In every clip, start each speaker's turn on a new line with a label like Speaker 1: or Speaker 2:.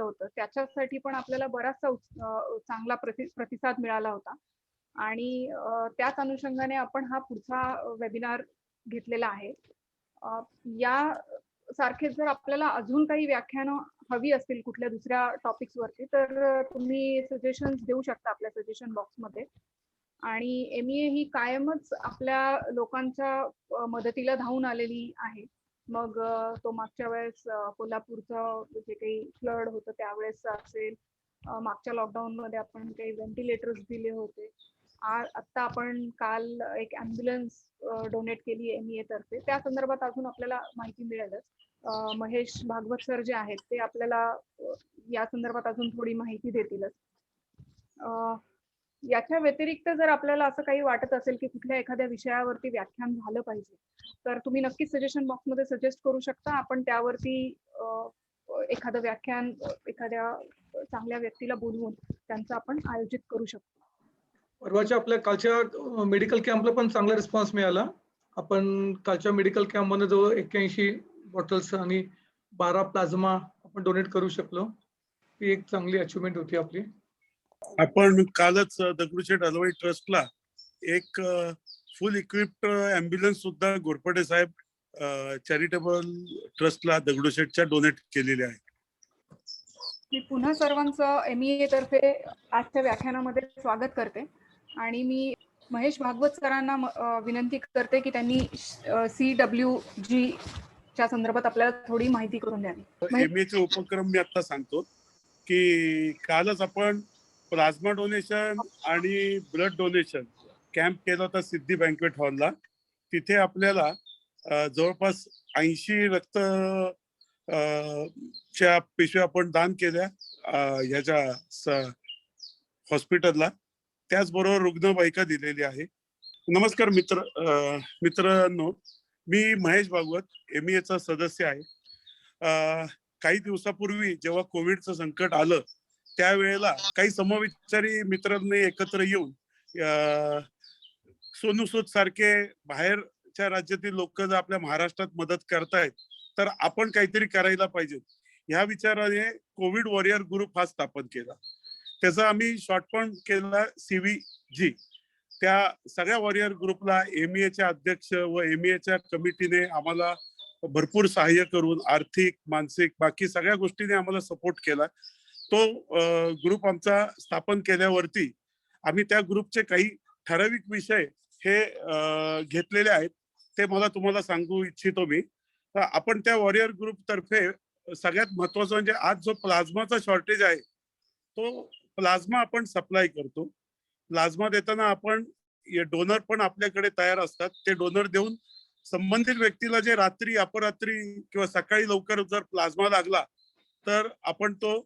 Speaker 1: होतं. त्याच्यासाठी पण आपल्याला बराचसा चांगला प्रतिसाद मिळाला होता आणि त्याच अनुषंगाने आपण हा पुढचा वेबिनार घेतलेला आहे. या सारखेच जर आपल्याला अजून काही व्याख्यानं हवी असतील कुठल्या दुसऱ्या टॉपिक्सवरती तर तुम्ही सजेशन्स देऊ शकता आपल्या सजेशन बॉक्समध्ये. आणि MEA ही कायमच आपल्या लोकांच्या मदतीला धावून आलेली आहे. मग तो मागच्या वेळेस कोल्हापूरचं जे काही फ्लड होतं त्यावेळेस असेल, मागच्या लॉकडाऊनमध्ये आपण काही व्हेंटिलेटर्स दिले होते. आत्ता आपण काल एक ॲम्ब्युलन्स डोनेट केली MEA तर्फे. त्या संदर्भात अजून आपल्याला माहिती मिळेलच. महेश भागवत सर जे आहेत ते आपल्याला या संदर्भात अजून थोडी माहिती देतीलच. याच्या व्यतिरिक्त जर आपल्याला असं काही वाटत असेल की कुठल्या एखाद्या विषयावरती व्याख्यान झालं पाहिजे तर तुम्ही नक्कीच सजेशन बॉक्समध्ये सजेस्ट करू शकता. आपण त्यावरती एखादं व्याख्यान एखाद्या चांगल्या व्यक्तीला बोलवून त्यांचं आपण आयोजित करू शकतो.
Speaker 2: परवाच्या आपल्या कालच्या मेडिकल कॅम्पला पण चांगला रिस्पॉन्स मिळाला. आपण कालच्या मेडिकल कॅम्पमध्ये जवळ 81 बॉटल्स आणि 12 प्लाझ्मा आपण डोनेट करू शकलो. ही एक चांगली अचिव्हमेंट होती आपली.
Speaker 3: आपण कालच दगडूशेठ हलवाई ट्रस्टला एक फुल इक्विप्ड ॲम्ब्युलन्स सुद्धा घोरपडे साहेब चॅरिटेबल ट्रस्टला दगडूशेठच्या डोनेट केलेले आहे.
Speaker 1: मी पुन्हा सर्वांचं MEA तर्फे आजच्या व्याख्यानामध्ये स्वागत करते आणि मी महेश भागवत सरांना विनंती करते की त्यांनी CWG च्या संदर्भात आपल्याला थोडी माहिती करून द्यावी.
Speaker 3: MEAचे उपक्रम मी आता सांगतो की कालच आपण प्लाझ्मा डोनेशन आणि ब्लड डोनेशन कॅम्प केला होता सिद्धी बँक्वेट हॉलला. तिथे आपल्याला जवळपास 80 रक्त च्या पिशव्या आपण दान केल्या ह्याच्या हॉस्पिटलला. त्याचबरोबर रुग्णवाहिका दिलेली आहे. नमस्कार मित्रांनो, मी महेश भागवत MEAचा सदस्य आहे. काही दिवसापूर्वी जेव्हा कोविडचं संकट आलं त्यावेळेला काही समविचारी मित्रांनी एकत्र येऊन सोनू सूद सारखे बाहेरच्या राज्यातील लोक जर आपल्या महाराष्ट्रात मदत करतायत तर आपण काहीतरी करायला पाहिजे. ह्या विचाराने कोविड वॉरियर ग्रुप हा स्थापन केला. त्याचा आम्ही शॉर्ट फॉर्म केला CVG. त्या सगळ्या वॉरियर ग्रुपला MEAचे अध्यक्ष व MEAच्या कमिटीने आम्हाला भरपूर सहाय्य करून आर्थिक, मानसिक, बाकी सगळ्या गोष्टीने आम्हाला सपोर्ट केला. तो ग्रुप आमचा स्थापन केल्यावरती आम्ही त्या ग्रुपचे काही ठराविक विषय हे घेतलेले आहेत. ते मला तुम्हाला सांगू इच्छितो मी. आपण त्या वॉरियर ग्रुप तर्फे सगळ्यात महत्वाचं म्हणजे आज जो प्लाझ्माचा शॉर्टेज आहे तो प्लाझ्मा आपण सप्लाय करतो. प्लाझ्मा देताना आपण डोनर पण आपल्याकडे तयार असतात. ते डोनर देऊन संबंधित व्यक्तीला जे रात्री, अपरात्री किंवा सकाळी लवकर जर प्लाझ्मा लागला तर आपण तो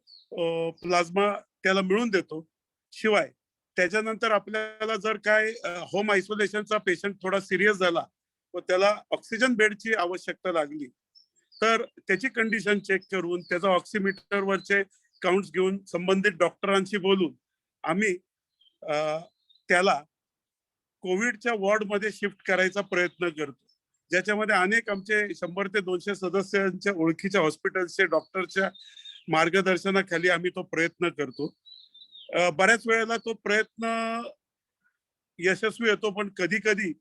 Speaker 3: प्लाझ्मा त्याला मिळवून देतो. शिवाय त्याच्यानंतर आपल्याला जर काय होम आयसोलेशनचा पेशंट थोडा सिरियस झाला व त्याला ऑक्सिजन बेडची आवश्यकता लागली तर त्याची कंडिशन चेक करून त्याचा ऑक्सिमीटरवरचे काउंट्स घेऊन संबंधित डॉक्टरांशी बोलून आम्ही त्याला कोविडच्या वॉर्डमध्ये शिफ्ट करायचा प्रयत्न करतो. ज्याच्यामध्ये अनेक आमचे 100 ते 200 सदस्यांच्या ओळखीच्या हॉस्पिटलचे डॉक्टरच्या मार्गदर्शनाखाली आम्ही तो प्रयत्न करतो. बऱ्याच वेळेला तो प्रयत्न यशस्वी होतो, पण कधी कधी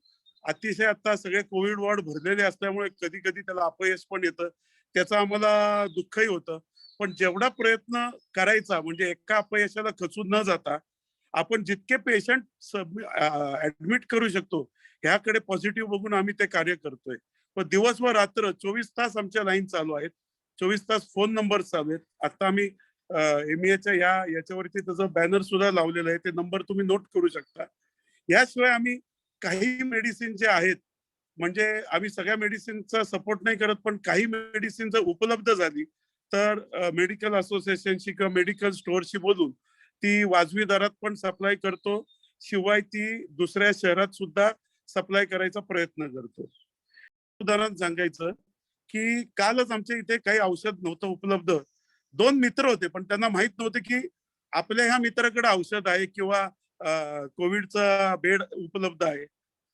Speaker 3: अतिशय आता सगळे कोविड वॉर्ड भरलेले असल्यामुळे कधी कधी त्याला अपयश पण येतं. त्याचं आम्हाला दुःखही होतं. पण जेवढा प्रयत्न करायचा म्हणजे एका अपयशाला खचून न जाता आपण जितके पेशंट ऍडमिट करू शकतो ह्याकडे पॉझिटिव्ह बघून आम्ही ते कार्य करतोय. पण दिवस व रात्र 24 तास आमच्या लाईन चालू आहेत. 24 तास फोन नंबर चालू आहेत. आता आम्ही MEAच्या याच्यावरती त्याचं बॅनर सुद्धा लावलेलं आहे. ते नंबर तुम्ही नोट करू शकता. याशिवाय आम्ही काही मेडिसिन जे आहेत म्हणजे आम्ही सगळ्या मेडिसिनचा सपोर्ट नाही करत, पण काही मेडिसिन जर उपलब्ध झाली तर मेडिकल असोसिएशनशी किंवा मेडिकल स्टोअरशी बोलून ती वाजवी दरात पण सप्लाय करतो. शिवाय ती दुसऱ्या शहरात सुद्धा सप्लाय करायचा प्रयत्न करतो. उदाहरण सांगायचं की कालच आमच्या इथे काही औषध नव्हतं उपलब्ध. 2 मित्र होते पण त्यांना माहित नव्हते की आपल्या ह्या मित्राकडे औषध आहे किंवा कोविडचा बेड उपलब्ध आहे.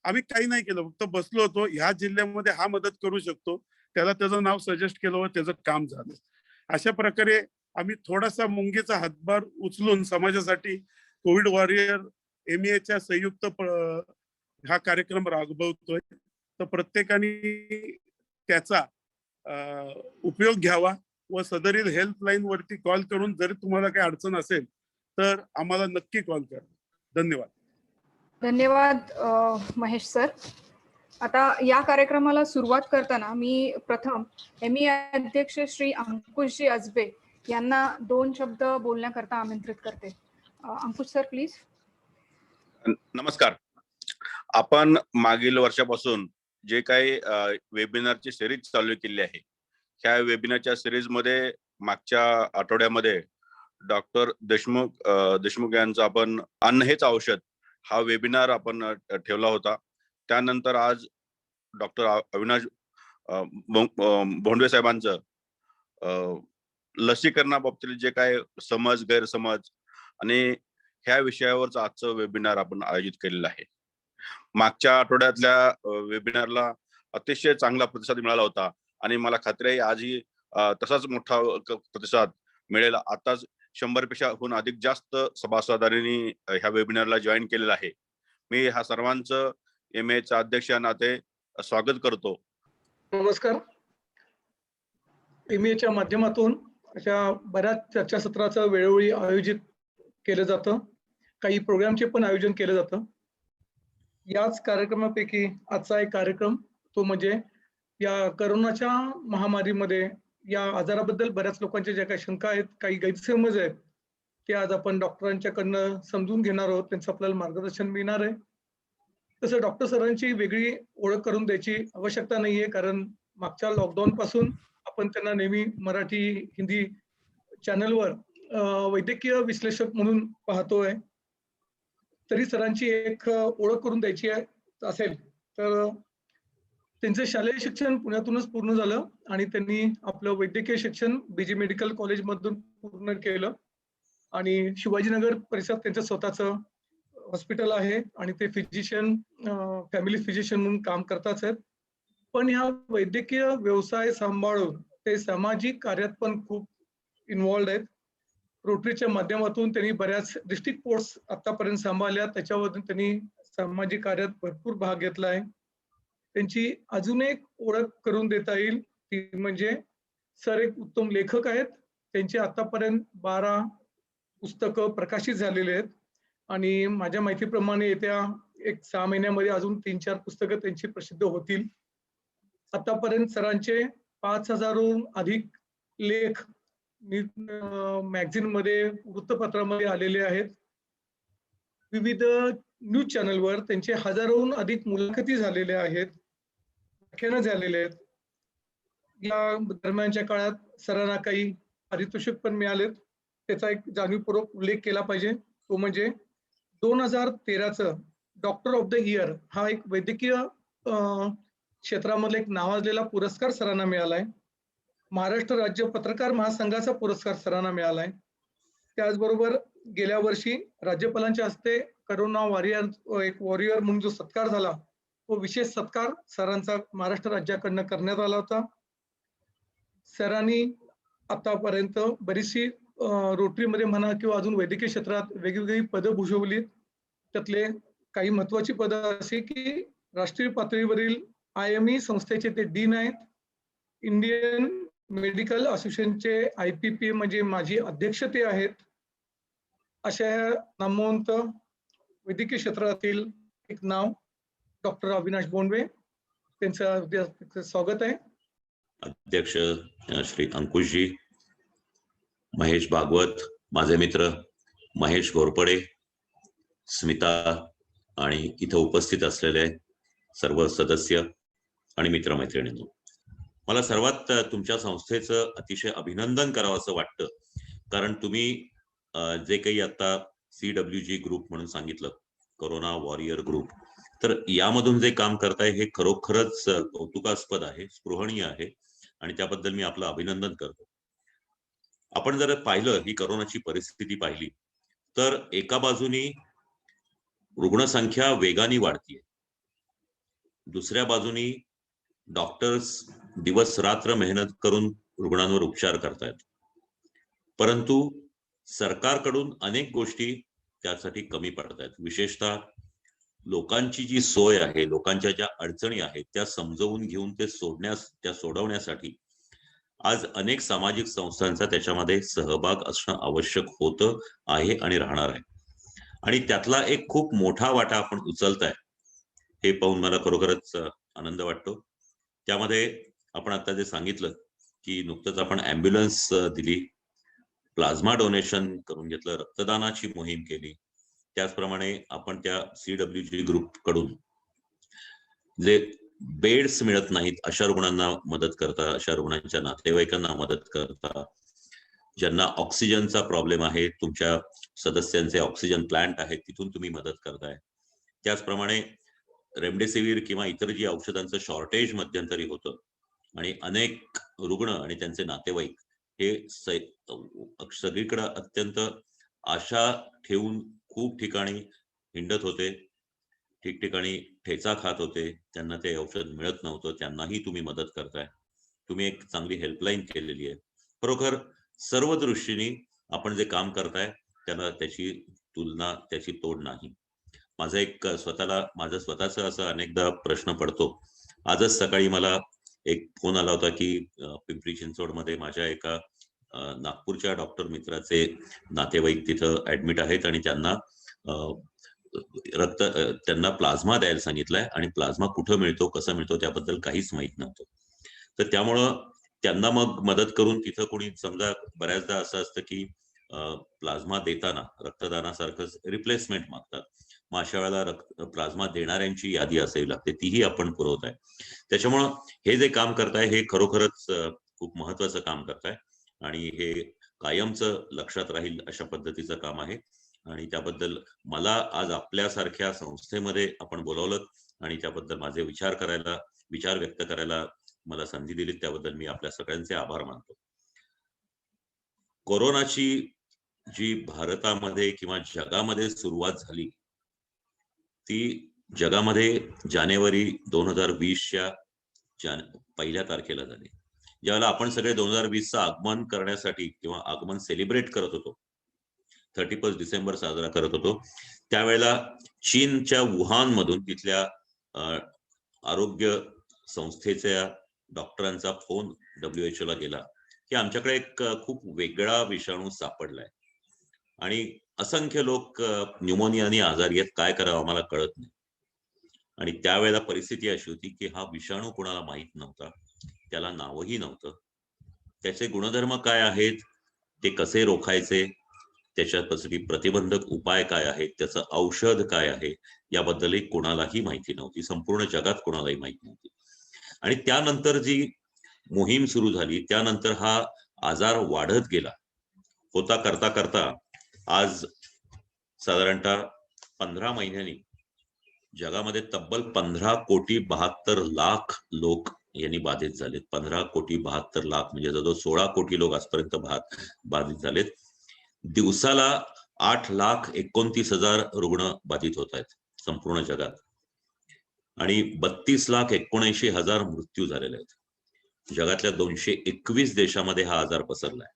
Speaker 3: आम्ही काही नाही केलं, फक्त बसलो होतो. ह्या जिल्ह्यामध्ये हा मदत करू शकतो, त्याला त्याचं नाव सजेस्ट केलं व त्याचं काम झालं. अशा प्रकारे आम्ही थोडासा मुंगीचा हातभार उचलून समाजासाठी कोविड वॉरियर MEAच्या संयुक्त हा कार्यक्रम राबवतोय. तर प्रत्येकाने त्याचा उपयोग घ्यावा व सदरील हेल्पलाईन वरती कॉल करून जरी तुम्हाला काही अडचण असेल तर आम्हाला नक्की कॉल करा. धन्यवाद.
Speaker 1: धन्यवाद महेश सर. आता या कार्यक्रमाला सुरुवात करताना मी प्रथम MEA अध्यक्ष श्री अंकुशजी अजबे यांना 2 शब्द बोलण्याकरता आमंत्रित करते. अंकुश सर प्लीज.
Speaker 4: नमस्कार. आपण मागील वर्षापासून जे काही वेबिनारची सिरीज चालू केली आहे, ह्या वेबिनारच्या सिरीज मध्ये मागच्या आठवड्यामध्ये डॉक्टर देशमुख यांचा आपण अन्न हेच औषध हा वेबिनार आपण ठेवला होता. त्यानंतर आज डॉक्टर अविनाश भोंडवे साहेबांचं लसीकरणाबाबतीत जे काय समज गैरसमज आणि ह्या विषयावरच आजचं वेबिनार आपण आयोजित केलेलं आहे. मागच्या आठवड्यातल्या वेबिनारला अतिशय चांगला प्रतिसाद मिळाला होता आणि मला खात्री आहे आजही तसाच मोठा प्रतिसाद मिळेल. आताच 100 पेक्षाहून अधिक जास्त सभासदांनी ह्या वेबिनारला जॉईन केलेलं आहे. मी ह्या सर्वांचं MEAच्या अध्यक्ष या नाते स्वागत करतो.
Speaker 2: नमस्कार. MEAच्या माध्यमातून अशा बऱ्याच चर्चासत्राचं वेळोवेळी आयोजित केलं जातं. काही प्रोग्रामचे पण आयोजन केलं जातं. याच कार्यक्रमापैकी आजचा एक कार्यक्रम तो म्हणजे या करोनाच्या महामारीमध्ये या आजाराबद्दल बऱ्याच लोकांच्या ज्या काही शंका आहेत, काही गैरसमज आहेत, ते आज आपण डॉक्टरांच्याकडनं समजून घेणार आहोत. त्यांचं आपल्याला मार्गदर्शन मिळणार आहे. तसं डॉक्टर सरांची वेगळी ओळख करून द्यायची आवश्यकता नाहीये, कारण मागच्या लॉकडाऊन पासून आपण त्यांना नेहमी मराठी हिंदी चॅनलवर वैद्यकीय विश्लेषक म्हणून पाहतोय. तरी सरांची एक ओळख करून द्यायची असेल तर त्यांचं शालेय शिक्षण पुण्यातूनच पूर्ण झालं आणि त्यांनी आपलं वैद्यकीय शिक्षण BG मेडिकल कॉलेज मधून पूर्ण केलं आणि शिवाजीनगर परिसरात त्यांचं स्वतःचं हॉस्पिटल आहे आणि ते फिजिशियन फॅमिली फिजिशियन म्हणून काम करतात आहेत. पण ह्या वैद्यकीय व्यवसाय सांभाळून ते सामाजिक कार्यात पण खूप इन्व्हॉल्ड आहेत. रोटरीच्या माध्यमातून त्यांनी बऱ्याच डिस्ट्रिक्ट पोस्ट आतापर्यंत सांभाळल्या. त्याच्यावरून त्यांनी सामाजिक कार्यात भरपूर भाग घेतला आहे. त्यांची अजून एक ओळख करून देता येईल ती म्हणजे सर एक उत्तम लेखक आहेत. त्यांची आतापर्यंत 12 पुस्तकं प्रकाशित झालेली आहेत आणि माझ्या माहितीप्रमाणे येत्या 6 महिन्यामध्ये अजून 3-4 पुस्तकं त्यांची प्रसिद्ध होतील. आतापर्यंत सरांचे 5000हून अधिक लेख मॅगझिन मध्ये वृत्तपत्रामध्ये आलेले आहेत. विविध न्यूज चॅनलवर त्यांचे हजारोहून अधिक मुलाखती झालेल्या आहेत, व्याख्यानं झालेले आहेत. या दरम्यानच्या काळात सरांना काही पारितोषिक पण मिळालेत. त्याचा एक जाणीवपूर्वक उल्लेख केला पाहिजे. तो म्हणजे 2013चं डॉक्टर ऑफ द इयर हा एक वैद्यकीय क्षेत्रामधला एक नावाजलेला पुरस्कार सरांना मिळालाय. महाराष्ट्र राज्य पत्रकार महासंघाचा पुरस्कार सरांना मिळालाय. त्याचबरोबर गेल्या वर्षी राज्यपालांच्या हस्ते करोना वॉरियर म्हणून जो सत्कार झाला तो विशेष सत्कार सरांचा महाराष्ट्र राज्याकडनं करण्यात आला होता. सरांनी आतापर्यंत बरीचशी रोटरीमध्ये म्हणा किंवा अजून वैद्यकीय क्षेत्रात वेगवेगळी पदं भूषवली. त्यातले काही महत्वाची पदं अशी की राष्ट्रीय पातळीवरील IME संस्थेचे ते डीन आहेत. इंडियन मेडिकल असोसिएशनचे IPPA म्हणजे माजी अध्यक्ष ते आहेत. अशा नामवंत वैद्यकीय क्षेत्रातील एक नाव डॉक्टर अविनाश भोंडवे, त्यांचं स्वागत आहे.
Speaker 5: अध्यक्ष श्री अंकुशजी, महेश भागवत, माझे मित्र महेश घोरपडे, स्मिता आणि इथं उपस्थित असलेले सर्व सदस्य आणि मित्रमैत्रिणींनो, मला सर्वात तुमच्या संस्थेचं अतिशय अभिनंदन करावं असं वाटतं. कारण तुम्ही जे काही आता CWG ग्रुप म्हणून सांगितलं, कोरोना वॉरियर ग्रुप, तर यामधून जे काम करताय हे खरोखरच कौतुकास्पद आहे, स्पृहणीय आहे आणि त्याबद्दल मी आपलं अभिनंदन करतो. आपण जर पाहिलं ही करोनाची परिस्थिती पाहिली तर एका बाजूनी रुग्णसंख्या वेगाने वाढतीये, दुसऱ्या बाजूनी डॉक्टर्स दिवस रात्र मेहनत करून रुग्णांवर उपचार करतायत. परंतु सरकारकडून अनेक गोष्टी त्यासाठी कमी पडत आहेत. विशेषतः लोकांची जी सोय आहे, लोकांच्या ज्या अडचणी आहेत त्या समजवून घेऊन त्या सोडवण्यासाठी आज अनेक सामाजिक संस्थांचा त्याच्यामध्ये सहभाग असणं आवश्यक होतं, आहे आणि राहणार आहे. आणि त्यातला एक खूप मोठा वाटा आपण उचलताय हे पाहून मला खरोखरच आनंद वाटतो. त्यामध्ये आपण आता जे सांगितलं की नुकतंच आपण ॲम्ब्युलन्स दिली, प्लाझ्मा डोनेशन करून घेतलं, रक्तदानाची मोहीम केली. त्याचप्रमाणे आपण त्या CWG ग्रुप कडून जे बेड्स मिळत नाहीत अशा रुग्णांना मदत करता, अशा रुग्णांच्या नातेवाईकांना मदत करता, ज्यांना ऑक्सिजनचा प्रॉब्लेम आहे, तुमच्या सदस्यांचे ऑक्सिजन प्लांट आहेत तिथून तुम्ही मदत करताय. त्याचप्रमाणे रेमडेसिवीर किंवा इतर जी औषधांचं शॉर्टेज मध्यंतरी होतं आणि अनेक रुग्ण आणि त्यांचे नातेवाईक हे सगळीकडे अत्यंत आशा ठेवून खूप ठिकाणी हिंडत होते, ठिकठिकाणी ठेचा खात होते, त्यांना ते औषध मिळत नव्हतं, त्यांनाही तुम्ही मदत करताय. तुम्ही एक चांगली हेल्पलाईन केलेली आहे. खरोखर सर्व दृष्टीने आपण जे काम करताय त्याला त्याची तुलना, त्याची तोड नाही. माझा स्वतःचा असा अनेकदा प्रश्न पडतो. आजच सकाळी मला एक फोन आला होता की पिंपरी चिंचवडमध्ये माझ्या एका नागपूरच्या डॉक्टर मित्राचे नातेवाईक तिथं ऍडमिट आहेत आणि त्यांना प्लाझ्मा द्यायला सांगितलंय आणि प्लाझ्मा कुठं मिळतो, कसं मिळतो त्याबद्दल काहीच माहित नव्हतं. तर त्यामुळं त्यांना मग मदत करून तिथं कोणी, समजा बऱ्याचदा असं असतं की प्लाझ्मा देताना रक्तदानासारखंच रिप्लेसमेंट मागतात. मग अशा वेळेला प्लाझ्मा देणाऱ्यांची यादी असावी लागते, तीही आपण पुरवताय. त्याच्यामुळं हे जे काम करताय हे खरोखरच खूप महत्वाचं काम करताय आणि हे कायमचं लक्षात राहील अशा पद्धतीचं काम आहे. आणि त्याबद्दल मला आज आपल्यासारख्या संस्थेमध्ये आपण बोलावलं आणि त्याबद्दल माझे विचार व्यक्त करायला मला संधी दिली, त्याबद्दल मी आपल्या सगळ्यांचे आभार मानतो. कोरोनाची जी भारतामध्ये किंवा जगामध्ये सुरुवात झाली ती जगामध्ये जानेवारी 2020च्या पहिल्या तारखेला झाली. ज्यावेळेला आपण सगळे 2020चं आगमन करण्यासाठी किंवा आगमन सेलिब्रेट करत होतो, 31 डिसेंबर साजरा करत होतो, त्यावेळेला चीनच्या वुहान मधून तिथल्या आरोग्य संस्थेच्या डॉक्टरांचा फोन WHO ला गेला की आमच्याकडे एक खूप वेगळा विषाणू सापडलाय आणि असंख्य लोक न्यूमोनियाने आजारी आहेत, काय करावं आम्हाला कळत नाही. आणि त्यावेळेला परिस्थिती अशी होती की हा विषाणू कोणाला माहित नव्हता, त्याला नावही नव्हतं, त्याचे गुणधर्म काय आहेत, ते कसे रोखायचे, त्याच्यासाठी प्रतिबंधक उपाय काय आहेत, त्याचं औषध काय आहे, याबद्दलही कोणालाही माहिती नव्हती, संपूर्ण जगात कोणालाही माहिती नव्हती. आणि त्यानंतर जी मोहीम सुरू झाली त्यानंतर हा आजार वाढत गेला. होता करता करता आज साधारणतः 15 महिन्यांनी जगामध्ये तब्बल 15,72,00,000 लोक यांनी बाधित झालेत. 15,72,00,000 म्हणजे जवळजवळ 16 कोटी लोक आजपर्यंत बाधित झालेत. दिवसाला 8,29,000 रुग्ण बाधित होत आहेत संपूर्ण जगात आणि 32,79,000 मृत्यू झालेले आहेत. जगातल्या 221 देशामध्ये हा आजार पसरलाय.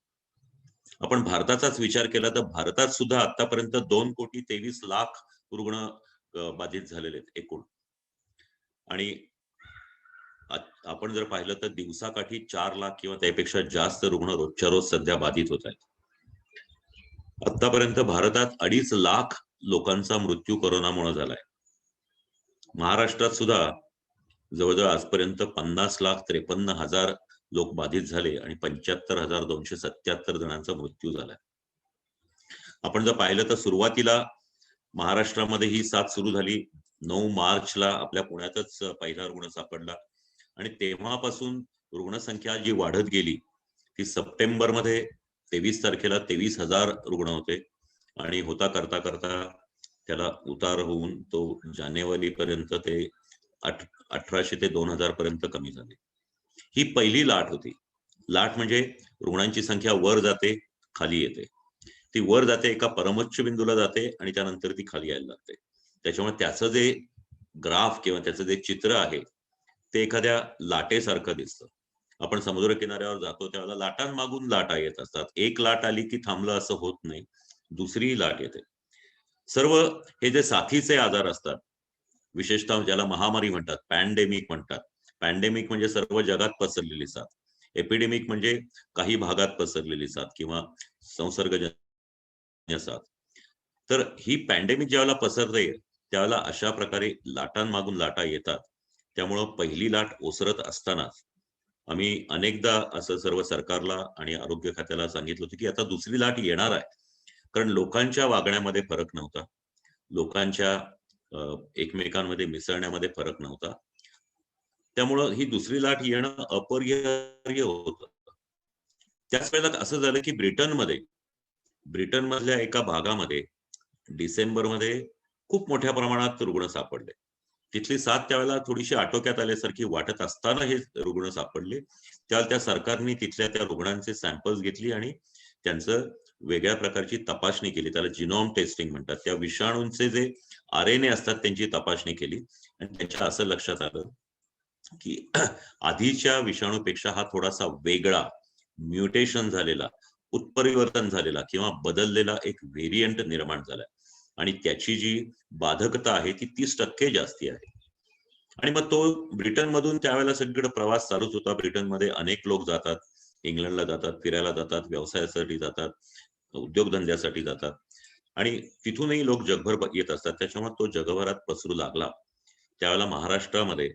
Speaker 5: आपण भारताचाच विचार केला तर भारतात सुद्धा आतापर्यंत 2,23,00,000 रुग्ण बाधित झालेले आहेत एकूण. आणि आपण जर पाहिलं तर दिवसाकाठी 4 लाख किंवा त्यापेक्षा जास्त रुग्ण रोजच्या रोज सध्या बाधित होत आहेत. आतापर्यंत भारतात 2.5 लाख लोकांचा मृत्यू कोरोनामुळे झालाय. महाराष्ट्रात सुद्धा जवळजवळ आजपर्यंत 50,53,000 लोक बाधित झाले आणि 75,277 जणांचा मृत्यू झालाय. आपण जर पाहिलं तर सुरुवातीला महाराष्ट्रामध्ये ही साथ सुरू झाली 9 मार्चला आपल्या पुण्यातच पहिला रुग्ण सापडला आणि तेव्हापासून रुग्णसंख्या जी वाढत गेली ती सप्टेंबरमध्ये 23 तारखेला 23,000 रुग्ण होते आणि होता करता करता त्याला उतार होऊन तो जानेवारी पर्यंत ते 1,800 ते 2,000 पर्यंत कमी झाले. ही पहिली लाट होती. लाट म्हणजे रुग्णांची संख्या वर जाते खाली येते, ती वर जाते एका परमोच्च बिंदूला जाते आणि त्यानंतर ती खाली यायला लागते. त्याच्यामुळे त्याचं जे ग्राफ किंवा त्याचं जे चित्र आहे ते एखाद्या लाटेसारखं दिसतं. आपण समुद्र किनाऱ्यावर जातो त्यावेळेला लाटांमागून लाटा येत असतात. एक लाट आली की थांबलं असं होत नाही, दुसरी लाट येते. सर्व हे जे साथीचे आजार असतात, विशेषतः ज्याला महामारी म्हणतात, पॅन्डेमिक म्हणतात. पॅन्डेमिक म्हणजे सर्व जगात पसरलेली साथ. एपिडेमिक म्हणजे काही भागात पसरलेली साथ किंवा संसर्गजन्य साथ. तर ही पॅन्डेमिक ज्यावेळेला पसरते त्यावेळेला अशा प्रकारे लाटांमागून लाटा येतात. त्यामुळं पहिली लाट ओसरत असतानाच आम्ही अनेकदा असं सर्व सरकारला आणि आरोग्य खात्याला सांगितलं होतं की आता दुसरी लाट येणार आहे. कारण लोकांच्या वागण्यामध्ये फरक नव्हता, लोकांच्या एकमेकांमध्ये मिसळण्यामध्ये फरक नव्हता. त्यामुळं ही दुसरी लाट येणं अपरिहार्य होतं. त्याच वेळेला असं झालं की ब्रिटनमधल्या एका भागामध्ये डिसेंबरमध्ये खूप मोठ्या प्रमाणात रुग्ण सापडले. तिथली साथ त्यावेळेला थोडीशी आटोक्यात आल्यासारखी वाटत असताना हे रुग्ण सापडले. त्या सरकारने तिथल्या त्या रुग्णांचे सॅम्पल्स घेतली आणि त्यांचं वेगळ्या प्रकारची तपासणी केली. त्याला जिनोम टेस्टिंग म्हणतात. त्या विषाणूंचे जे RNA असतात त्यांची तपासणी केली आणि त्यांच्या असं लक्षात आलं की आधीच्या विषाणूपेक्षा हा थोडासा वेगळा, म्युटेशन झालेला, उत्परिवर्तन झालेला किंवा बदललेला एक व्हेरियंट निर्माण झालाय आणि त्याची जी बाधकता आहे ती 30% जास्ती आहे. आणि मग तो ब्रिटनमधून त्यावेळेला सगळीकडे प्रवास चालूच होता. ब्रिटनमध्ये अनेक लोक जातात, इंग्लंडला जातात, फिरायला जातात, व्यवसायासाठी जातात, उद्योगधंद्यासाठी जातात आणि तिथूनही लोक जगभर येत असतात. त्याच्यामुळे तो जगभरात पसरू लागला. त्यावेळेला महाराष्ट्रामध्ये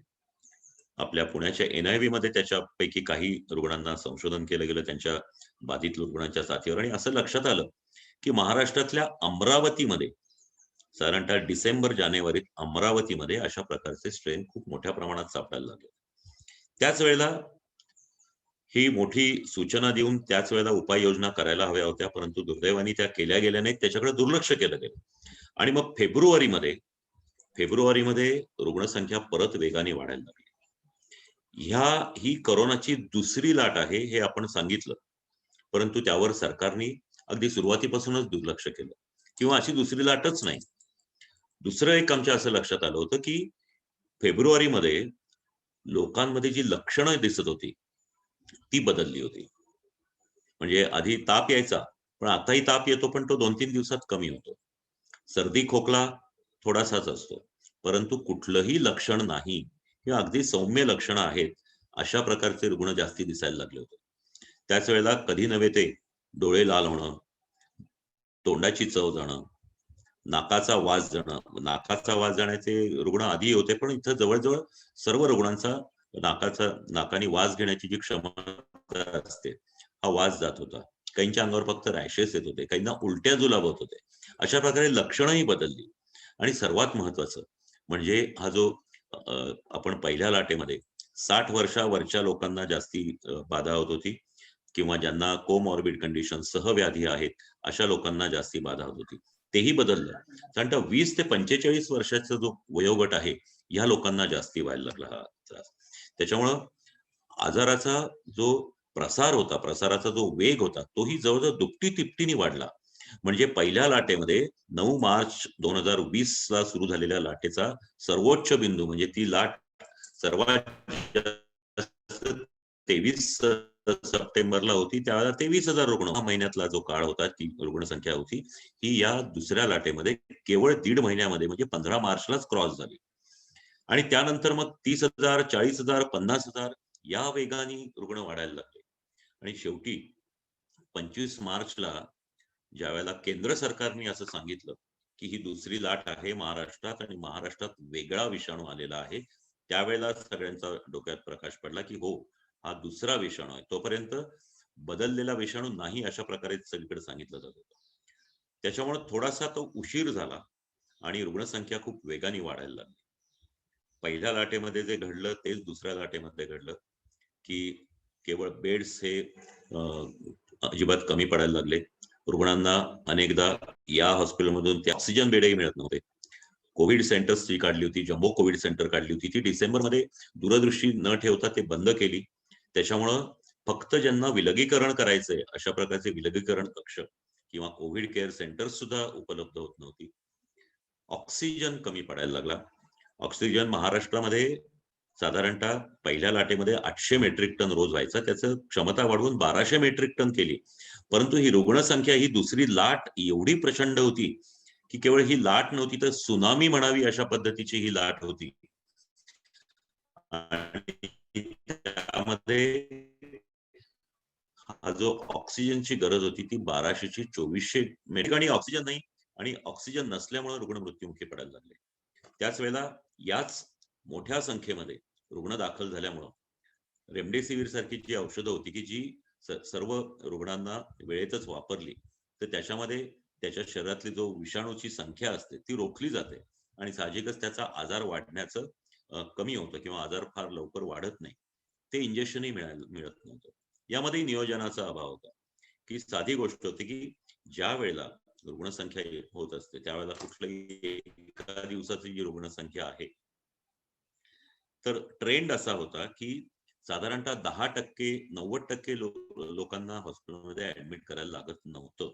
Speaker 5: आपल्या पुण्याच्या NIV मध्ये त्याच्यापैकी काही रुग्णांना संशोधन केलं गेलं त्यांच्या बाधित रुग्णांच्या साथीवर आणि असं लक्षात आलं की महाराष्ट्रातल्या अमरावतीमध्ये साधारणतः डिसेंबर-जानेवारीत अमरावतीमध्ये अशा प्रकारचे स्ट्रेन खूप मोठ्या प्रमाणात सापडायला लागले. त्याच वेळेला ही मोठी सूचना देऊन त्याच वेळेला उपाययोजना करायला हव्या होत्या, परंतु दुर्दैवाने त्या केल्या गेल्या नाहीत. त्याच्याकडे दुर्लक्ष केलं गेलं आणि मग फेब्रुवारीमध्ये रुग्णसंख्या परत वेगाने वाढायला लागली. ही कोरोनाची दुसरी लाट आहे हे आपण सांगितलं, परंतु त्यावर सरकारने अगदी सुरुवातीपासूनच दुर्लक्ष केलं किंवा अशी दुसरी लाटच नाही. दुसरं एक आमच्या असं लक्षात आलं होतं की फेब्रुवारीमध्ये लोकांमध्ये जी लक्षणं दिसत होती ती बदलली होती. म्हणजे आधी ताप यायचा, पण आताही ताप येतो, पण तो 2-3 दिवसात कमी होतो. सर्दी खोकला थोडासाच असतो, परंतु कुठलंही लक्षण नाही किंवा अगदी सौम्य लक्षणं आहेत अशा प्रकारचे रुग्ण जास्ती दिसायला लागले होते. त्याच वेळेला कधी नव्हे ते डोळे लाल होणं, तोंडाची चव जाणं, नाकाचा वास जाण्याचे रुग्ण आधी होते, पण इथं जवळजवळ सर्व रुग्णांचा नाकाने वास घेण्याची जी क्षमता असते हा वास जात होता. काहींच्या अंगावर फक्त रॅशेस येत होते, काहींना उलट्या जुलाबत होते. अशा प्रकारे लक्षणंही बदलली आणि सर्वात महत्वाचं म्हणजे हा जो आपण पहिल्या लाटेमध्ये 60 वर्षावरच्या लोकांना जास्ती बाधा होत होती किंवा ज्यांना कोमॉर्बिड कंडिशन सहव्याधी आहेत अशा लोकांना जास्ती बाधा होत होती, तेही बदललं. कारण 20 ते 45 वर्षाचा जो वयोगट आहे या लोकांना जास्ती व्हायला लागला हा त्रास. त्याच्यामुळं आजाराचा जो प्रसाराचा जो वेग होता तोही जवळजवळ दुपटी-तिपटीने वाढला. म्हणजे पहिल्या लाटेमध्ये 9 मार्च 2020 ला सुरू झालेल्या लाटेचा सर्वोच्च बिंदू म्हणजे ती लाट सर्वात जास्त 23 सप्टेंबरला होती. त्यावेळेला 23,000 रुग्ण हा महिन्यातला जो काळ होता ती रुग्णसंख्या होती ही या दुसऱ्या लाटेमध्ये केवळ 1.5 महिन्यामध्ये म्हणजे 15 मार्चलाच क्रॉस झाली आणि त्यानंतर मग 30,000, 40,000, 50,000 या वेगाने रुग्ण वाढायला लागले आणि शेवटी 25 मार्चला ज्या वेळेला केंद्र सरकारने असं सांगितलं की ही दुसरी लाट आहे महाराष्ट्रात आणि महाराष्ट्रात वेगळा विषाणू आलेला आहे, त्यावेळेला सगळ्यांचा डोक्यात प्रकाश पडला की हो हा दुसरा विषाणू आहे. तोपर्यंत बदललेला विषाणू नाही अशा प्रकारे सगळीकडे सांगितलं जात होतं. त्याच्यामुळे थोडासा तो उशीर झाला आणि रुग्णसंख्या खूप वेगाने वाढायला लागली. पहिल्या लाटेमध्ये जे घडलं तेच दुसऱ्या लाटेमध्ये घडलं की केवळ बेड्स हे अजिबात कमी पडायला लागले. रुग्णांना अनेकदा या हॉस्पिटलमधून ते ऑक्सिजन बेडही मिळत नव्हते. कोविड सेंटर्स जी काढली होती, जम्बो कोविड सेंटर काढली होती, ती डिसेंबरमध्ये दूरदृष्टी न ठेवता ते बंद केली. त्याच्यामुळं फक्त ज्यांना विलगीकरण करायचंय अशा प्रकारचे विलगीकरण कक्ष किंवा कोविड केअर सेंटर्स सुद्धा उपलब्ध होत नव्हती. ऑक्सिजन कमी पडायला लागला. ऑक्सिजन महाराष्ट्रामध्ये साधारणतः पहिल्या लाटेमध्ये 800 मेट्रिक टन रोज व्हायचा, त्याचं क्षमता वाढवून 1200 मेट्रिक टन केली. परंतु ही रुग्णसंख्या ही दुसरी लाट एवढी प्रचंड होती की केवळ ही लाट नव्हती तर सुनामी म्हणावी अशा पद्धतीची ही लाट होती. आणि त्यामध्ये हा जो ऑक्सिजनची गरज होती ती 1200 ची 2400 ठिकाणी ऑक्सिजन नाही आणि ऑक्सिजन नसल्यामुळे रुग्ण मृत्युमुखी पडायला लागले. त्याच वेळेला याच मोठ्या संख्येमध्ये रुग्ण दाखल झाल्यामुळं रेमडेसिवीर सारखी जी औषधं होती की जी सर्व रुग्णांना वेळेतच वापरली तर त्याच्यामध्ये त्याच्या शरीरातली जो विषाणूची संख्या असते ती रोखली जाते आणि साहजिकच त्याचा आजार वाढण्याचं कमी होतं किंवा आजार फार लवकर वाढत नाही. ते इंजेक्शनही मिळत नव्हतं. यामध्ये नियोजनाचा अभाव होता की साधी गोष्ट होती की ज्या वेळेला रुग्णसंख्या होत असते त्यावेळेला कुठल्याही एका दिवसाची जी रुग्णसंख्या आहे तर ट्रेंड असा होता की साधारणतः 10% 90% लोकांना हॉस्पिटलमध्ये ऍडमिट करायला लागत नव्हतं.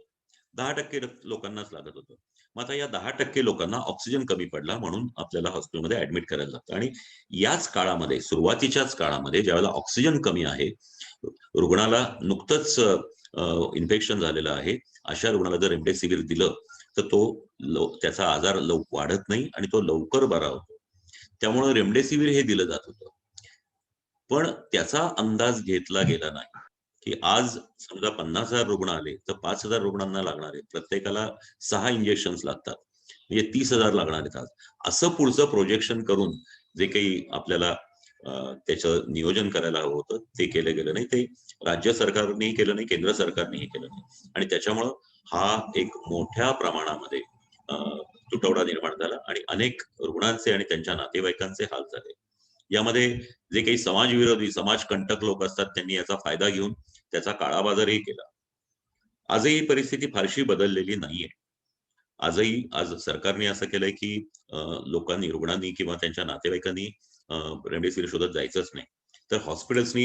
Speaker 5: 10% लोकांनाच लागत होतं. मग आता या 10% लोकांना ऑक्सिजन कमी पडला म्हणून आपल्याला हॉस्पिटलमध्ये ऍडमिट करायला लागतं. आणि याच काळामध्ये सुरुवातीच्याच काळामध्ये ज्यावेळेला ऑक्सिजन कमी आहे, रुग्णाला नुकतंच इन्फेक्शन झालेलं आहे, अशा रुग्णाला जर रेमडेसिवीर दिलं तर तो त्याचा आजार वाढत नाही आणि तो लवकर बरा होतो. त्यामुळे रेमडेसिवीर हे दिलं जात होतं. पण त्याचा अंदाज घेतला गेला नाही की आज समजा 50,000 रुग्ण आले तर 5,000 रुग्णांना लागणार आहे, प्रत्येकाला 6 इंजेक्शन्स लागतात, म्हणजे 30,000 लागणार आहेत आज. असं पुढचं प्रोजेक्शन करून जे काही आपल्याला त्याचं नियोजन करायला हवं होतं ते केलं गेलं नाही. ते राज्य सरकारनेही केलं नाही, केंद्र सरकारनेही केलं नाही आणि त्याच्यामुळं हा एक मोठ्या प्रमाणामध्ये तुटवडा निर्माण झाला आणि अनेक रुग्णांचे आणि त्यांच्या नातेवाईकांचे हाल झाले. यामध्ये जे काही समाजविरोधी समाजकंटक लोक असतात त्यांनी याचा फायदा घेऊन त्याचा काळाबाजारही केला. आजही परिस्थिती फारशी बदललेली नाहीये. आज सरकारने असं केलंय की लोकांनी रुग्णांनी किंवा त्यांच्या नातेवाईकांनी रेमडेसिवीर शोधत जायचंच नाही. तर हॉस्पिटल्सनी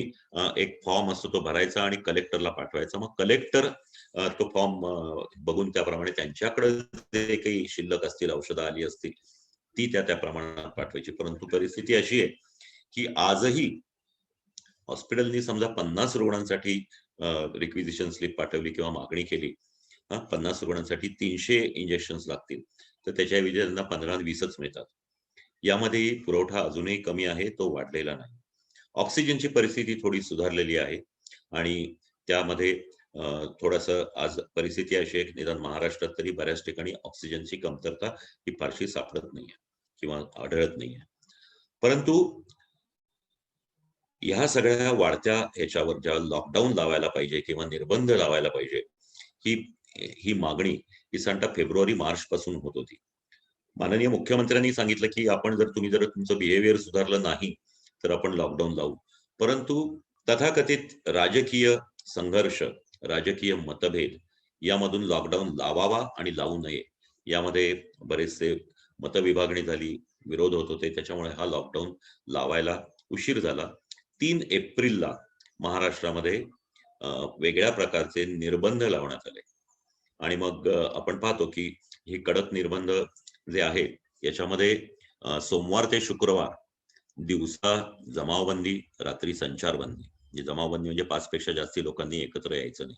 Speaker 5: एक फॉर्म असतो तो भरायचा आणि कलेक्टरला पाठवायचा. मग कलेक्टर तो फॉर्म बघून त्याप्रमाणे त्यांच्याकडे जे काही शिल्लक असतील औषधं आली असतील ती त्या प्रमाणात पाठवायची. परंतु परिस्थिती अशी आहे की आजही हॉस्पिटलनी समजा 50 रुग्णांसाठी रिक्विजिशन स्लिप पाठवली किंवा मागणी केली, 50 रुग्णांसाठी 300 इंजेक्शन्स लागतील तर त्याच्याऐवजी त्यांना 15-20च मिळतात. यामध्ये पुरवठा अजूनही कमी आहे, तो वाढलेला नाही. ऑक्सिजनची परिस्थिती थोडी सुधारलेली आहे आणि त्यामध्ये थोडस आज परिस्थिती अशी आहे की निदान महाराष्ट्रात तरी बऱ्याच ठिकाणी ऑक्सिजनची कमतरता ही फारशी सापडत नाहीये किंवा आढळत नाहीये. परंतु ह्या सगळ्या वाढत्या ह्याच्यावर ज्या लॉकडाऊन लावायला पाहिजे किंवा निर्बंध लावायला पाहिजे ही मागणी ही साधारणतः फेब्रुवारी-मार्च पासून होत होती. माननीय मुख्यमंत्र्यांनी सांगितलं की तुम्ही जर तुमचं बिहेवियर सुधारलं नाही तर आपण लॉकडाऊन लावू. परंतु तथाकथित राजकीय संघर्ष, राजकीय मतभेद यामधून लॉकडाऊन लावावा आणि लावू नये यामध्ये बरेचसे मतविभागणी झाली, विरोध होत होते. त्याच्यामुळे हा लॉकडाऊन लावायला उशीर झाला. 3 एप्रिलला महाराष्ट्रामध्ये वेगळ्या प्रकारचे निर्बंध लावण्यात आले आणि मग आपण पाहतो की हे कडक निर्बंध जे आहे याच्यामध्ये सोमवार ते शुक्रवार दिवसा जमावबंदी, रात्री संचारबंदी. म्हणजे जमावबंदी म्हणजे 5 पेक्षा जास्ती लोकांनी एकत्र यायचं नाही.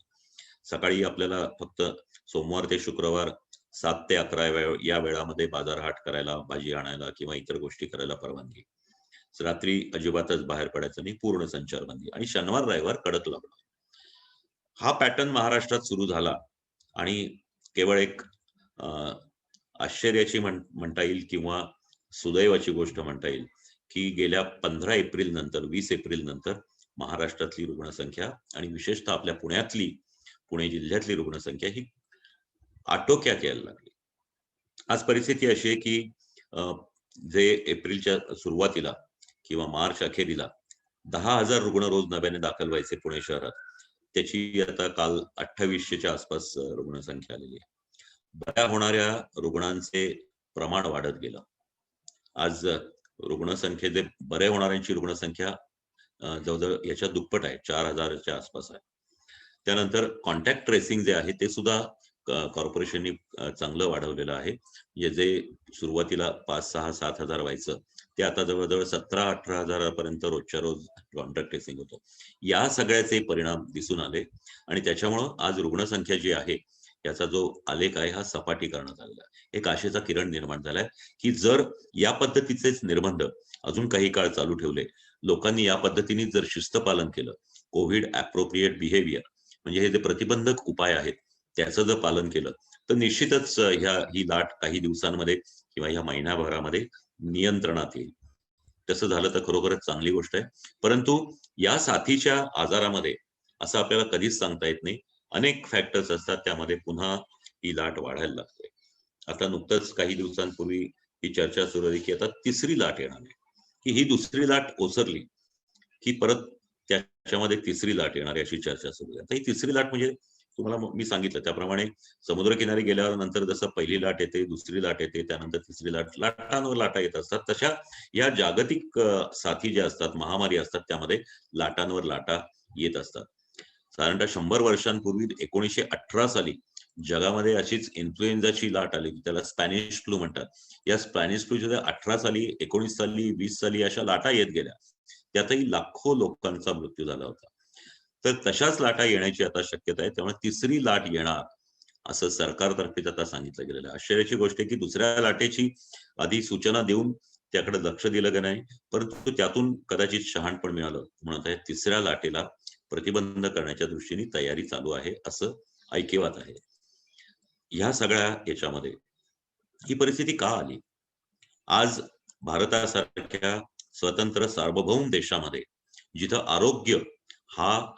Speaker 5: सकाळी आपल्याला फक्त सोमवार ते शुक्रवार 7 ते 11 या वेळामध्ये बाजारहाट करायला, भाजी आणायला किंवा इतर गोष्टी करायला परवानगी. रात्री अजिबातच बाहेर पडायचं नाही, पूर्ण संचारबंदी. आणि शनिवार रविवार कडक लॉकडाऊन. हा पॅटर्न महाराष्ट्रात सुरू झाला आणि केवळ एक आश्चर्याची म्हणता येईल किंवा सुदैवाची गोष्ट म्हणता येईल की गेल्या 15 एप्रिल नंतर 20 एप्रिल नंतर महाराष्ट्रातली रुग्णसंख्या आणि विशेषतः आपल्या पुणे जिल्ह्यातली रुग्णसंख्या ही आटोक्यात यायला लागली. आज परिस्थिती अशी आहे की जे एप्रिलच्या सुरुवातीला किंवा मार्च अखेरीला 10,000 रुग्ण रोज नव्याने दाखल व्हायचे पुणे शहरात, त्याची आता काल 2800च्या आसपास रुग्णसंख्या आलेली आहे. बऱ्या होणाऱ्या रुग्णांचे प्रमाण वाढत गेलं. आज रुग्णसंख्येचे बरे होणाऱ्यांची रुग्णसंख्या जवळजवळ याच्या दुप्पट आहे, 4,000च्या आसपास आहे. त्यानंतर कॉन्टॅक्ट ट्रेसिंग जे आहे ते सुद्धा कॉर्पोरेशननी चांगलं वाढवलेलं आहे. जे सुरुवातीला 5, 6, 7,000 व्हायचं ते आता जवळजवळ 17-18 हजारापर्यंत रोजच्या रोज कॉन्टॅक्ट ट्रेसिंग होतं. या सगळ्याचे परिणाम दिसून आले आणि त्याच्यामुळं आज रुग्णसंख्या जी आहे याचा जो आलेख आहे हा सपाटी करण्यात आलेला आहे. एक आशेचा किरण निर्माण झालाय की जर या पद्धतीचेच निर्बंध अजून काही काळ चालू ठेवले, लोकांनी या पद्धतीने जर शिस्त पालन केलं, कोविड अप्रोप्रिएट बिहेवियर म्हणजे हे जे प्रतिबंधक उपाय आहेत त्याचं जर पालन केलं तर निश्चितच ही लाट काही दिवसांमध्ये किंवा ह्या महिन्याभरामध्ये नियंत्रणात येईल. तसं झालं तर खरोखरच चांगली गोष्ट आहे. परंतु या साथीच्या आजारामध्ये असं आपल्याला कधीच सांगता येत नाही. अनेक फॅक्टर्स असतात, त्यामध्ये पुन्हा ही लाट वाढायला लागते. आता नुकतंच काही दिवसांपूर्वी ही चर्चा सुरू झाली की आता तिसरी लाट येणार आहे, की ही दुसरी लाट ओसरली की परत त्याच्यामध्ये तिसरी लाट येणार आहे अशी चर्चा सुरू आहे. आता ही तिसरी लाट म्हणजे तुम्हाला मी सांगितलं त्याप्रमाणे समुद्रकिनारी गेल्यावर नंतर जसं पहिली लाट येते, दुसरी लाट येते, त्यानंतर तिसरी लाट, लाटांवर लाटा येत असतात. तशा या जागतिक साथी ज्या असतात, महामारी असतात, त्यामध्ये लाटांवर लाटा येत असतात. साधारणतः 100 वर्षांपूर्वी 1918 साली जगामध्ये अशीच इन्फ्लुएन्झाची लाट आली, त्याला स्पॅनिश फ्लू म्हणतात. या स्पॅनिश फ्लूच्या 18 साली, 19 साली, 20 साली अशा लाटा येत गेल्या. त्यातही लाखो लोकांचा मृत्यू झाला होता. तर तशाच लाटा येण्याची आता शक्यता आहे. त्यामुळे तिसरी लाट येणार असं सरकारतर्फे आता सांगितलं गेलेलं आहे. आश्चर्याची गोष्ट आहे की दुसऱ्या लाटेची आधी सूचना देऊन त्याकडे लक्ष दिलं गेलं नाही, परंतु त्यातून कदाचित शहाणपण मिळालं म्हणून तिसऱ्या लाटेला प्रतिबंध करण्याच्या दृष्टीने तयारी चालू आहे असं ऐकिवात आहे. ह्या सगळ्या याच्यामध्ये ही परिस्थिती का आली? आज भारतासारख्या स्वतंत्र सार्वभौम देशामध्ये जिथं आरोग्य हा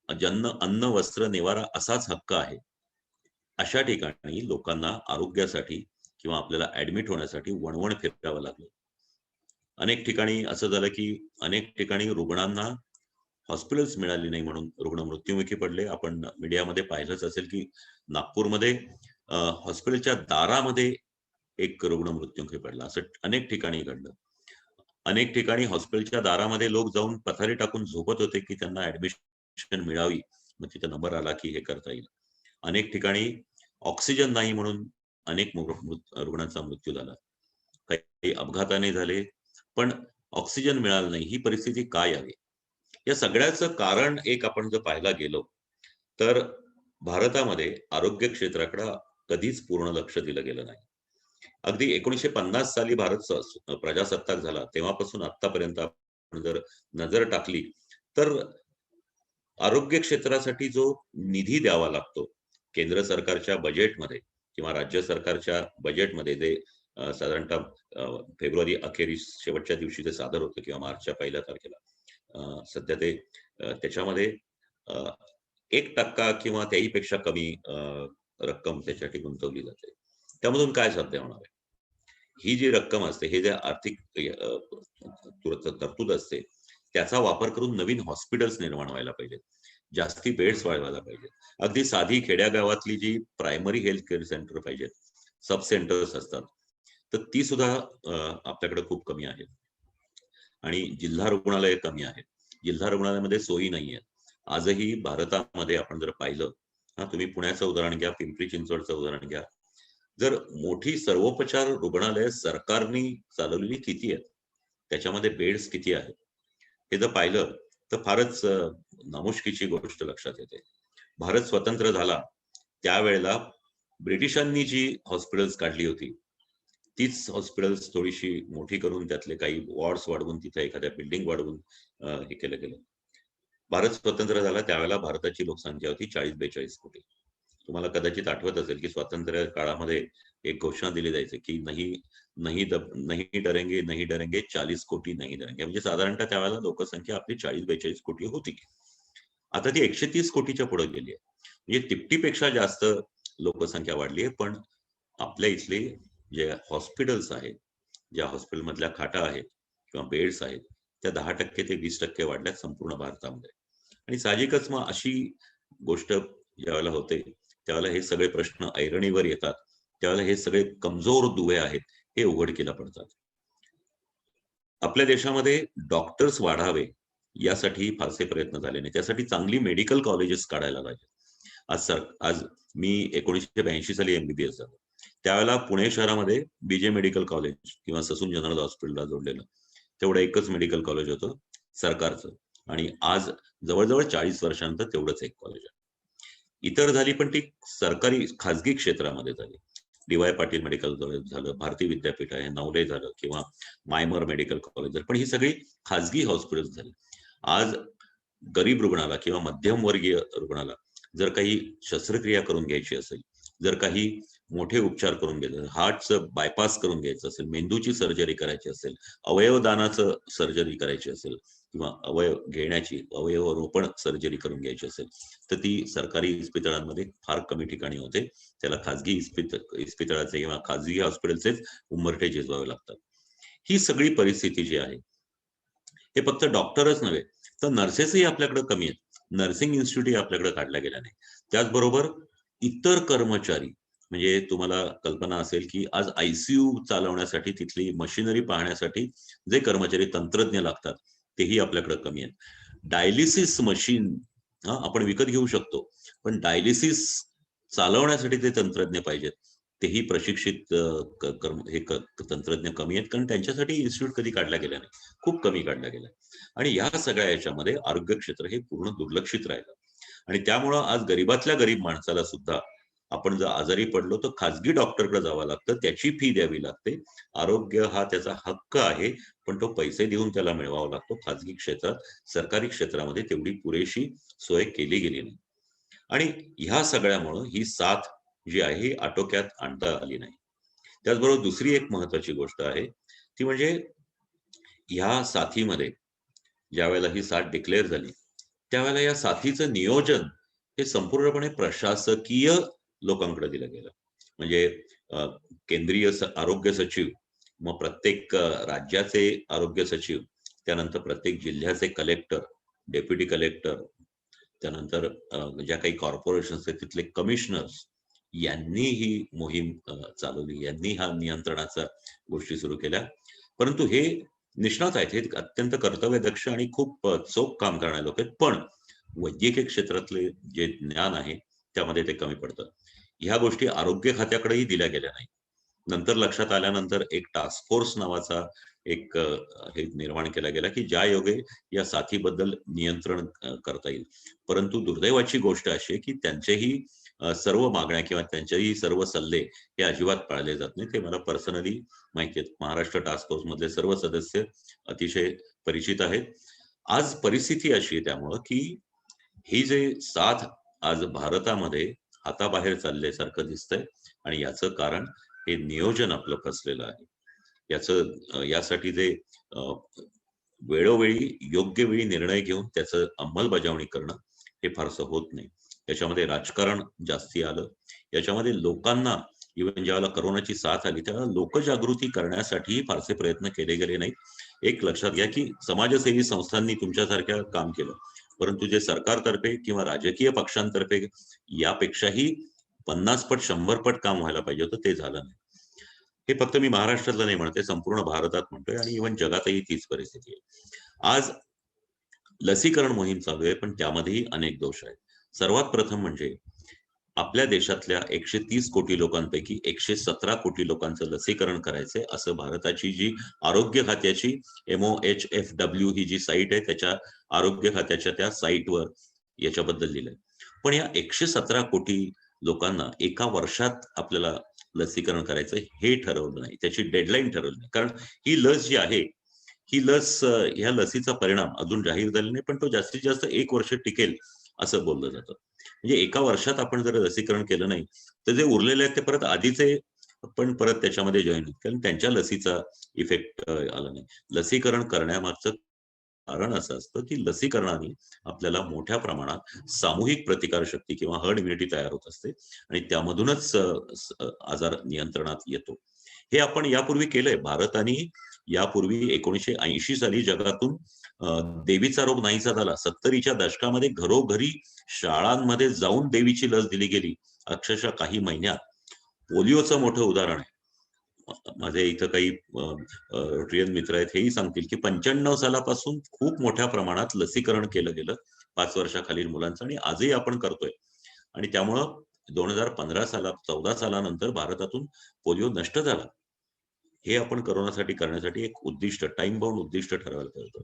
Speaker 5: अन्न, वस्त्र, निवारा असाच हक्क आहे, अशा ठिकाणी लोकांना आरोग्यासाठी किंवा आपल्याला ऍडमिट होण्यासाठी वणवण फिरावं लागलं. अनेक ठिकाणी असं झालं की अनेक ठिकाणी रुग्णांना हॉस्पिटल्स मिळाली नाही म्हणून रुग्ण मृत्युमुखी पडले. आपण मीडियामध्ये पाहिलंच असेल की नागपूरमध्ये हॉस्पिटलच्या दारामध्ये एक रुग्ण मृत्युमुखी पडला. असं अनेक ठिकाणी घडलं. अनेक ठिकाणी हॉस्पिटलच्या दारामध्ये लोक जाऊन पथारी टाकून झोपत होते की त्यांना ऍडमिशन मिळावी, मग तिथे नंबर आला की हे करता येईल. अनेक ठिकाणी ऑक्सिजन नाही म्हणून अनेक रुग्णांचा मृत्यू झाला. काही अपघाताने झाले, पण ऑक्सिजन मिळालं नाही. ही परिस्थिती काय आहे? या सगळ्याचं कारण एक आपण जर पाहायला गेलो तर भारतामध्ये आरोग्य क्षेत्राकडे कधीच पूर्ण लक्ष दिलं गेलं नाही. अगदी 1950 साली भारत प्रजासत्ताक झाला तेव्हापासून आतापर्यंत आपण जर नजर टाकली तर आरोग्य क्षेत्रासाठी जो निधी द्यावा लागतो केंद्र सरकारच्या बजेटमध्ये किंवा राज्य सरकारच्या बजेटमध्ये, जे साधारणतः फेब्रुवारी अखेरीस शेवटच्या दिवशी ते सादर होतं किंवा मार्चच्या 1 तारखेला, सध्या ते त्याच्यामध्ये 1% किंवा त्याहीपेक्षा कमी रक्कम त्याच्यासाठी गुंतवली जाते. त्यामधून काय साध्य होणार आहे? ही जी रक्कम असते, हे जे आर्थिक तरतूद असते, त्याचा वापर करून नवीन हॉस्पिटल्स निर्माण व्हायला पाहिजेत, जास्ती बेड्स वाढवायला पाहिजेत. अगदी साधी खेड्यागावातली जी प्रायमरी हेल्थ केअर सेंटर पाहिजेत, सब सेंटर्स असतात, तर ती सुद्धा आपल्याकडे खूप कमी आहेत. आणि जिल्हा रुग्णालय कमी आहेत. जिल्हा रुग्णालयामध्ये सोयी नाही आहेत. आजही भारतामध्ये आपण जर पाहिलं, तुम्ही पुण्याचं उदाहरण घ्या, पिंपरी चिंचवडचं उदाहरण घ्या, जर मोठी सर्वोपचार रुग्णालय सरकारने चालवलेली किती आहेत, त्याच्यामध्ये बेड्स किती आहेत, हे जर पाहिलं तर फारच नामुष्कीची गोष्ट लक्षात येते. भारत स्वतंत्र झाला त्यावेळेला ब्रिटिशांनी जी हॉस्पिटल्स काढली होती, तीच हॉस्पिटल्स थोडीशी मोठी करून त्यातले काही वॉर्ड्स वाढवून तिथे एखाद्या बिल्डिंग वाढवून हे केलं गेलं. भारत स्वतंत्र झाला त्यावेळेला भारताची लोकसंख्या होती 40-42 कोटी. तुम्हाला कदाचित आठवत असेल की स्वातंत्र्य काळामध्ये एक घोषणा दिली जायची की नहीं डरेंगे नहीं डरेंगे 40 कोटी नहीं डरेंगे, म्हणजे साधारणतः त्यावेळेला लोकसंख्या आपली 40-42 कोटी होती. आता ती 130 कोटीच्या पुढे गेली आहे, म्हणजे तिपटीपेक्षा जास्त लोकसंख्या वाढली आहे. पण आपल्या इथले जे हॉस्पिटल्स आहेत, ज्या हॉस्पिटल मधल्या खाटा आहेत किंवा बेड्स आहेत, त्या 10% ते 20% वाढल्यात संपूर्ण भारतामध्ये. आणि साहजिकच मग अशी गोष्ट ज्यावेळेला होते त्यावेळेला हे सगळे प्रश्न ऐरणीवर येतात, त्यावेळेला हे सगळे कमजोर दुवे आहेत हे उघडकीला पडतात. आपल्या देशामध्ये डॉक्टर्स वाढावे यासाठी फारसे प्रयत्न झाले नाही. त्यासाठी चांगली मेडिकल कॉलेजेस काढायला पाहिजे. आज मी 1982 साली MBBS झालो. त्यावेळेला पुणे शहरामध्ये BJ मेडिकल कॉलेज किंवा ससून जनरल हॉस्पिटलला जोडलेलं तेवढं एकच मेडिकल कॉलेज होतं सरकारचं, आणि आज जवळजवळ 40 वर्षांनंतर तेवढंच एक कॉलेज आहे. इतर झाली पण ती सरकारी खाजगी क्षेत्रामध्ये झाली. डी.वाय. पाटील मेडिकल कॉलेज झालं, भारती विद्यापीठ आहे, नवले झालं, किंवा मायमर मेडिकल कॉलेज झालं, पण ही सगळी खाजगी हॉस्पिटल्स झाली. आज गरीब रुग्णाला किंवा मध्यमवर्गीय रुग्णाला जर काही शस्त्रक्रिया करून घ्यायची असेल, जर काही मोठे उपचार करून घ्यायचे, हार्टचं बायपास करून घ्यायचं असेल, मेंदूची सर्जरी करायची असेल, अवयवदानाचं सर्जरी करायची असेल, किंवा अवयव घेण्याची अवयवरोपण सर्जरी करून घ्यायची असेल, तर ती सरकारी इस्पितळांमध्ये फार कमी ठिकाणी होते. त्याला खाजगी इस्पितळाचे किंवा खाजगी हॉस्पिटलचेच उंबरठे झिजवावे लागतात. ही सगळी परिस्थिती जी आहे, हे फक्त डॉक्टरच नव्हे तर नर्सेसही आपल्याकडे कमी आहेत. नर्सिंग इन्स्टिट्यूटही आपल्याकडे काढल्या गेल्या नाही. त्याचबरोबर इतर कर्मचारी, म्हणजे तुम्हाला कल्पना असेल की आज आयसीयू चालवण्यासाठी, तिथली मशिनरी पाहण्यासाठी जे कर्मचारी तंत्रज्ञ लागतात तेही आपल्याकडे कमी आहेत. डायलिसिस मशीन आपण विकत घेऊ शकतो, पण डायलिसिस चालवण्यासाठी ते तंत्रज्ञ पाहिजेत, तेही प्रशिक्षित तंत्रज्ञ कमी आहेत, कारण त्यांच्यासाठी इन्स्टिट्यूट कधी काढल्या गेल्या नाही, खूप कमी काढल्या गेल्या. आणि या सगळ्या याच्यामध्ये आरोग्य क्षेत्र हे पूर्ण दुर्लक्षित राहिलं. आणि त्यामुळं आज गरीबातल्या गरीब माणसाला सुद्धा आपण जर आजारी पडलो तर खाजगी डॉक्टरकडे जावं लागतं, त्याची फी द्यावी लागते. आरोग्य हा त्याचा हक्क आहे, पण तो पैसे देऊन त्याला मिळवावा लागतो. खाजगी क्षेत्रात, सरकारी क्षेत्रामध्ये तेवढी पुरेशी सोय केली गेली नाही. आणि ह्या सगळ्यामुळं ही साथ जी आहे ही आटोक्यात आणता आली नाही. त्याचबरोबर दुसरी एक महत्वाची गोष्ट आहे ती म्हणजे ह्या साथीमध्ये ज्या वेळेला ही साथ डिक्लेअर झाली, त्यावेळेला या साथीचं नियोजन हे संपूर्णपणे प्रशासकीय लोकांकडे दिलं गेलं. म्हणजे केंद्रीय आरोग्य सचिव, मग प्रत्येक राज्याचे आरोग्य सचिव, त्यानंतर प्रत्येक जिल्ह्याचे कलेक्टर, डेप्युटी कलेक्टर, त्यानंतर ज्या काही कॉर्पोरेशन्स आहेत तिथले कमिशनर्स, यांनी ही मोहीम चालवली, यांनी हा नियंत्रणाचा गोष्टी सुरू केल्या. परंतु हे निष्णात आहेत, हे अत्यंत कर्तव्यदक्ष आणि खूप चोख काम करणारे लोक आहेत, पण वैद्यकीय क्षेत्रातले जे ज्ञान आहे त्यामध्ये ते कमी पडतं. ह्या गोष्टी आरोग्य खात्याकडेही दिल्या गेल्या नाही. नंतर लक्षात आल्यानंतर एक टास्क फोर्स नावाचा एक हे निर्माण केला गेला की ज्या योगे या साथीबद्दल नियंत्रण करता येईल. परंतु दुर्दैवाची गोष्ट अशी आहे की त्यांचेही सर्व मागण्या किंवा त्यांचेही सर्व सल्ले हे अजिबात पाळले जात नाही. ते मला पर्सनली माहिती आहेत. महाराष्ट्र टास्क फोर्स मधले सर्व सदस्य अतिशय परिचित आहेत. आज परिस्थिती अशी आहे त्यामुळं की ही जे साथ आज भारतामध्ये हाताबाहेर चालल्यासारखं दिसतंय, आणि याचं कारण हे नियोजन आपलं फसलेलं आहे. यासाठी जे वेळोवेळी योग्य वेळी निर्णय घेऊन त्याचं अंमलबजावणी करणं हे फारसं होत नाही. याच्यामध्ये राजकारण जास्ती आलं. याच्यामध्ये लोकांना इव्हन ज्यावेळेला करोनाची साथ आली त्यावेळेला लोकजागृती करण्यासाठी फारसे प्रयत्न केले गेले नाहीत. एक लक्षात घ्या की समाजसेवी संस्थांनी तुमच्यासारख्या काम केलं, परंतु जे सरकारतर्फे किंवा राजकीय पक्षांतर्फे यापेक्षाही 50 पट 100 पट काम व्हायला पाहिजे होतं, ते झालं नाही. हे फक्त मी महाराष्ट्रातलं नाही म्हणते, संपूर्ण भारतात म्हणतोय, आणि इव्हन जगातही तीच परिस्थिती आहे. आज लसीकरण मोहीम चालू आहे, पण त्यामध्येही अनेक दोष आहेत. सर्वात प्रथम म्हणजे आपल्या देशातल्या 130 कोटी लोकांपैकी 117 कोटी लोकांचं लसीकरण करायचंय असं भारताची जी आरोग्य खात्याची MOHFW ही जी साईट आहे त्याच्या आरोग्य खात्याच्या त्या साईटवर याच्याबद्दल लिहिलंय. पण या 117 कोटी लोकांना एका वर्षात आपल्याला लसीकरण करायचं हे ठरवलं नाही, त्याची डेडलाईन ठरवली नाही. कारण ही लस जी आहे, ही लस, ह्या लसीचा परिणाम अजून जाहीर झाला नाही, पण तो जास्तीत जास्त 1 वर्ष टिकेल असं बोललं जातं. म्हणजे एका वर्षात आपण जर लसीकरण केलं नाही तर जे उरलेले आहेत ते परत आधीचे पण परत त्याच्यामध्ये जॉईन होतील, कारण त्यांच्या लसीचा इफेक्ट आला नाही. लसीकरण करण्यामागचं कारण असं असतं की लसीकरणाने आपल्याला मोठ्या प्रमाणात सामूहिक प्रतिकारशक्ती किंवा हर्ड इम्युनिटी तयार होत असते, आणि त्यामधूनच आजार नियंत्रणात येतो. हे आपण यापूर्वी केलंय. भारताने यापूर्वी 1980 साली जगातून देवीचा रोग नाहीसा झाला. 70च्या दशकामध्ये घरोघरी शाळांमध्ये जाऊन देवीची लस दिली गेली, अक्षरशः काही महिन्यात. पोलिओचं मोठं उदाहरण आहे. माझे इथं काही रोटरियन मित्र आहेत, हेही सांगतील की 95 सालापासून खूप मोठ्या प्रमाणात लसीकरण केलं गेलं 5 वर्षाखालील मुलांचं, आणि आजही आपण करतोय. आणि त्यामुळं 2015 सालात 14 सालानंतर भारतातून पोलिओ नष्ट झाला. हे आपण करोनासाठी करण्यासाठी एक उद्दिष्ट, टाइम बाउंड उद्दिष्ट ठरवायला पाहिजे.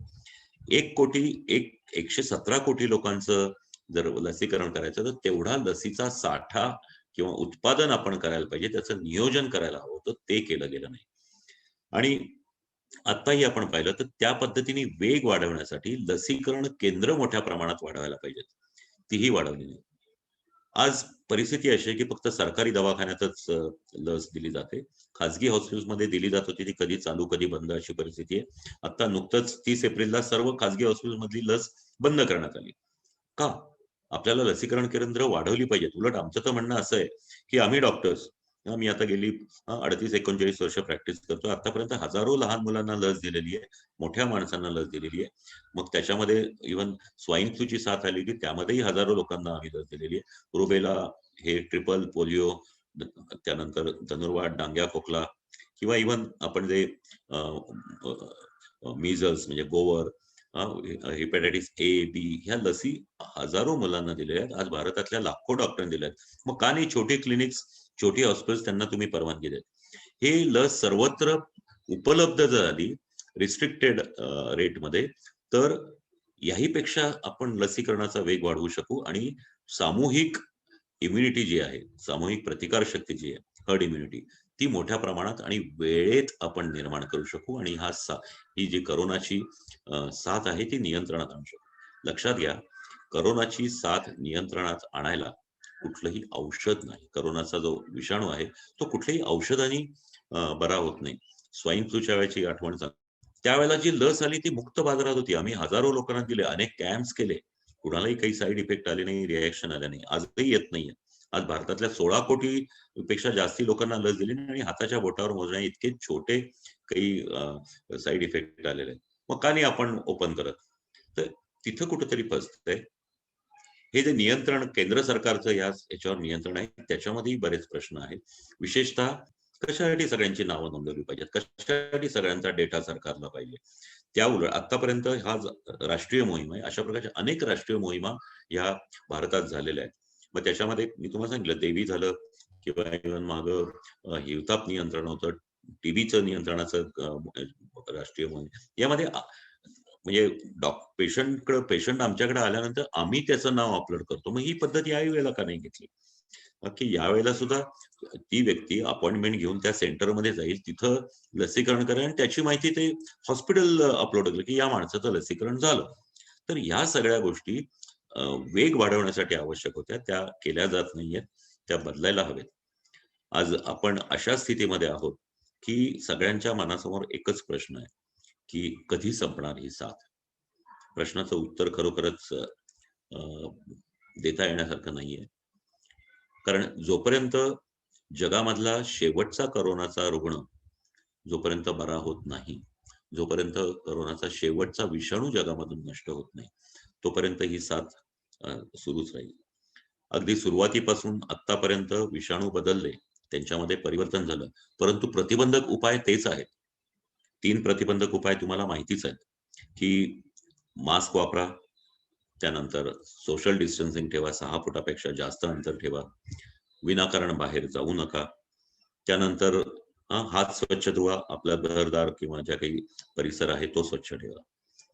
Speaker 5: 117 कोटी लोकांचं जर लसीकरण करायचं तर तेवढा लसीचा साठा किंवा उत्पादन आपण करायला पाहिजे, त्याचं नियोजन करायला हवं होतं, ते केलं गेलं नाही. आणि आताही आपण पाहिलं तर त्या पद्धतीने वेग वाढवण्यासाठी लसीकरण केंद्र मोठ्या प्रमाणात वाढवायला पाहिजेत, तीही वाढवली नाही. आज परिस्थिती अशी आहे की फक्त सरकारी दवाखान्यातच लस दिली जाते. खाजगी हॉस्पिटल्समध्ये दिली जात होती, ती कधी चालू कधी बंद अशी परिस्थिती आहे. आता नुकतंच 30 एप्रिलला सर्व खाजगी हॉस्पिटलमधली लस बंद करण्यात आली. का? आपल्याला लसीकरण केंद्र वाढवली पाहिजेत. उलट आमचं तर म्हणणं असं आहे की आम्ही डॉक्टर्स, मी आता गेली 38-39 वर्ष प्रॅक्टिस करतो. आतापर्यंत हजारो लहान मुलांना लस दिलेली आहे, मोठ्या माणसांना लस दिलेली आहे. मग त्याच्यामध्ये इव्हन स्वाईन फ्लूची साथ आली की त्यामध्येही हजारो लोकांना आम्ही लस दिलेली आहे. रुबेला, हे ट्रिपल पोलिओ, त्यानंतर धनुर्वात, डांग्या खोकला किंवा इव्हन आपण जे मीजल्स म्हणजे गोवर, हेपॅटायटिस ए, बी, ह्या लसी हजारो मुलांना दिलेल्या आहेत. आज भारतातल्या लाखो डॉक्टरांनी दिल्या आहेत. मग का नाही छोटी क्लिनिक्स, छोटी हॉस्पिटल्स त्यांना तुम्ही परवानगी देत? हे लस सर्वत्र उपलब्ध झाली रिस्ट्रिक्टेड रेटमध्ये, तर याहीपेक्षा आपण लसीकरणाचा वेग वाढवू शकू आणि सामूहिक इम्युनिटी जी आहे, सामूहिक प्रतिकार शक्ती जी आहे, हर्ड इम्युनिटी, ती मोठ्या प्रमाणात आणि वेळेत आपण निर्माण करू शकू आणि ही जी करोनाची साथ आहे ती नियंत्रणात आणू शकू. लक्षात घ्या, करोनाची साथ नियंत्रणात आणायला कुठलंही औषध नाही. करोनाचा जो विषाणू आहे तो कुठल्याही औषधाने बरा होत नाही. स्वाईन फ्लूच्या वेळेची आठवण सांग, त्यावेळेला जी लस आली ती मुक्त बाजारात होती. आम्ही हजारो लोकांना दिले, अनेक कॅम्प्स केले, कुणालाही काही साईड इफेक्ट आले नाही, रिॲक्शन आले नाही. आजही येत नाहीये. आज भारतातल्या 16 कोटी पेक्षा जास्ती लोकांना लस दिली आणि हाताच्या बोटावर मोजण्या इतके छोटे काही साईड इफेक्ट आलेले आहेत. मग का नाही आपण ओपन करत? तर तिथं कुठेतरी फसतंय. हे जे नियंत्रण केंद्र सरकारचं याच्यावर नियंत्रण आहे, त्याच्यामध्येही बरेच प्रश्न आहेत. विशेषतः कशासाठी सगळ्यांची नावं नोंदवली पाहिजेत, कशासाठी सगळ्यांचा डेटा सरकारला पाहिजे. त्या उलट आतापर्यंत हा राष्ट्रीय मोहीम आहे. अशा प्रकारच्या अनेक राष्ट्रीय मोहिमा या भारतात झालेल्या आहेत. मग त्याच्यामध्ये मी तुम्हाला सांगितलं, देवी झालं किंवा इव्हन मागं हिवताप नियंत्रण होतं, टीबीचं नियंत्रणाचं राष्ट्रीय मोहीम. यामध्ये म्हणजे पेशंट आमच्याकडे आल्यानंतर आम्ही त्याचं नाव अपलोड करतो. मग ही पद्धत याही वेळेला का नाही घेतली की यावेळेला सुद्धा ती व्यक्ती अपॉइंटमेंट घेऊन त्या सेंटरमध्ये जाईल, तिथं लसीकरण करेल आणि त्याची माहिती ते हॉस्पिटल अपलोड केलं की या माणसाचं लसीकरण झालं. तर या सगळ्या गोष्टी वेग वाढवण्यासाठी आवश्यक होत्या, त्या केल्या जात नाहीयेत, त्या बदलायला हवेत. आज आपण अशा स्थितीमध्ये आहोत की सगळ्यांच्या मनासमोर एकच प्रश्न आहे की कधी संपणार ही साथ. प्रश्नाचं उत्तर खरोखरच देता येण्यासारखं नाहीये. कारण जोपर्यंत जगामधला शेवटचा करोनाचा रुग्ण जोपर्यंत बरा होत नाही, जोपर्यंत करोनाचा शेवटचा विषाणू जगामधून नष्ट होत नाही, तोपर्यंत ही साथ सुरूच राहील. अगदी सुरुवातीपासून आतापर्यंत विषाणू बदलले, त्यांच्यामध्ये परिवर्तन झालं, परंतु प्रतिबंधक उपाय तेच आहेत. 3 प्रतिबंधक उपाय तुम्हाला माहितीच आहेत की मास्क वापरा, त्यानंतर सोशल डिस्टन्सिंग ठेवा, 6 फुटापेक्षा जास्त अंतर ठेवा, विनाकारण बाहेर जाऊ नका, त्यानंतर हात स्वच्छ धुवा, आपला घरदार किंवा ज्या काही परिसर आहे तो स्वच्छ ठेवा.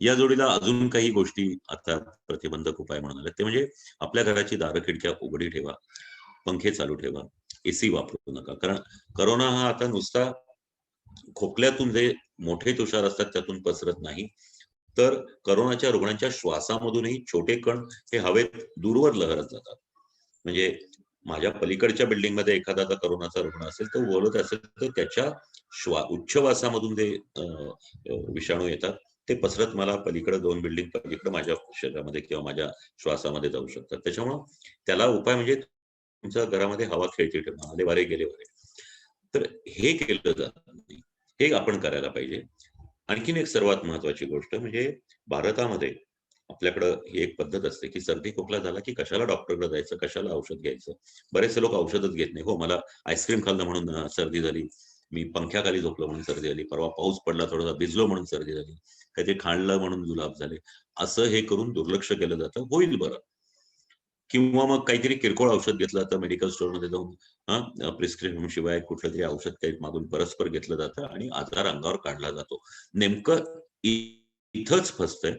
Speaker 5: या जोडीला अजून काही गोष्टी आता प्रतिबंधक उपाय म्हणून आले, ते म्हणजे आपल्या घराची दारं खिडक्या उघडी ठेवा, पंखे चालू ठेवा, एसी वापरू नका. कारण करोना हा आता नुसता खोकल्यातून जे मोठे तुषार असतात त्यातून पसरत नाही, तर करोनाच्या रुग्णांच्या श्वासामधूनही छोटे कण हे हवेत दूरवर लहरत जातात. म्हणजे माझ्या पलीकडच्या बिल्डिंग मध्ये एखादा करोनाचा रुग्ण असेल, तो बोलत असेल तर त्याच्या उच्छवासामधून जे विषाणू येतात ते पसरत मला पलीकडे 2 बिल्डिंग पलीकडे माझ्या शरीरामध्ये किंवा माझ्या श्वासामध्ये जाऊ शकतात. त्याच्यामुळं त्याला उपाय म्हणजे तुमच्या घरामध्ये हवा खेळती ठेवणं, आले वारे गेले वारे. तर हे केलं जात नाही, हे आपण करायला पाहिजे. आणखीन एक सर्वात महत्वाची गोष्ट म्हणजे भारतामध्ये आपल्याकडं ही एक पद्धत असते की सर्दी खोकला झाला की कशाला डॉक्टरकडे जायचं, कशाला औषध घ्यायचं. बरेचसे लोक औषधच घेत नाही. हो, मला आईस्क्रीम खाल्लं म्हणून सर्दी झाली, मी पंख्याखाली झोपलो म्हणून सर्दी झाली, परवा पाऊस पडला थोडासा भिजलो म्हणून सर्दी झाली, काहीतरी खाल्लं म्हणून जुलाब झाले, असं हे करून दुर्लक्ष केलं जातं. होईल बरं, किंवा मग काहीतरी किरकोळ औषध घेतलं जातं मेडिकल स्टोअरमध्ये जाऊन, प्रिस्क्रिप्शन शिवाय कुठलं तरी औषध काही मागून परस्पर घेतलं जातं आणि आजार अंगावर काढला जातो. नेमकं इथंच फसतंय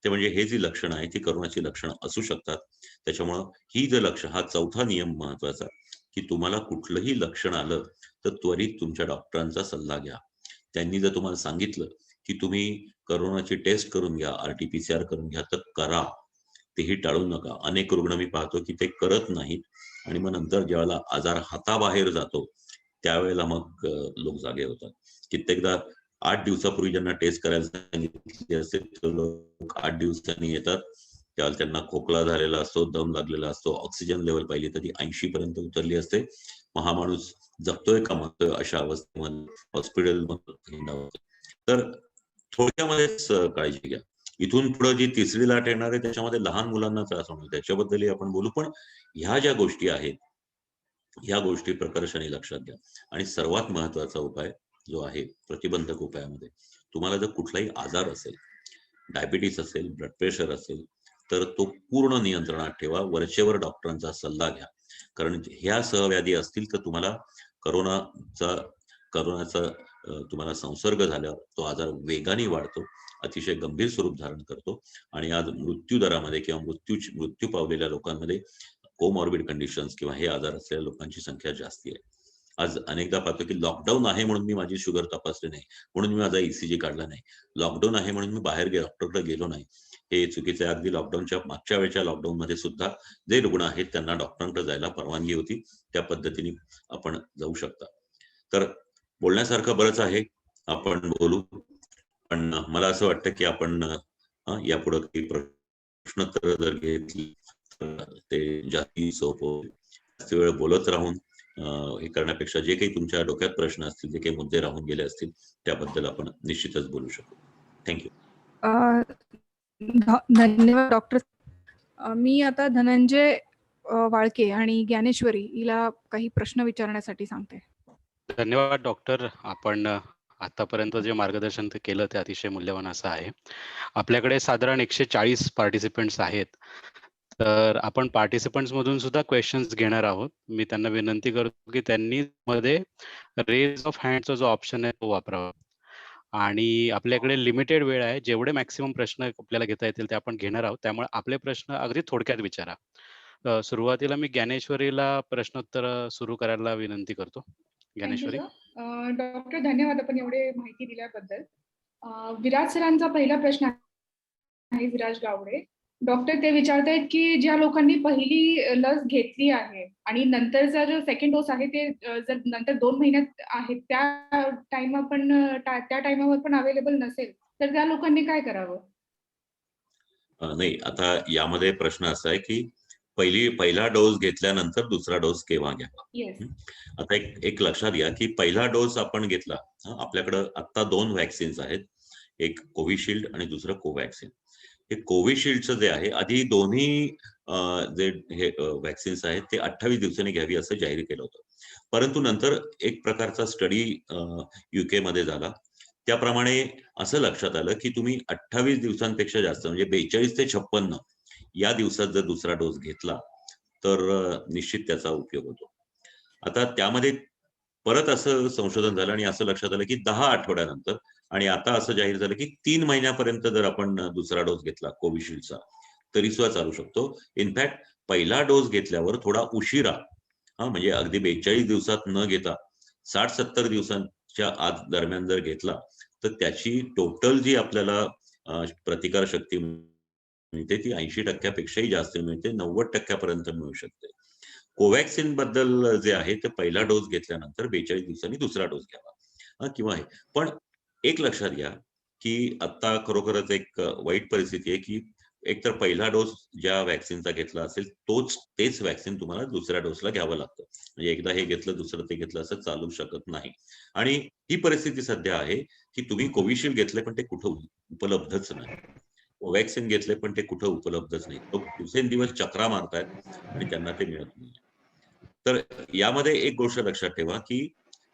Speaker 5: ते म्हणजे हे जी लक्षणं आहे ती करोनाची लक्षणं असू शकतात. त्याच्यामुळं ही जे लक्षण, हा चौथा नियम महत्वाचा, की तुम्हाला कुठलंही लक्षण आलं तर त्वरित तुमच्या डॉक्टरांचा सल्ला घ्या. त्यांनी जर तुम्हाला सांगितलं की तुम्ही करोनाची टेस्ट करून घ्या, RT-PCR करून घ्या, तर करा. तेही टाळू नका. अनेक रुग्ण मी पाहतो की ते करत नाहीत आणि मग नंतर ज्यावेळेला आजार हाताबाहेर जातो त्यावेळेला मग लोक जागे होतात. कित्येकदा 8 दिवसापूर्वी ज्यांना टेस्ट करायला सांगितली असते ते लोक 8 दिवसांनी येतात. त्यावेळेला त्यांना खोकला झालेला असतो, दम लागलेला असतो, ऑक्सिजन लेवल पाहिली तर ती 80 पर्यंत उतरली असते. मग हा माणूस जगतोय का मरतोय अशा अवस्थेमध्ये हॉस्पिटल. तर थोडक्यामध्येच काळजी घ्या. इथून पुढे जी तिसरी लाट येणार आहे त्याच्यामध्ये लहान मुलांना त्रास होणार, त्याच्याबद्दलही आपण बोलू. पण ह्या ज्या गोष्टी आहेत ह्या गोष्टी प्रकर्षाने लक्षात घ्या. आणि सर्वात महत्वाचा उपाय जो आहे प्रतिबंधक उपायामध्ये, तुम्हाला जर कुठलाही आजार असेल, डायबिटीस असेल, ब्लड प्रेशर असेल, तर तो पूर्ण नियंत्रणात ठेवा. वरचेवर डॉक्टरांचा सल्ला घ्या. कारण ह्या सहव्याधी असतील तर तुम्हाला करोनाचा तुम्हाला संसर्ग झाल्यावर तो आजार वेगाने वाढतो, अतिशय गंभीर स्वरूप धारण करतो आणि आज मृत्यू दरामध्ये किंवा मृत्यू पावलेल्या लोकांमध्ये कोमॉर्बिड कंडिशन्स किंवा हे आजार असलेल्या लोकांची संख्या जास्ती आहे. आज अनेकदा पाहतो की लॉकडाऊन आहे म्हणून मी माझी शुगर तपासली नाही, म्हणून मी माझा ECG काढला नाही, लॉकडाऊन आहे म्हणून मी बाहेर डॉक्टरकडे गेलो नाही, हे चुकीचं आहे. अगदी लॉकडाऊनच्या मागच्या वेळच्या लॉकडाऊन मध्ये सुद्धा जे रुग्ण आहेत त्यांना डॉक्टरांकडे जायला परवानगी होती, त्या पद्धतीने आपण जाऊ शकता. तर बोलण्यासारखं बरंच आहे, आपण बोलू. पण मला असं वाटतं की आपण यापुढे काही प्रश्नोत्तर जर घेतली तर ते जास्ती सोपं. जास्त वेळ बोलत राहून हे करण्यापेक्षा जे काही तुमच्या डोक्यात प्रश्न असतील, जे काही मुद्दे राहून गेले असतील त्याबद्दल आपण निश्चितच बोलू शकू. थँक्यू.
Speaker 1: धन्यवाद डॉक्टर. मी आता धनंजय वाळके आणि ज्ञानेश्वरी हिला काही प्रश्न विचारण्यासाठी सांगते.
Speaker 6: धन्यवाद डॉक्टर. आपण आतापर्यंत जे मार्गदर्शन केलं ते अतिशय मूल्यवान असं आहे. आपल्याकडे साधारण 140 पार्टिसिपेंट्स आहेत. तर आपण पार्टिसिपेंट्स मधून सुद्धा क्वेश्चन्स घेणार आहोत. मी त्यांना विनंती करतो की त्यांनी मध्ये रेज ऑफ हँडचा जो ऑप्शन आहे तो वापरावा. आणि आपल्याकडे लिमिटेड वेळ आहे. जेवढे मॅक्सिमम प्रश्न आपल्याला घेता येतील ते आपण घेणार आहोत. त्यामुळे आपले प्रश्न अगदी थोडक्यात विचारा. सुरुवातीला मी ज्ञानेश्वरीला प्रश्नोत्तर सुरू करायला विनंती करतो. ज्ञानेश्वरी.
Speaker 1: डॉक्टर धन्यवाद आपण एवढे माहिती दिल्याबद्दल. विराज सरांचा पहिला प्रश्न आहे, विराज गावडे. डॉक्टर ते विचारतायत की ज्या लोकांनी पहिली लस घेतली आहे आणि नंतरचा जो सेकंड डोस आहे ते जर नंतर 2 महिन्यात आहे त्या टाइमावर पण अवेलेबल नसेल तर त्या लोकांनी काय करावं?
Speaker 5: नाही, आता यामध्ये प्रश्न असा आहे की पहिला डोस घेतल्यानंतर दुसरा डोस केव्हा घ्यावा. आता एक लक्षात घ्या की पहिला डोस आपण घेतला, आपल्याकडे आता 2 व्हॅक्सिन्स आहेत, एक कोविशिल्ड आणि दुसरं कोवॅक्सिन. हे कोविशिल्डचं जे आहे, आधी दोन्ही जे हे व्हॅक्सिन्स आहेत ते 28 दिवसांनी घ्यावी असं जाहीर केलं होतं. परंतु नंतर एक प्रकारचा स्टडी UK मध्ये झाला. त्याप्रमाणे असं लक्षात आलं की तुम्ही 28 दिवसांपेक्षा जास्त म्हणजे 42 ते 56 या दिवसात जर दुसरा डोस घेतला तर निश्चित त्याचा उपयोग होतो. आता त्यामध्ये परत असं संशोधन झालं आणि असं लक्षात आलं की 10 आठवड्यानंतर आणि आता असं जाहीर झालं की 3 महिन्यापर्यंत जर आपण दुसरा डोस घेतला कोविशिल्डचा तरी सुद्धा चालू शकतो. इनफॅक्ट पहिला डोस घेतल्यावर थोडा उशिरा, म्हणजे अगदी 42 दिवसात न घेता 60-70 दिवसांच्या आत दरम्यान जर घेतला तर त्याची टोटल जी आपल्याला प्रतिकार शक्ती मिळते ती 80% जास्त मिळते, 90% मिळू शकते. कोवॅक्सिन बद्दल जे आहे ते पहिला डोस घेतल्यानंतर 42 दिवसांनी दुसरा डोस घ्यावा किंवा आहे. पण एक लक्षात घ्या की आता खरोखरच एक वाईट परिस्थिती आहे की एकतर पहिला डोस ज्या व्हॅक्सिनचा घेतला असेल तेच व्हॅक्सिन तुम्हाला दुसऱ्या डोसला घ्यावं लागतं. म्हणजे एकदा हे घेतलं दुसरं ते घेतलं असं चालू शकत नाही. आणि ही परिस्थिती सध्या आहे की तुम्ही कोविशिल्ड घेतले पण ते कुठं उपलब्धच नाही, कोवॅक्सिन घेतले पण ते कुठं उपलब्धच नाही. तो दिवसेंदिवस चक्रा मारतायत आणि त्यांना ते मिळत नाही. तर यामध्ये एक गोष्ट लक्षात ठेवा की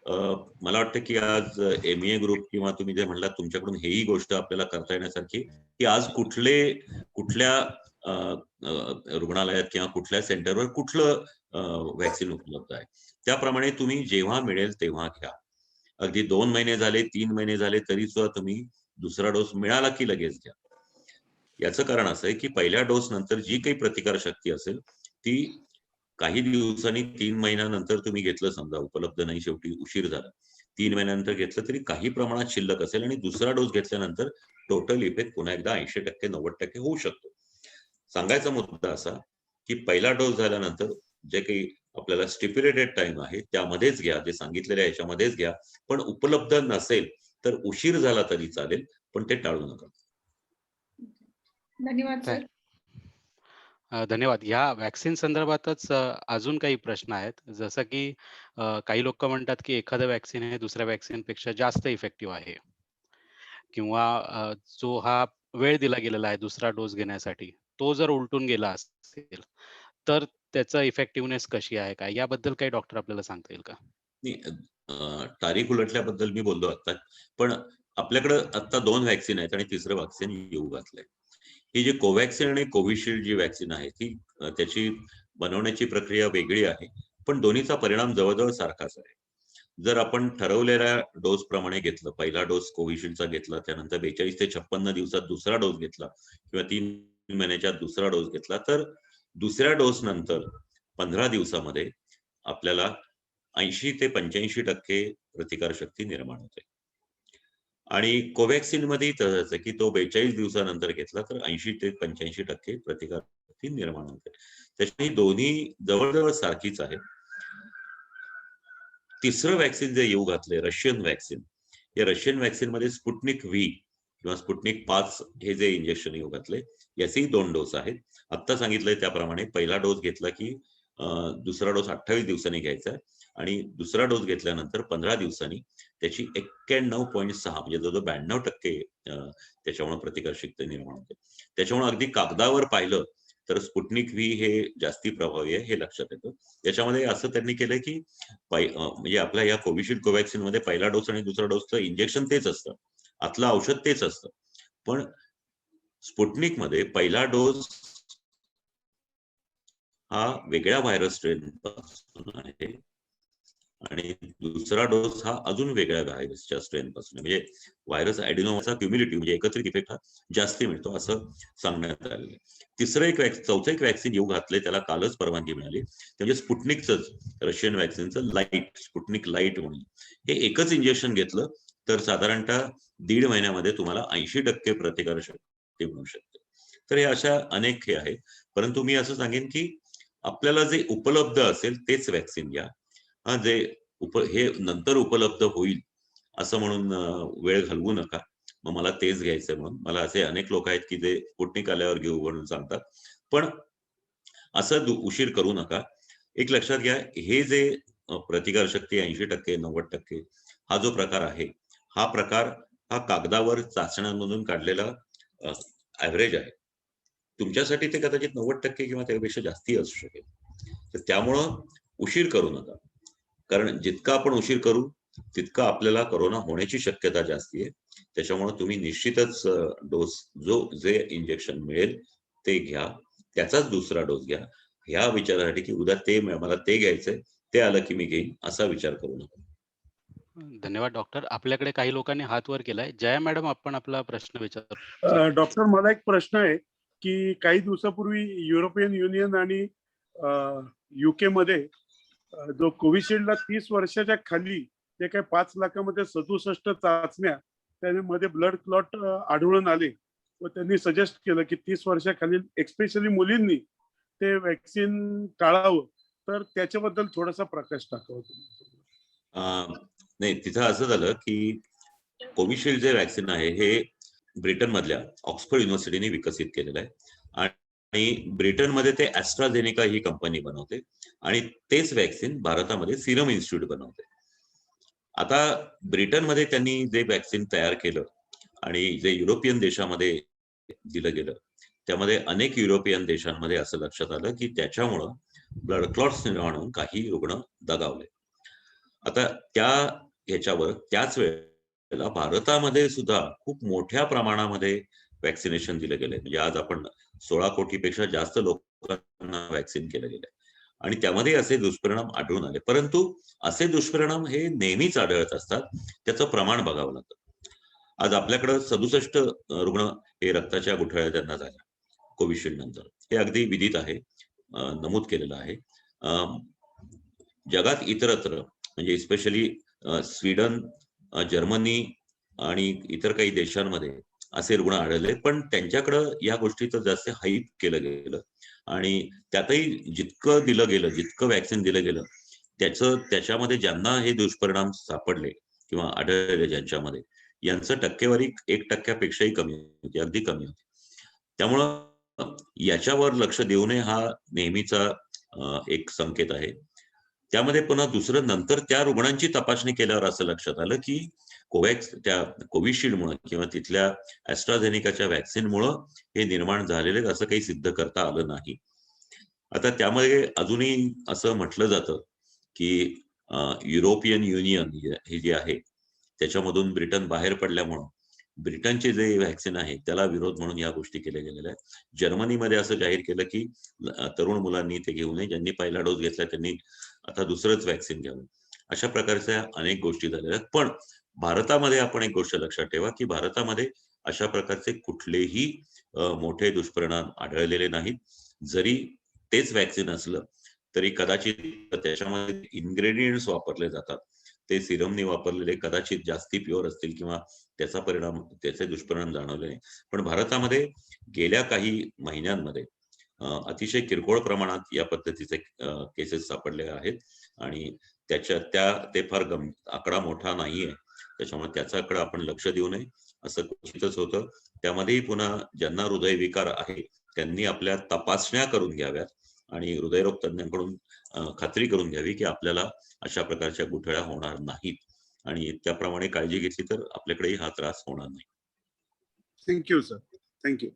Speaker 5: मला वाटतं की आज MEA ग्रुप किंवा तुम्ही जे म्हणलात तुमच्याकडून हेही गोष्ट आपल्याला करता येण्यासारखी की आज कुठल्या रुग्णालयात किंवा कुठल्या सेंटरवर कुठलं व्हॅक्सिन उपलब्ध आहे. त्याप्रमाणे तुम्ही जेव्हा मिळेल तेव्हा घ्या. अगदी 2 महिने झाले, 3 महिने झाले तरी सुद्धा तुम्ही दुसरा डोस मिळाला की लगेच घ्या. याचं कारण असं आहे की पहिल्या डोस नंतर जी काही प्रतिकार शक्ती असेल ती काही दिवसांनी 3 महिन्यानंतर तुम्ही घेतलं, समजा उपलब्ध नाही, शेवटी उशीर झाला, 3 महिन्यानंतर घेतलं तरी काही प्रमाणात शिल्लक असेल आणि दुसरा डोस घेतल्यानंतर टोटल इफेक्ट पुन्हा एकदा 80% 90% होऊ शकतो. सांगायचा मुद्दा असा की पहिला डोस झाल्यानंतर जे काही आपल्याला स्टिप्युलेटेड टाइम आहे त्यामध्येच घ्या, जे सांगितलेल्या ह्याच्यामध्येच घ्या. पण उपलब्ध नसेल तर उशीर झाला तरी चालेल, पण ते टाळू नका.
Speaker 1: धन्यवाद सर.
Speaker 6: धन्यवाद. ह्या व्हॅक्सिन संदर्भातच अजून काही प्रश्न आहेत. जसं की काही लोक म्हणतात की एखादं व्हॅक्सिन हे दुसऱ्या व्हॅक्सिन पेक्षा जास्त इफेक्टिव्ह आहे किंवा जो हा वेळ दिला गेलेला आहे दुसरा डोस घेण्यासाठी, तो जर उलटून गेला असेल, तर त्याचं इफेक्टिव्हनेस कशी आहे काय? याबद्दल काही डॉक्टर आपल्याला सांगता येईल का?
Speaker 5: तारीख उलटल्याबद्दल मी बोललो आता, पण आपल्याकडे आता 2 व्हॅक्सिन आहेत आणि तिसरं व्हॅक्सिन येऊ घातलंय. ही जी कोव्हॅक्सिन आणि कोविशिल्ड जी व्हॅक्सिन आहे ती त्याची बनवण्याची प्रक्रिया वेगळी आहे, पण दोन्हीचा परिणाम जवळजवळ सारखाच आहे. जर आपण ठरवलेल्या डोस प्रमाणे घेतलं, पहिला डोस कोविशिल्डचा घेतला, त्यानंतर 42 ते 56 दिवसात दुसरा डोस घेतला किंवा 3 महिन्याच्या दुसरा डोस घेतला, तर दुसऱ्या डोस नंतर 15 दिवसामध्ये आपल्याला 80 ते 85% प्रतिकारशक्ती निर्माण होते. आणि कोव्हॅक्सिन मध्ये तसंच आहे की तो 42 दिवसानंतर घेतला तर 80 ते 85% प्रतिकारशक्ती निर्माण होते. त्याच्यामुळे दोन्ही जवळजवळ सारखीच आहे. तिसरं व्हॅक्सिन जे येऊ घातले रशियन व्हॅक्सिन, या रशियन व्हॅक्सिन मध्ये स्पुटनिक व्ही किंवा स्पुटनिक 5 हे जे इंजेक्शन येऊ घातले, याचेही 2 डोस आहेत. आता सांगितलंय त्याप्रमाणे पहिला डोस घेतला की दुसरा डोस 28 दिवसांनी घ्यायचा आहे आणि दुसरा डोस घेतल्यानंतर 15 दिवसांनी त्याची 91.6 म्हणजे जवळजवळ 92% त्याच्यामुळे प्रतिकारशक्ती निर्माण होते. त्याच्यामुळे अगदी कागदावर पाहिलं तर स्पुटनिक व्ही हे जास्ती प्रभावी आहे हे लक्षात येतं. त्याच्यामध्ये असं त्यांनी केलंय की म्हणजे आपल्या या कोविशिल्ड कोव्हॅक्सिन मध्ये पहिला डोस आणि दुसरा डोसचं इंजेक्शन तेच असतं, आतलं औषध तेच असतं, पण स्पुटनिक मध्ये पहिला डोस हा वेगळ्या व्हायरस स्ट्रेन पासून आहे आणि दुसरा डोस हा अजून वेगळ्या व्हायरसच्या स्ट्रेन पासून, म्हणजे व्हायरस ॲडिनोमाचा क्युम्युलेटिव्ह म्हणजे एकत्रित इफेक्ट हा जास्ती मिळतो असं सांगण्यात आलेलं आहे. चौथं एक व्हॅक्सिन येऊ घातले, त्याला कालच परवानगी मिळाली, म्हणजे स्पुटनिकच रशियन व्हॅक्सिनचं लाईट, स्पुटनिक लाईट म्हणून. हे एकच इंजेक्शन घेतलं तर साधारणतः 1.5 महिन्यामध्ये तुम्हाला 80% प्रतिकारशक्ती मिळू शकते. तर हे अशा अनेक हे आहेत, परंतु मी असं सांगेन की आपल्याला जे उपलब्ध असेल तेच व्हॅक्सिन घ्या. जे हे नंतर उपलब्ध होईल असं म्हणून वेळ घालवू नका, मग मला तेच घ्यायचंय म्हणून. मला असे अनेक लोक आहेत की जे स्पुटनिक आल्यावर घेऊ म्हणून सांगतात, पण असं उशीर करू नका. एक लक्षात घ्या, हे जे प्रतिकारशक्ती 80% 90% हा जो प्रकार आहे, हा प्रकार हा कागदावर चाचण्यांमधून काढलेला ऍव्हरेज आहे. तुमच्यासाठी ते कदाचित 90% किंवा त्यापेक्षा जास्ती असू शकेल. तर त्यामुळं उशीर करू नका, कारण जितका आपण उशीर करू तितका आपल्याला कोरोना होण्याची शक्यता जास्ती आहे. त्याच्यामुळे तुम्ही निश्चितच डोस जे इंजेक्शन मिळेल ते घ्या, त्याचाच दुसरा डोस घ्या. ह्या विचारासाठी की उद्या मला ते घ्यायचंय, ते आलं की मी घेईन असा विचार करू नका.
Speaker 6: धन्यवाद डॉक्टर. आपल्याकडे काही लोकांनी हात वर केलाय. जया मॅडम, आपण आपला प्रश्न विचार.
Speaker 3: डॉक्टर, मला एक प्रश्न आहे की काही दिवसापूर्वी युरोपियन युनियन आणि UK मध्ये जो कोविशिल्डला 30 वर्षाच्या खाली जे काही 5 लाखामध्ये 67 चाचण्या त्यामध्ये ब्लड क्लॉट आढळून आले व त्यांनी सजेस्ट केलं की 30 वर्षाखालील एक्स्पेशली मुलींनी ते व्हॅक्सिन टाळावं, तर त्याच्याबद्दल थोडासा प्रकाश टाकावा.
Speaker 5: नाही, तिथं असं झालं की कोविशिल्ड जे व्हॅक्सिन आहे हे ब्रिटन मधल्या ऑक्सफर्ड युनिव्हर्सिटीने विकसित केलेलं आहे आणि ब्रिटनमध्ये ते ॲस्ट्राझेनेका ही कंपनी बनवते आणि तेच व्हॅक्सिन भारतामध्ये सिरम इन्स्टिट्यूट बनवते. आता ब्रिटनमध्ये त्यांनी जे व्हॅक्सिन तयार केलं आणि जे युरोपियन देशामध्ये दिलं गेलं, त्यामध्ये अनेक युरोपियन देशांमध्ये असं लक्षात आलं की त्याच्यामुळं ब्लड क्लॉट्स निर्माण होऊन काही रुग्ण दगावले. आता ह्याच्यावर त्याच वेळेला भारतामध्ये सुद्धा खूप मोठ्या प्रमाणामध्ये वॅक्सिनेशन दिलं गेलंय. म्हणजे आज आपण 16 कोटीपेक्षा जास्त लोकांना वॅक्सिन केलं गेलंय आणि त्यामध्ये असे दुष्परिणाम आढळून आले. परंतु असे दुष्परिणाम हे नेहमीच आढळत असतात. त्याचं प्रमाण बघावं लागतं. आज आपल्याकडं 67 रुग्ण हे रक्ताच्या गुठळ्या त्यांना झाल्या कोविशिल्ड नंतर. हे अगदी विदित आहे, नमूद केलेलं आहे. जगात इतरत्र म्हणजे स्पेशली स्वीडन, जर्मनी आणि इतर काही देशांमध्ये असे रुग्ण आढळले, पण त्यांच्याकडं या गोष्टीचं जास्त हाईप केलं गेलं आणि त्यातही जितकं दिलं गेलं, जितकं वॅक्सिन दिलं गेलं, त्याच्यामध्ये ज्यांना हे दुष्परिणाम सापडले किंवा आढळले ज्यांच्यामध्ये, यांचं टक्केवारी 1% कमी होती, अगदी कमी होती. त्यामुळं याच्यावर लक्ष देऊ नये हा नेहमीचा एक संकेत आहे. त्यामध्ये पुन्हा दुसरं नंतर त्या रुग्णांची तपासणी केल्यावर असं लक्षात आलं की त्या कोविशिल्डमुळे किंवा तिथल्या ॲस्ट्राझेनिकाच्या व्हॅक्सिनमुळं हे निर्माण झालेले असं काही सिद्ध करता आलं नाही. आता त्यामध्ये अजूनही असं म्हटलं जातं की युरोपियन युनियन हे जे आहे त्याच्यामधून ब्रिटन बाहेर पडल्यामुळं ब्रिटनचे जे व्हॅक्सिन आहे त्याला विरोध म्हणून या गोष्टी केल्या गेलेल्या आहेत. जर्मनीमध्ये असं जाहीर केलं की तरुण मुलांनी ते घेऊ नये, ज्यांनी पहिला डोस घेतला त्यांनी आता दुसरंच व्हॅक्सिन घ्यावं. अशा प्रकारच्या अनेक गोष्टी झालेल्या आहेत. पण भारतामध्ये आपण एक गोष्ट लक्षात ठेवा की भारतामध्ये अशा प्रकारचे कुठलेही मोठे दुष्परिणाम आढळलेले नाहीत. जरी तेच व्हॅक्सिन असलं तरी कदाचित त्याच्यामध्ये इन्ग्रेडियंट्स वापरले जातात ते सिरमने वापरलेले कदाचित जास्ती प्युअर असतील किंवा त्याचे दुष्परिणाम जाणवले नाही. पण भारतामध्ये गेल्या काही महिन्यांमध्ये अतिशय किरकोळ प्रमाणात या पद्धतीचे केसेस सापडले आहेत आणि ते फार आकडा मोठा नाहीये. त्याच्यामुळे त्याच्याकडे आपण लक्ष देऊ नये असं क्वचितच होतं. त्यामध्येही पुन्हा ज्यांना हृदयविकार आहे त्यांनी आपल्या तपासण्या करून घ्याव्यात आणि हृदयरोग तज्ञांकडून खात्री करून घ्यावी की आपल्याला अशा प्रकारच्या गुठळ्या होणार नाहीत आणि त्याप्रमाणे काळजी घेतली तर आपल्याकडेही हा त्रास होणार नाही.
Speaker 3: Thank you sir. Thank you.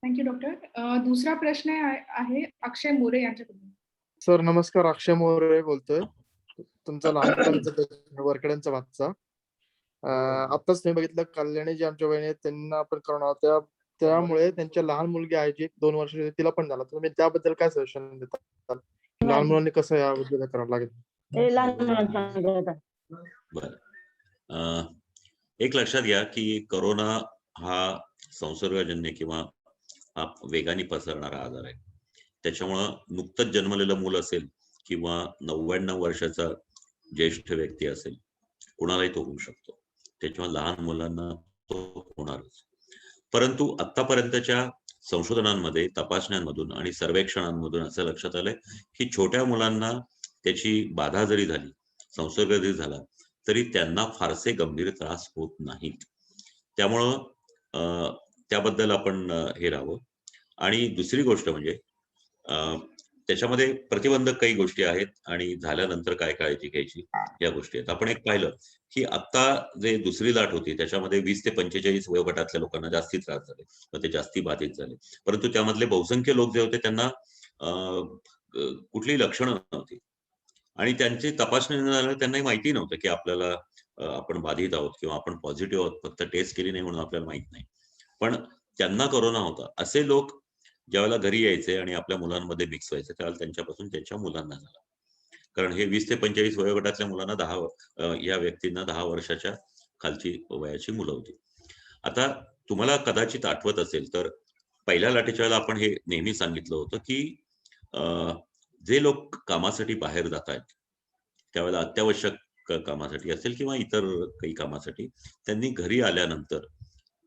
Speaker 1: Thank you doctor. दुसरा प्रश्न आहे अक्षय मोरे यांच्याकडून.
Speaker 7: सर नमस्कार, अक्षय मोरे बोलतोय. तुमचा लहानपणीचा वरकड्यांचा भागचा. आताच मी बघितलं कल्याणी जी आमच्या बहिणी आहेत त्यांना पण करोना होता, त्यामुळे त्यांच्या लहान मुलगी आहे जी 2 वर्षाची तिला पण झाला. तुम्ही त्याबद्दल काय सजेशन देता? लहान मुलांनी कसं याबद्दल करावं लागेल?
Speaker 5: बरं, एक लक्षात घ्या की करोना हा संसर्गजन्य किंवा हा वेगाने पसरणारा आजार आहे. त्याच्यामुळं नुकतंच जन्मलेलं मूल असेल किंवा 99 वर्षाचा ज्येष्ठ व्यक्ती असेल, कुणालाही तो होऊ शकतो. त्याच्यामुळे लहान मुलांना तो होणारच. परंतु आतापर्यंतच्या संशोधनांमध्ये, तपासण्यांमधून आणि सर्वेक्षणांमधून असं लक्षात आलंय की छोट्या मुलांना त्याची बाधा जरी झाली, संसर्ग जरी झाला तरी त्यांना फारसे गंभीर त्रास होत नाहीत. त्यामुळं त्याबद्दल आपण हे राहावं. आणि दुसरी गोष्ट म्हणजे त्याच्यामध्ये प्रतिबंधक काही गोष्टी आहेत आणि झाल्यानंतर काय काळजी घ्यायची या गोष्टी आहेत. आपण एक पाहिलं की आता जे दुसरी लाट होती त्याच्यामध्ये 20 ते 45 वयोगटातल्या लोकांना जास्ती त्रास झाले व ते जास्ती बाधित झाले. परंतु त्यामधले बहुसंख्य लोक जे होते त्यांना कुठलीही लक्षणं नव्हती आणि त्यांची तपासणी न झाल्याने त्यांनाही माहिती नव्हतं की आपल्याला आपण बाधित आहोत किंवा आपण पॉझिटिव्ह आहोत. फक्त टेस्ट केली नाही म्हणून आपल्याला माहित नाही. पण त्यांना कोरोना होता असे लोक ज्यावेळेला घरी यायचे आणि आपल्या मुलांमध्ये मिक्स व्हायचे त्यावेळेला त्यांच्यापासून त्यांच्या मुलांना झाला. कारण हे 20 ते 45 वयोगटातल्या मुलांना या व्यक्तींना 10 वर्षाच्या खालची वयाची मुलं होती. आता तुम्हाला कदाचित आठवत असेल तर पहिल्या लाटेच्या वेळेला आपण हे नेहमी सांगितलं होतं की जे लोक कामासाठी बाहेर जात आहेत त्यावेळेला अत्यावश्यक कामासाठी असेल किंवा इतर काही कामासाठी त्यांनी घरी आल्यानंतर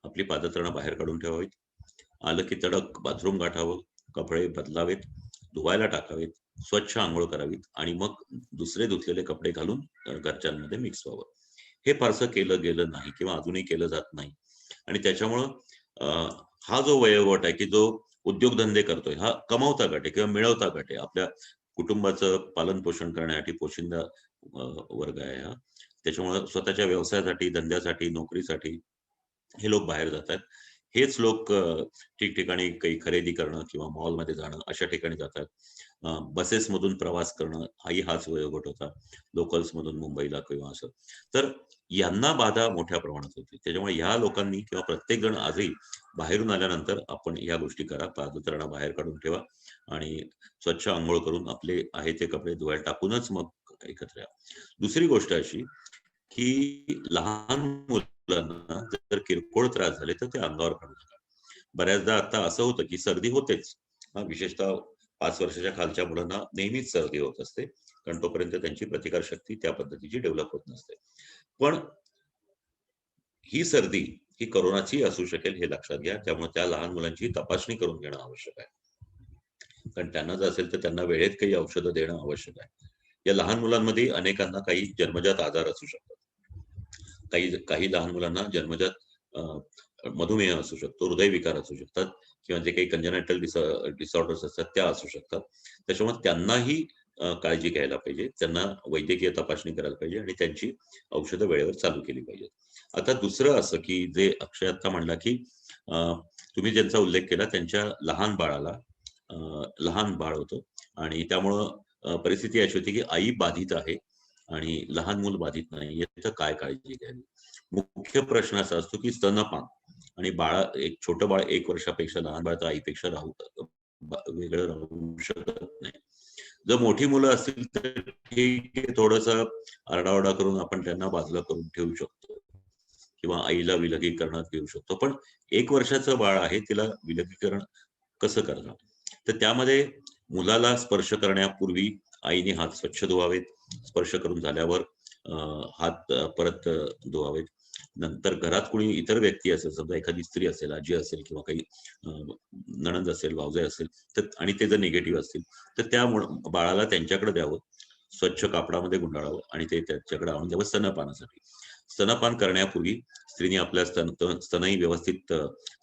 Speaker 5: आपली पादत्राणं बाहेर काढून ठेवावीत. आलं की तडक बाथरूम गाठावं, कपडे बदलावेत, धुवायला टाकावेत, स्वच्छ आंघोळ करावीत आणि मग दुसरे धुतलेले कपडे घालून घरच्यांमध्ये मिक्स व्हावं. हे फारसं केलं गेलं नाही किंवा अजूनही केलं जात नाही आणि त्याच्यामुळं हा जो वयोगट आहे की जो उद्योगधंदे करतोय हा कमावता गट आहे किंवा मिळवता गट आहे. आपल्या कुटुंबाचं पालन पोषण करण्यासाठी पोशिंदा वर्ग आहे हा. त्याच्यामुळे स्वतःच्या व्यवसायासाठी, धंद्यासाठी, नोकरीसाठी हे लोक बाहेर जातात. हेच लोक ठिकठिकाणी काही खरेदी करणं किंवा मॉलमध्ये जाणं अशा ठिकाणी जातात. बसेसमधून प्रवास करणं हाच वयोगट होता, लोकल्समधून मुंबईला किंवा असं. तर यांना बाधा मोठ्या प्रमाणात होती. त्याच्यामुळे ह्या लोकांनी किंवा प्रत्येक जण आजही बाहेरून आल्यानंतर आपण या गोष्टी करा. पादत्राणा बाहेर काढून ठेवा आणि स्वच्छ अंघोळ करून आपले आहे ते कपडे धुवायला टाकूनच मग एकत्र या. दुसरी गोष्ट अशी की लहान मुलांना जर किरकोळ त्रास झाले तर ते अंगावर काढू नका. बऱ्याचदा आता असं होतं की सर्दी होतेच, विशेषतः 5 वर्षाच्या खालच्या मुलांना नेहमीच सर्दी होत असते, कारण तोपर्यंत त्यांची प्रतिकारशक्ती त्या पद्धतीची डेव्हलप होत नसते. पण ही सर्दी ही करोनाची असू शकेल हे लक्षात घ्या. त्यामुळे त्या लहान मुलांची तपासणी करून घेणं आवश्यक आहे, कारण त्यांना जर असेल तर त्यांना वेळेत काही औषधं देणं आवश्यक आहे. या लहान मुलांमध्ये अनेकांना काही जन्मजात आजार असू शकतात. काही लहान मुलांना जन्मजात मधुमेह असू शकतो, हृदयविकार असू शकतात, किंवा जे काही कंजेनायटल डिसऑर्डर्स असतात त्या असू शकतात. त्याच्यामुळे त्यांनाही काळजी घ्यायला पाहिजे, त्यांना वैद्यकीय तपासणी करायला पाहिजे आणि त्यांची औषधं वेळेवर चालू केली पाहिजेत. आता दुसरं असं की जे अक्षय आता म्हणला की तुम्ही ज्यांचा उल्लेख केला त्यांच्या लहान बाळाला लहान बाळ होतं आणि त्यामुळं परिस्थिती अशी होती की आई बाधित आहे आणि लहान मूल बाधित नाहीये, तर काय काळजी घ्यावी. मुख्य प्रश्न असा असतो की स्तनपान आणि एक छोटं बाळ 1 वर्षापेक्षा लहान बाळ तर आईपेक्षा वेगळं राहू शकत नाही. जर मोठी मुलं असतील तर ठीक आहे, थोडस आरडाओरडा करून आपण त्यांना बाजूला करून ठेवू शकतो किंवा आईला विलगीकरणात घेऊ शकतो. पण 1 वर्षाचं बाळ आहे, तिला विलगीकरण कसं करणार? तर त्यामध्ये मुलाला स्पर्श करण्यापूर्वी आईने हात स्वच्छ धुवावेत. स्पर्श करून झाल्यावर हात परत धुवावेत. नंतर घरात कोणी इतर व्यक्ती असेल, समजा एखादी स्त्री असेल, आजी असेल किंवा काही नणंद असेल, भावजाई असेल, तर आणि ते जर निगेटिव्ह असतील तर त्या बाळाला त्यांच्याकडे द्यावं, स्वच्छ कापडामध्ये गुंडाळावं आणि ते त्याच्याकडे आणून द्यावं स्तनपानासाठी. स्तनपान करण्यापूर्वी स्त्रीने आपल्या स्तनही व्यवस्थित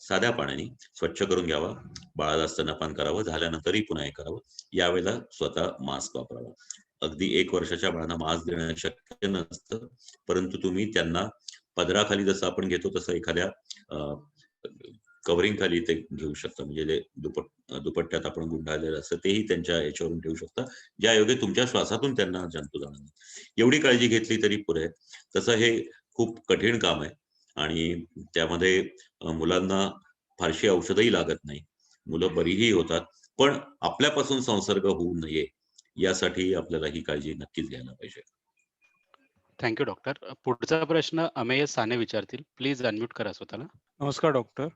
Speaker 5: साध्या पाण्याने स्वच्छ करून घ्यावा, बाळाला स्तनपान करावं, झाल्यानंतरही पुन्हा हे करावं. यावेळेला स्वतः मास्क वापरावा. अगदी 1 वर्षाच्या बाळांना मास्क देणं शक्य नसतं, परंतु तुम्ही त्यांना पदराखाली जसं आपण घेतो तसं एखाद्या कव्हरिंग खाली ते घेऊ शकता, म्हणजे जे दुपट्ट्यात आपण गुंडाळलेलं असतं तेही त्यांच्या याच्यावरून ठेवू शकता, ज्या योगे तुमच्या श्वासातून त्यांना जंतू जाणार नाही. एवढी काळजी घेतली तरी पुरे. तसं हे खूप कठीण काम आहे आणि त्यामध्ये मुलांना फारशी औषधही लागत नाही, मुलं बरीही होतात, पण आपल्यापासून संसर्ग होऊ नये यासाठी आपल्याला ही काळजी नक्कीच घ्यायला पाहिजे.
Speaker 6: Thank you doctor. पुढचा प्रश्न अमेय साने विचारतील. प्लीज अनम्यूट करा स्वतःला.
Speaker 8: नमस्कार डॉक्टर,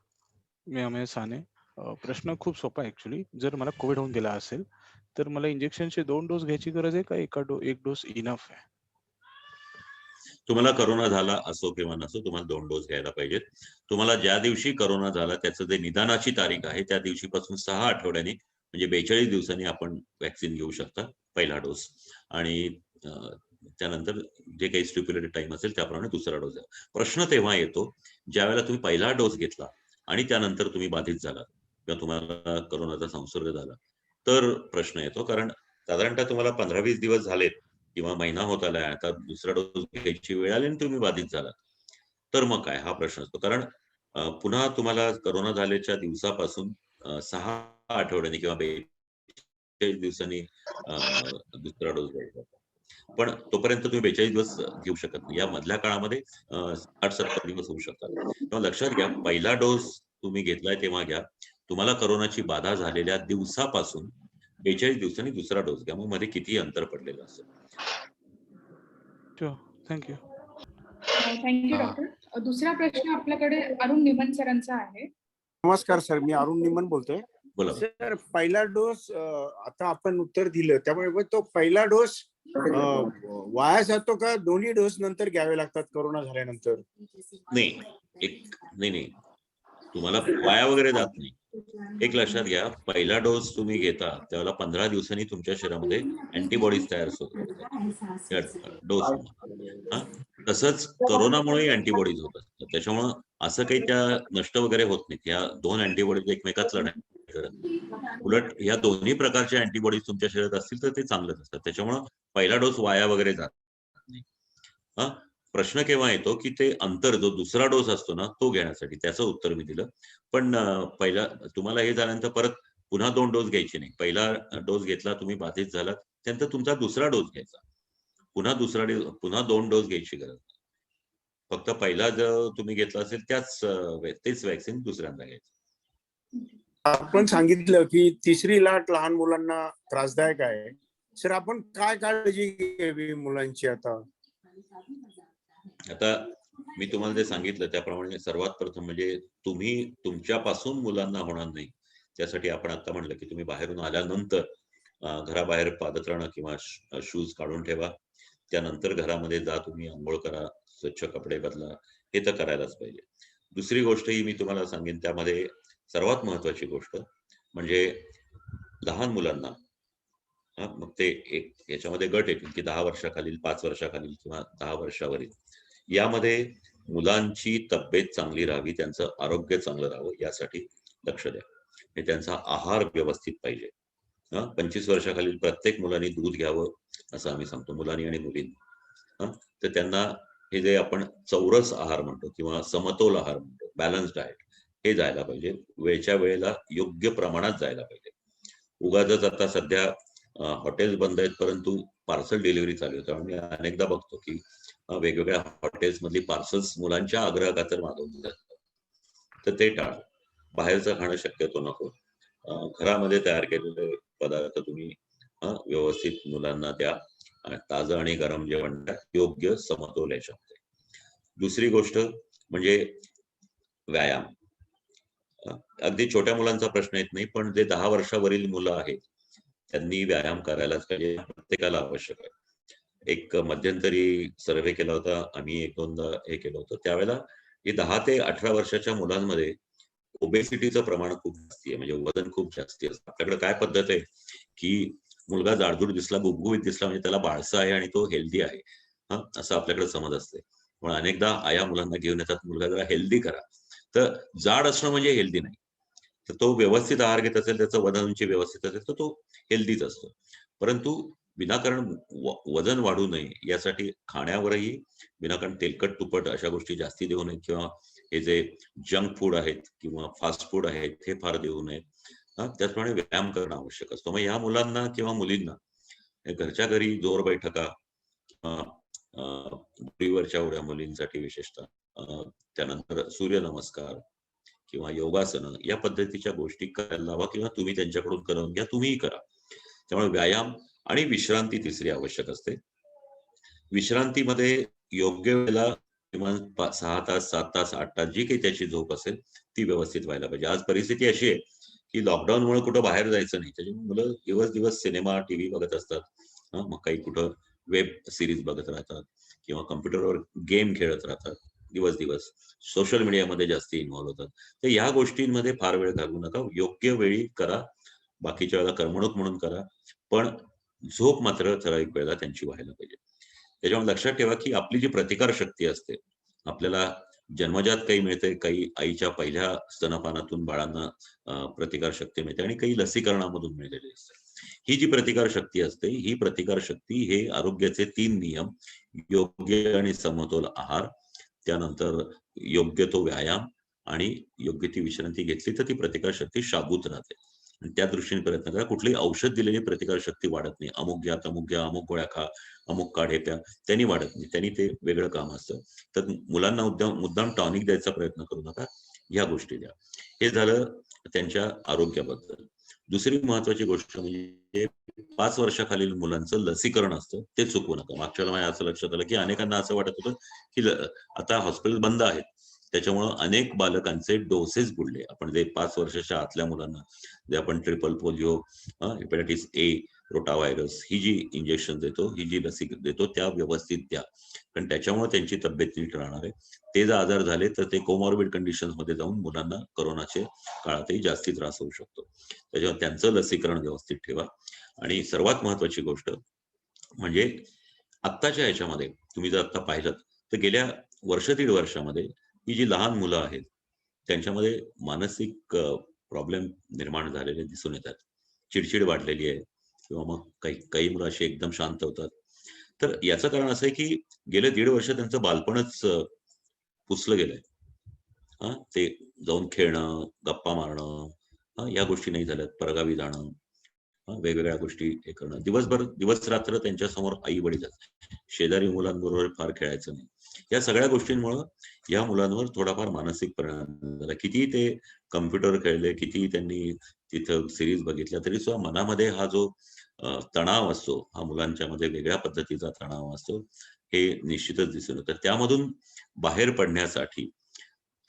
Speaker 8: मी अमेय साने. प्रश्न खूप सोपा आहे ऍक्च्युली. जर मला कोविड होऊन गेला असेल तर मला इंजेक्शनचे 2 डोस घ्यायची गरज आहे का एक डोस इनफ आहे?
Speaker 5: तुम्हाला करोना झाला असो किंवा नसो, तुम्हाला 2 डोस घ्यायला पाहिजेत. तुम्हाला ज्या दिवशी करोना झाला त्याचं जे निदानाची तारीख आहे त्या दिवशीपासून 6 आठवड्यांनी म्हणजे 42 दिवसांनी आपण वॅक्सिन घेऊ शकता, पहिला डोस. आणि त्यानंतर जे काही स्टिप्युलेटेड टाइम असेल त्याप्रमाणे दुसरा डोस. प्रश्न तेव्हा येतो ज्यावेळेला तुम्ही पहिला डोस घेतला आणि त्यानंतर तुम्ही बाधित झाला किंवा तुम्हाला करोनाचा संसर्ग झाला, तर प्रश्न येतो. कारण साधारणतः तुम्हाला 15-20 दिवस झालेत किंवा महिना होत आलाय, आता दुसरा डोस घ्यायची वेळ आली आणि तुम्ही बाधित झाला, तर मग काय हा प्रश्न असतो. कारण पुन्हा तुम्हाला करोना झाल्याच्या दिवसापासून 6 आठवड्यांनी किंवा 42 दिवसांनी दुसरा डोस घ्यायचा. पण तोपर्यंत तुम्ही 42 दिवस घेऊ शकत नाही. या मधल्या काळामध्ये 60-70 दिवस होऊ शकतात. तेव्हा लक्षात घ्या, पहिला डोस तुम्ही घेतलाय तेव्हा घ्या. तुम्हाला करोनाची बाधा झालेल्या दिवसापासून 42 दिवसांनी दुसरा डोस घ्या. मग मध्ये कितीही अंतर पडलेलं असेल.
Speaker 8: थँक्यू.
Speaker 1: Thank you doctor. दुसरा प्रश्न आपल्याकडे अरुण निमन सरांचा आहे.
Speaker 9: नमस्कार सर, मी अरुण निमन बोलतोय.
Speaker 5: बोला.
Speaker 9: सर, पहिला डोस आता आपण उत्तर दिलं, त्यामुळे तो पहिला डोस वाया जातो का दोन्ही डोस नंतर घ्यावे लागतात करोना झाल्यानंतर?
Speaker 5: नाही, तुम्हाला वाया वगैरे जात नाही. एक लक्षात घ्या, पहिला डोस तुम्ही घेता त्यावेळेला 15 दिवसांनी तुमच्या शरीरामध्ये अँटीबॉडीज तयार होतात डोस. तसंच करोनामुळे अँटीबॉडीज होत असतात. त्याच्यामुळं असं काही त्या नष्ट वगैरे होत नाहीत. या 2 अँटीबॉडीज एकमेकात लढाई करत. उलट या दोन्ही प्रकारच्या अँटीबॉडीज तुमच्या शरीरात असतील तर ते चांगलंच असतात. त्याच्यामुळं पहिला डोस वाया वगैरे जात नाही. प्रश्न केव्हा येतो की ते अंतर जो दुसरा डोस असतो ना तो घेण्यासाठी, त्याचं उत्तर मी दिलं. पण पहिला तुम्हाला हे झाल्यानंतर परत पुन्हा 2 डोस घ्यायचे नाही. पहिला डोस घेतला, तुम्ही बाधित झालात, त्यानंतर तुमचा दुसरा डोस घ्यायचा. पुन्हा 2 डोस घ्यायची गरज नाही. फक्त पहिला जर तुम्ही घेतला असेल तेच वॅक्सिन दुसऱ्यांदा घ्यायचं.
Speaker 9: आपण सांगितलं की तिसरी लाट लहान मुलांना त्रासदायक आहे. सर, आपण काय काळजी घ्यावी मुलांची आता?
Speaker 5: आता मी तुम्हाला जे सांगितलं त्याप्रमाणे सर्वात प्रथम म्हणजे तुम्ही तुमच्यापासून मुलांना होणार नाही, त्यासाठी आपण आता म्हणलं की तुम्ही बाहेरून आल्यानंतर घराबाहेर पादत्राणं किंवा शूज काढून ठेवा. त्यानंतर घरामध्ये जा, तुम्ही आंघोळ करा, स्वच्छ कपडे बदला, हे तर करायलाच पाहिजे. दुसरी गोष्ट ही मी तुम्हाला सांगेन, त्यामध्ये सर्वात महत्वाची गोष्ट म्हणजे लहान मुलांना मग ते एक याच्यामध्ये गट येतील की 10 वर्षाखालील, 5 वर्षाखालील किंवा 10 वर्षावरील, यामध्ये मुलांची तब्येत चांगली राहावी, त्यांचं आरोग्य चांगलं राहावं यासाठी लक्ष द्या. आणि त्यांचा आहार व्यवस्थित पाहिजे. 25 वर्षाखालील प्रत्येक मुलांनी दूध घ्यावं असं आम्ही सांगतो, मुलांनी आणि मुलींनी. तर त्यांना हे जे आपण चौरस आहार म्हणतो किंवा समतोल आहार म्हणतो, बॅलन्स डाएट, हे जायला पाहिजे. वेळच्या वेळेला योग्य प्रमाणात जायला पाहिजे. उगाचच आता सध्या हॉटेल्स बंद आहेत, परंतु पार्सल डिलिव्हरी चालू होतं. मी अनेकदा बघतो की वेगवेगळ्या हॉटेल्स मधली पार्सल्स मुलांच्या आग्रहाखातर मागवली जातात. तर ते टाळा. बाहेरचं खाणं शक्यतो नको. घरामध्ये तयार केलेले पदार्थ तुम्ही व्यवस्थित मुलांना द्या. ताजं आणि गरम जेवण द्या, योग्य समतोल याच्यामध्ये. दुसरी गोष्ट म्हणजे व्यायाम. अगदी छोट्या मुलांचा प्रश्न येत नाही, पण जे 10 वर्षावरील मुलं आहेत त्यांनी व्यायाम करायलाच पाहिजे, प्रत्येकाला आवश्यक आहे. एक मध्यंतरी सर्व्हे केला होता आम्ही, 1-2दा हे केलं होतं. त्यावेळेला हे 10 ते 18 वर्षाच्या मुलांमध्ये ओबेसिटीचं प्रमाण खूप जास्ती आहे, म्हणजे वजन खूप जास्ती असतं. आपल्याकडे काय पद्धत आहे की मुलगा जाडजूड दिसला, गुबगुबीत दिसला म्हणजे त्याला बाळसा आहे आणि तो हेल्दी आहे, असं आपल्याकडे समज असते. पण अनेकदा आया मुलांना घेऊन येतात, मुलगा जरा हेल्दी करा. तर जाड असणं म्हणजे हेल्दी नाही. तर तो व्यवस्थित आहार घेत असेल, त्याचं वजन उंची व्यवस्थित असेल, तर तो हेल्दीच असतो. परंतु विनाकारण वजन वाढू नये यासाठी खाण्यावरही विनाकारण तेलकट, तुपट अशा गोष्टी जास्ती देऊ नये, किंवा हे जे जंक फूड आहेत किंवा फास्ट फूड आहेत हे फार देऊ नये. त्याचप्रमाणे व्यायाम करणं आवश्यक असतो. मग या मुलांना किंवा मुलींना घरच्या घरी जोर बैठका, मुलीवरच्या उड्या मुलींसाठी विशेषतः, त्यानंतर सूर्यनमस्कार किंवा योगासनं या पद्धतीच्या गोष्टी करायला लावा, किंवा तुम्ही त्यांच्याकडून करून घ्या, तुम्हीही करा. त्यामुळे व्यायाम आणि विश्रांती तिसरी आवश्यक असते. विश्रांतीमध्ये योग्य वेळेला किमान 6 तास, 7 तास, 8 तास जी काही त्याची झोप असेल ती व्यवस्थित व्हायला पाहिजे. आज परिस्थिती अशी आहे की लॉकडाऊनमुळे कुठं बाहेर जायचं नाही, त्याच्यामुळे मुलं दिवस दिवस सिनेमा, टीव्ही बघत असतात. मग काही कुठं वेब सिरीज बघत राहतात किंवा कम्प्युटरवर गेम खेळत राहतात दिवस दिवस, सोशल मीडियामध्ये जास्ती इन्व्हॉल्व्ह होतात. तर या गोष्टींमध्ये फार वेळ घालवू नका, योग्य वेळी करा, बाकीच्या वेळेला करमणूक म्हणून करा, पण झोप मात्र ठराविक वेळेला त्यांची व्हायला पाहिजे. त्याच्यामुळे लक्षात ठेवा की आपली जी प्रतिकार शक्ती असते, आपल्याला जन्मजात काही मिळते, काही आईच्या पहिल्या स्तनपानातून बाळांना प्रतिकार शक्ती मिळते आणि काही लसीकरणामधून मिळलेली असते. ही जी प्रतिकार शक्ती असते, ही प्रतिकार शक्ती हे आरोग्याचे 3 नियम, योग्य आणि समतोल आहार, त्यानंतर योग्य तो व्यायाम आणि योग्य ती विश्रांती घेतली तर ती प्रतिकार शक्ती शाबूत राहते. आणि त्या दृष्टीने प्रयत्न करा. कुठलीही औषध दिलेली प्रतिकार शक्ती वाढत नाही. अमुक घ्या, तमुक घ्या, अमुक गोळ्या खा, अमुक काढे प्या, त्यांनी वाढत नाही. त्यांनी ते वेगळं काम असतं. तर मुलांना मुद्दाम टॉनिक द्यायचा प्रयत्न करू नका, ह्या गोष्टी द्या. हे झालं त्यांच्या आरोग्याबद्दल. दुसरी महत्वाची गोष्ट म्हणजे 5 वर्षाखालील मुलांचं लसीकरण असतं, ते चुकवू नका. मागच्या वेळेला माझ्या असं लक्षात आलं की अनेकांना असं वाटत होतं की आता हॉस्पिटल बंद आहेत, त्याच्यामुळे अनेक बालकांचे डोसेस बुडले. आपण जे 5 वर्षाच्या आतल्या मुलांना जे आपण ट्रिपल पोलिओ, हेपॅटायटिस ए, रोटाव्हायरस ही जी इंजेक्शन देतो, ही जी लसी देतो, त्या व्यवस्थित द्या, कारण त्याच्यामुळे त्यांची तब्येत नीट राहणार आहे. ते जर आजार झाले तर ते कोमॉर्बिड कंडिशन्स मध्ये जाऊन मुलांना कोरोनाच्या काळातही जास्ती त्रास होऊ शकतो. त्याच्यामुळे त्यांचं लसीकरण व्यवस्थित ठेवा. आणि सर्वात महत्वाची गोष्ट म्हणजे आत्ताच्या याच्यामध्ये तुम्ही जर आता पाहिलं तर गेल्या वर्ष 1.5 वर्षामध्ये ही जी लहान मुलं आहेत त्यांच्यामध्ये मानसिक प्रॉब्लेम निर्माण झालेले दिसून येतात. चिडचिड वाढलेली आहे, किंवा मग काही मुलं अशी एकदम शांत होतात. तर याचं कारण असं आहे की गेले 1.5 वर्ष त्यांचं बालपणच पुसलं गेलंय. ते जाऊन खेळणं, गप्पा मारणं, या गोष्टी नाही झाल्यात, परगावी जाणं, वेगवेगळ्या गोष्टी हे करणं, दिवस रात्र त्यांच्या समोर आई वडील असतात, शेजारी मुलांबरोबर फार खेळायचं नाही. या सगळ्या गोष्टींमुळे या मुलांवर थोडाफार मानसिक परिणाम झाला. कितीही ते कम्प्युटर खेळले, कितीही त्यांनी तिथं सिरीज बघितल्या, तरी सुद्धा मनामध्ये हा जो तणाव असतो, हा मुलांच्या मध्ये वेगळ्या पद्धतीचा तणाव असतो, हे निश्चितच दिसून येतं. त्यामधून बाहेर पडण्यासाठी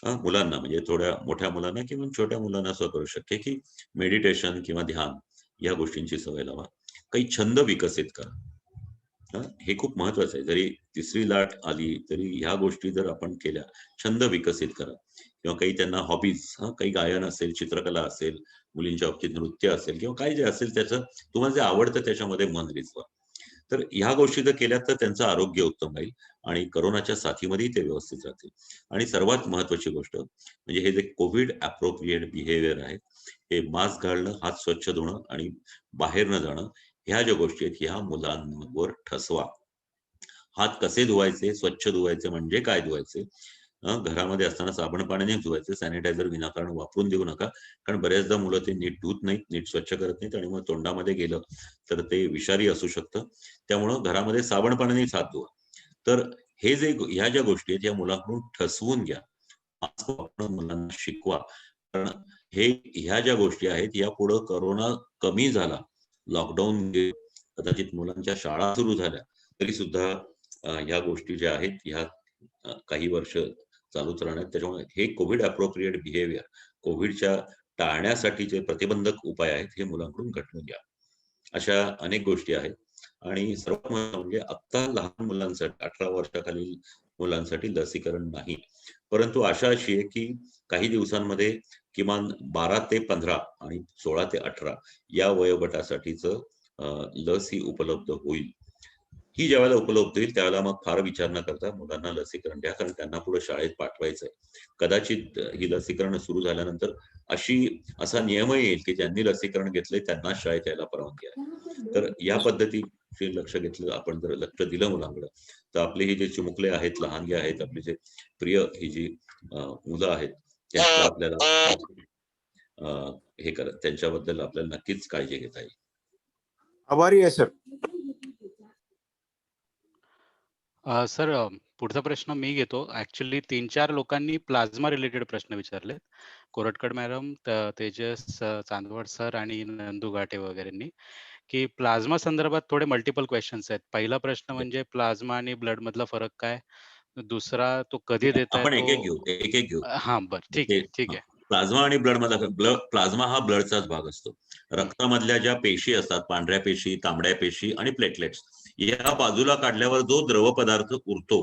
Speaker 5: मुलांना, म्हणजे थोड्या मोठ्या मुलांना किंवा छोट्या मुलांना असं करू शक्य की मेडिटेशन किंवा ध्यान या गोष्टींची सवय लावा. काही छंद विकसित करा. हे खूप महत्वाचं आहे. जरी तिसरी लाट आली तरी ह्या गोष्टी जर आपण केल्या, छंद विकसित करा किंवा काही त्यांना हॉबीज, काही गायन असेल, चित्रकला असेल, मुलींच्या बाबतीत नृत्य असेल किंवा काही जे असेल त्याचं तुम्हाला जे आवडतं त्याच्यामध्ये मन रिझवा. तर ह्या गोष्टी जर केल्या तर त्यांचं आरोग्य उत्तम राहील आणि करोनाच्या साथीमध्ये ते व्यवस्थित राहतील. आणि सर्वात महत्वाची गोष्ट म्हणजे हे जे कोविड अप्रोप्रिएट बिहेवियर आहे, हे मास्क घालणं, हात स्वच्छ धुणं आणि बाहेर न जाणं, ह्या ज्या गोष्टी आहेत ह्या मुलांवर ठसवा. हात कसे धुवायचे, स्वच्छ धुवायचे म्हणजे काय धुवायचे, घरामध्ये असताना साबण पाण्याने धुवायचे, सॅनिटायझर विनाकारण वापरून देऊ नका. कारण बऱ्याचदा मुलं ते नीट धुत नाहीत, नीट स्वच्छ करत नाहीत आणि मग तोंडामध्ये गेलं तर ते विषारी असू शकतं. त्यामुळं घरामध्ये साबण पाण्यानेच हात धुवा. तर हे जे ह्या ज्या गोष्टी आहेत या मुलांकडून ठसवून घ्या, मास्क वापरणं मुलांना शिकवा. कारण ह्या ज्या गोष्टी आहेत या पुढे करोना कमी झाला, लॉकडाऊन कदाचित मुलांच्या शाळा सुरू झाल्या तरी सुद्धा ह्या गोष्टी ज्या आहेत ह्या काही वर्ष चालूच राहणार. त्याच्यामुळे हे कोविड अप्रोप्रिएट बिहेवियर, कोविडच्या टाळण्यासाठीचे प्रतिबंधक उपाय आहेत, हे मुलांकडून घडवून घ्या. अशा अनेक गोष्टी आहेत. आणि सर्वात महत्त्वाचं म्हणजे आता लहान मुलांसाठी, 18 वर्षाखालील मुलांसाठी लसीकरण नाही, परंतु आशा अशी आहे की काही दिवसांमध्ये किमान 12 ते 15 आणि 16 ते 18 या वयोगटासाठीच लस ही उपलब्ध होईल. ही ज्यावेळेला उपलब्ध होईल त्यावेळेला मग फार विचार न करता मुलांना लसीकरण द्या, कारण त्यांना पुढे शाळेत पाठवायचंय. कदाचित ही लसीकरण सुरू झाल्यानंतर असा नियमही येईल की ज्यांनी लसीकरण घेतलंय त्यांना शाळेत यायला परवानगी आहे. तर या पद्धतीचे लक्ष घेतलं, आपण जर लक्ष दिलं मुलांकडे, तर आपले हे जे चिमुकले आहेत, लहानगे आहेत, आपली जे प्रिय ही जी मुलं आहेत त्यांचं आपल्याला हे करत त्यांच्याबद्दल आपल्याला नक्कीच काळजी घेता येईल.
Speaker 9: आभारी आहे सर.
Speaker 6: सर, पुढचा प्रश्न मी घेतो. ऍक्च्युली 3-4 लोकांनी प्लाझ्मा रिलेटेड प्रश्न विचारलेत. कोरटकर मॅडम, तेजस चांदवड सर आणि नंदू घाटे वगैरेंनी, की प्लाझ्मा संदर्भात थोडे मल्टिपल क्वेश्चन्स आहेत. पहिला प्रश्न म्हणजे प्लाझ्मा आणि ब्लड मधला फरक काय? दुसरा, तो कधी देता
Speaker 5: आपण
Speaker 6: येतो?
Speaker 5: एक एक घेऊ.
Speaker 6: हां, बरं, ठीक आहे.
Speaker 5: प्लाझ्मा आणि ब्लड मधला प्लाझ्मा हा ब्लडचाच भाग असतो. रक्तामधल्या ज्या पेशी असतात, पांढऱ्या पेशी, तांबड्या पेशी आणि प्लेटलेट्स, या बाजूला काढल्यावर जो द्रव पदार्थ उरतो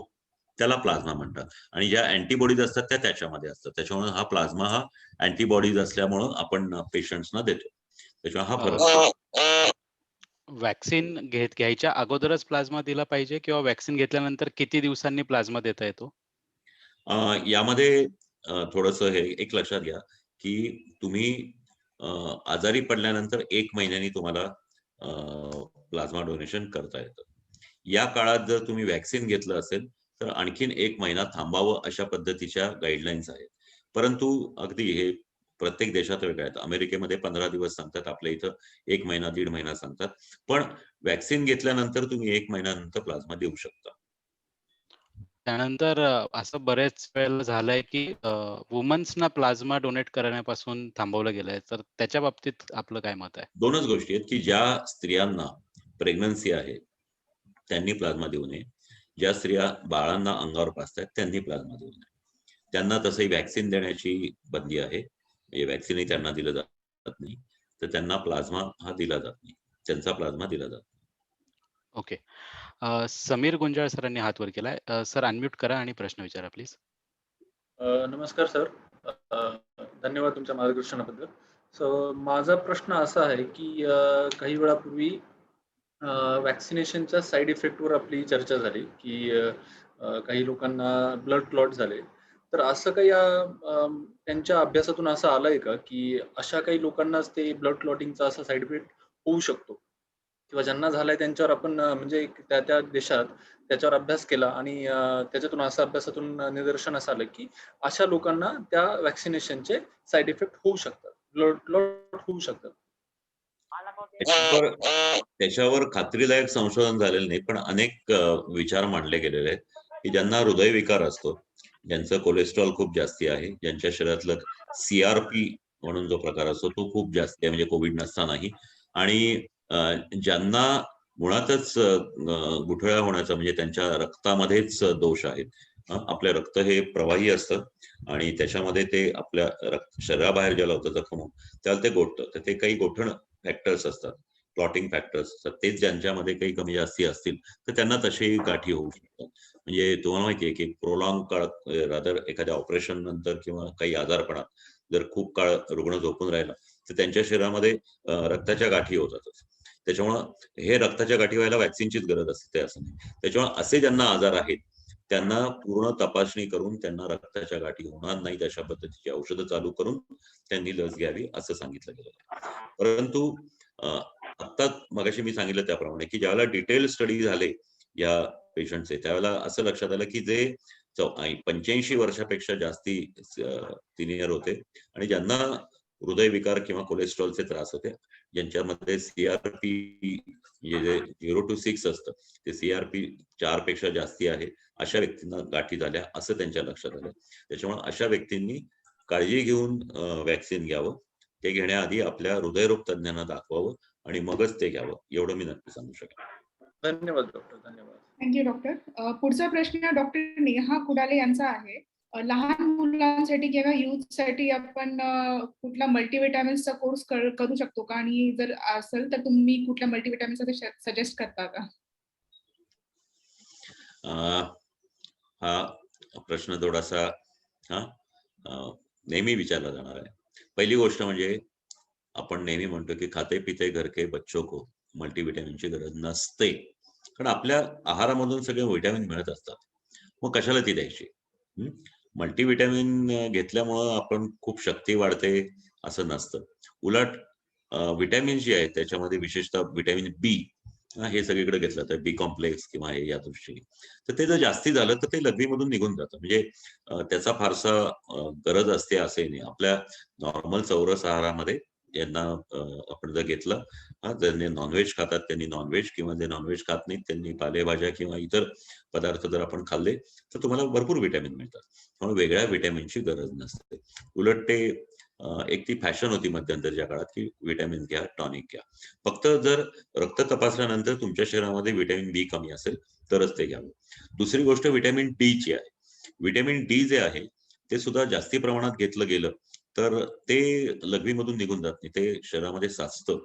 Speaker 5: त्याला प्लाझ्मा म्हणतात. आणि ज्या अँटीबॉडीज असतात त्या त्याच्यामध्ये असतात. त्याच्यामुळे हा प्लाझ्मा हा अँटीबॉडीज असल्यामुळं आपण पेशंट्सना देतो. त्याच्यामुळे हा फरक.
Speaker 6: व्हॅक्सिन घ्यायच्या अगोदरच प्लाझ्मा दिला पाहिजे किंवा व्हॅक्सिन घेतल्यानंतर किती दिवसांनी प्लाझ्मा देता येतो?
Speaker 5: यामध्ये थोडंसं हे एक लक्षात घ्या की तुम्ही आजारी पडल्यानंतर 1 महिन्यानी तुम्हाला प्लाझ्मा डोनेशन करता येतं. या काळात जर तुम्ही व्हॅक्सिन घेतलं असेल तर आणखीन 1 महिना थांबावं, अशा पद्धतीच्या गाईडलाईन्स आहेत. परंतु अगदी हे प्रत्येक देशात वेगळ्या आहेत. अमेरिकेमध्ये 15 दिवस सांगतात, आपल्या इथं 1 महिना, 1.5 महिना सांगतात. पण व्हॅक्सिन घेतल्यानंतर तुम्ही 1 महिन्यानंतर प्लाझ्मा देऊ शकता.
Speaker 6: त्यानंतर असं बरेच वेळेला झालंय की वुमन्सना प्लाझ्मा डोनेट करण्यापासून थांबवलं गेलंय. तर त्याच्या बाबतीत आपलं काय मत आहे?
Speaker 5: 2च गोष्टी आहेत की ज्या स्त्रियांना प्रेग्नन्सी आहे त्यांनी प्लाझ्मा देऊ नये. ज्या स्त्रिया बाळांना अंगावर पाजतात त्यांनी प्लाझ्मा देऊ नये. त्यांना तसंही व्हॅक्सिन देण्याची बंदी आहे. म्हणजे व्हॅक्सिनही त्यांना दिलं जात नाही. तर त्यांना प्लाझ्मा हा दिला जात नाही. त्यांचा प्लाझ्मा दिला जातो.
Speaker 6: ओके. समीर गुंजाळ सरांनी हात वर केलाय. सर, अनम्यूट करा आणि प्रश्न विचारा प्लीज.
Speaker 10: नमस्कार सर. धन्यवाद तुमच्या मार्गदर्शनाबद्दल. सो माझा प्रश्न असा आहे की काही वेळापूर्वी व्हॅक्सिनेशनच्या साईड इफेक्टवर आपली चर्चा झाली की काही लोकांना ब्लड क्लॉट झाले. तर असं काही त्यांच्या अभ्यासातून असं आलंय का की अशा काही लोकांनाच ते ब्लड क्लॉटिंगचा असा साईड इफेक्ट होऊ शकतो, किंवा ज्यांना झालाय त्यांच्यावर आपण म्हणजे त्या देशात त्याच्यावर अभ्यास केला आणि त्याच्यातून असं अभ्यासातून निदर्शनास आलं की अशा लोकांना त्या व्हॅक्सिनेशनचे साईड इफेक्ट होऊ शकतात. ब्लड क्लॉट होऊ शकतात?
Speaker 5: त्याच्यावर खात्रीलायक संशोधन झालेलं नाही, पण अनेक विचार मांडले गेलेले आहेत की ज्यांना हृदयविकार असतो, ज्यांचं कोलेस्ट्रॉल खूप जास्ती आहे, ज्यांच्या शरीरातलं CRP म्हणून जो प्रकार असतो तो खूप जास्ती आहे, म्हणजे कोविड नसतानाही, आणि ज्यांना मुळातच गुठळ्या होण्याचा म्हणजे त्यांच्या रक्तामध्येच दोष आहेत. आपलं रक्त हे प्रवाही असतं आणि त्याच्यामध्ये ते आपल्या शरीराबाहेर ज्याला होतं जखम त्याला ते गोठतं, तर ते काही गोठण फॅक्टर्स असतात, क्लॉटिंग फॅक्टर्स असतात, तेच ज्यांच्यामध्ये काही कमी जास्ती असतील तर त्यांना तशी गाठी होऊ शकतात. म्हणजे तुम्हाला माहितीये की प्रोलॉंग काळ, रादर एखाद्या ऑपरेशन नंतर किंवा काही आजारपणात जर खूप काळ रुग्ण झोपून राहिला तर त्यांच्या शरीरामध्ये रक्ताच्या गाठी होतातच. त्याच्यामुळं हे रक्ताच्या गाठी व्हायला व्हॅक्सिनचीच गरज असते असं नाही. त्याच्यामुळे असे ज्यांना आजार आहेत त्यांना पूर्ण तपासणी करून त्यांना रक्ताच्या गाठी होणार नाहीत अशा पद्धतीची औषधं चालू करून त्यांनी लस घ्यावी असं सांगितलं गेलं. परंतु आता मगाशी मी सांगितलं त्याप्रमाणे की ज्यावेळेला डिटेल स्टडी झाले या पेशंटचे, त्यावेळेला असं लक्षात आलं की जे 85 वर्षापेक्षा जास्ती सिनियर होते आणि ज्यांना हृदयविकार किंवा कोलेस्ट्रॉलचे त्रास होते, ज्यांच्यामध्ये CRP जे 0 to 6 असतं ते CRP 4 पेक्षा जास्ती आहे, अशा व्यक्तींना गाठी झाल्या असं त्यांच्या लक्षात आलं. त्याच्यामुळे अशा व्यक्तींनी काळजी घेऊन व्हॅक्सिन घ्यावं. ते घेण्याआधी आपल्या हृदयरोग तज्ञांना दाखवावं आणि मगच ते घ्यावं, एवढं मी नक्की सांगू शकेन.
Speaker 10: धन्यवाद डॉक्टर, धन्यवाद.
Speaker 1: Thank you doctor. पुढचा प्रश्न डॉक्टर नेहा कुडाले यांचा आहे. लहान मुलांसाठी किंवा युथसाठी आपण कुठला मल्टीव्हिटॅमिन्सचा कोर्स करू शकतो का, आणि जर असेल तर तुम्ही कुठल्या मल्टीव्हिटॅमिन्सचा सजेस्ट करता का?
Speaker 5: हा प्रश्न थोडासा नेहमी विचारला जाणार आहे. पहिली गोष्ट म्हणजे आपण नेहमी म्हणतो की खाते पिते घर के बच्चों को मल्टीव्हिटॅमिनची गरज नसते, कारण आपल्या आहारामधून सगळे व्हिटॅमिन मिळत असतात, मग कशाला ती द्यायची? मल्टीव्हिटॅमिन घेतल्यामुळं आपण खूप शक्ती वाढते असं नसतं. उलट व्हिटॅमिन जे आहेत त्याच्यामध्ये विशेषतः व्हिटॅमिन बी हे सगळीकडे घेतलं तर बी कॉम्प्लेक्स किंवा हे या दृष्टीने, तर ते जर जास्ती झालं तर ते लघवीमधून निघून जातं. म्हणजे त्याचा फारसा गरज असते असे नाही. आपल्या नॉर्मल चौरस आहारामध्ये यांना आपण जर घेतलं, ज्यांनी नॉनव्हेज खातात त्यांनी नॉनव्हेज, किंवा जे नॉनव्हेज खात नाहीत त्यांनी पालेभाज्या किंवा इतर पदार्थ जर आपण खाल्ले तर तुम्हाला भरपूर व्हिटॅमिन मिळतात. म्हणून वेगळ्या व्हिटॅमिनची गरज नसते. उलट ते एक ती फॅशन होती मध्यंतरीच्या काळात की व्हिटॅमिन घ्या, टॉनिक घ्या. फक्त जर रक्त तपासल्यानंतर तुमच्या शरीरामध्ये व्हिटॅमिन बी कमी असेल तरच ते घ्यावं. दुसरी गोष्ट व्हिटॅमिन डी ची आहे. व्हिटॅमिन डी जे आहे ते सुद्धा जास्ती प्रमाणात घेतलं गेलं तर ते लघवीमधून निघून जात नाही, ते शरीरामध्ये साचतं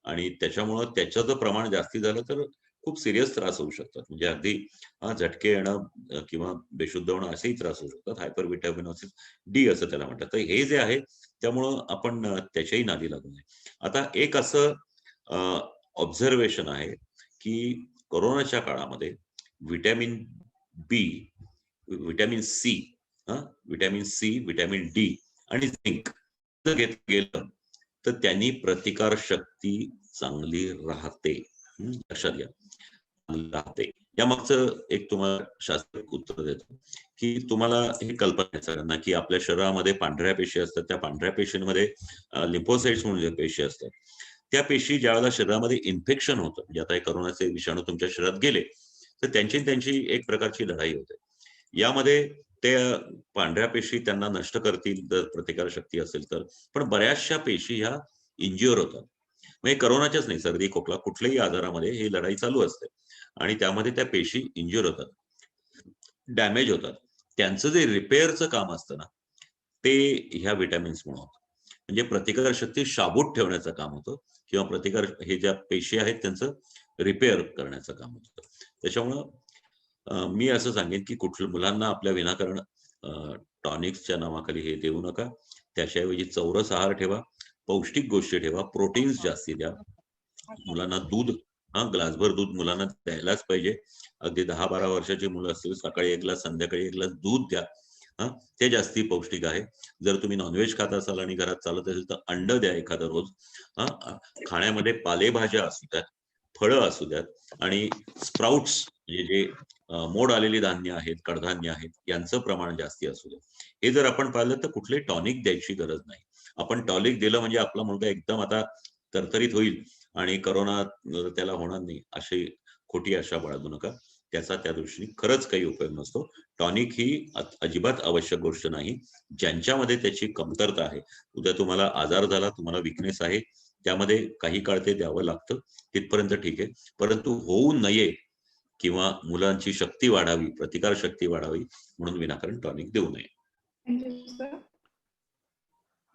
Speaker 5: आणि त्याच्यामुळं त्याचं जर प्रमाण जास्ती झालं तर खूप सिरियस त्रास होऊ शकतात. म्हणजे अगदी झटके येणं किंवा बेशुद्ध होणं असेही त्रास होऊ शकतात. हायपर व्हिटॅमिनोसिस डी असं त्याला म्हणतात. तर हे जे आहे त्यामुळं आपण त्याच्याही नादी लागू नये. आता एक असं ऑब्झर्वेशन आहे की कोरोनाच्या काळामध्ये व्हिटॅमिन बी, व्हिटॅमिन सी, व्हिटॅमिन डी आणि झिंक जर घेतलं गेलं तर त्यांनी प्रतिकार शक्ती चांगली राहते. लक्षात घ्या, राहते. या मागचं एक तुम्हाला शास्त्रीय उत्तर देतो की तुम्हाला हे कल्पना आहे सगळ्यांना की आपल्या शरीरामध्ये पांढऱ्या पेशी असतात, त्या पांढऱ्या पेशींमध्ये लिम्फोसाइट्स म्हणून पेशी असतात. त्या पेशी ज्यावेळेला शरीरामध्ये इन्फेक्शन होतं, म्हणजे आता हे कोरोनाचे विषाणू तुमच्या शरीरात गेले तर त्यांची एक प्रकारची लढाई होते. यामध्ये ते पांढऱ्या पेशी त्यांना नष्ट करतील जर प्रतिकार शक्ती असेल तर, पण बऱ्याचशा पेशी ह्या इंज्युअर होतात. म्हणजे करोनाच्याच नाही, सर्दी खोकला कुठल्याही आजारामध्ये ही लढाई चालू असते आणि त्यामध्ये त्या पेशी इंज्युअर होतात, डॅमेज होतात. त्यांचं जे रिपेअरचं काम असतं ना ते ह्या व्हिटॅमिन्समुळे होतं. म्हणजे प्रतिकार शक्ती शाबूत ठेवण्याचं काम होतं किंवा प्रतिकार हे ज्या पेशी आहेत त्यांचं रिपेअर करण्याचं काम होतं. त्याच्यामुळं मी असं सांगेन की कुठल्या मुलांना आपल्या विनाकारण टॉनिक्सच्या नावाखाली हे देऊ नका. त्याच्याऐवजी चौरस आहार ठेवा, पौष्टिक गोष्टी ठेवा, प्रोटीन्स जास्ती द्या. मुलांना दूध, ग्लासभर दूध मुलांना द्यायलाच पाहिजे. अगदी 10-12 वर्षाची मुलं असतील सकाळी 1 ग्लास संध्याकाळी 1 ग्लास दूध द्या. ते जास्ती पौष्टिक आहे. जर तुम्ही नॉनव्हेज खात असाल आणि घरात चालत असेल तर अंड द्या एखादं रोज. खाण्यामध्ये पालेभाज्या असू द्यात, फळं असू द्यात आणि स्प्राउट्स म्हणजे जे मोड आलेली धान्य आहेत, कडधान्य आहेत यांचं प्रमाण जास्ती असू द्या. हे जर आपण पाहिलं तर कुठले टॉनिक द्यायची गरज नाही. आपण टॉनिक दिलं म्हणजे आपला मुलगा एकदम आता तरतरीत होईल आणि करोना त्याला होणार नाही, अशी खोटी आशा बाळगू नका. त्याचा त्या दृष्टीने खरंच काही उपयोग नसतो. टॉनिक ही अजिबात आवश्यक गोष्ट नाही. ज्यांच्यामध्ये त्याची कमतरता आहे, उद्या तुम्हाला आजार झाला, तुम्हाला विकनेस आहे, त्यामध्ये काही काळ ते द्यावं लागतं, तिथपर्यंत ठीक आहे. परंतु होऊ नये किंवा मुलांची शक्ती वाढावी, प्रतिकार शक्ती वाढावी म्हणून विनाकारण टॉनिक देऊ नये.
Speaker 1: Thank you sir.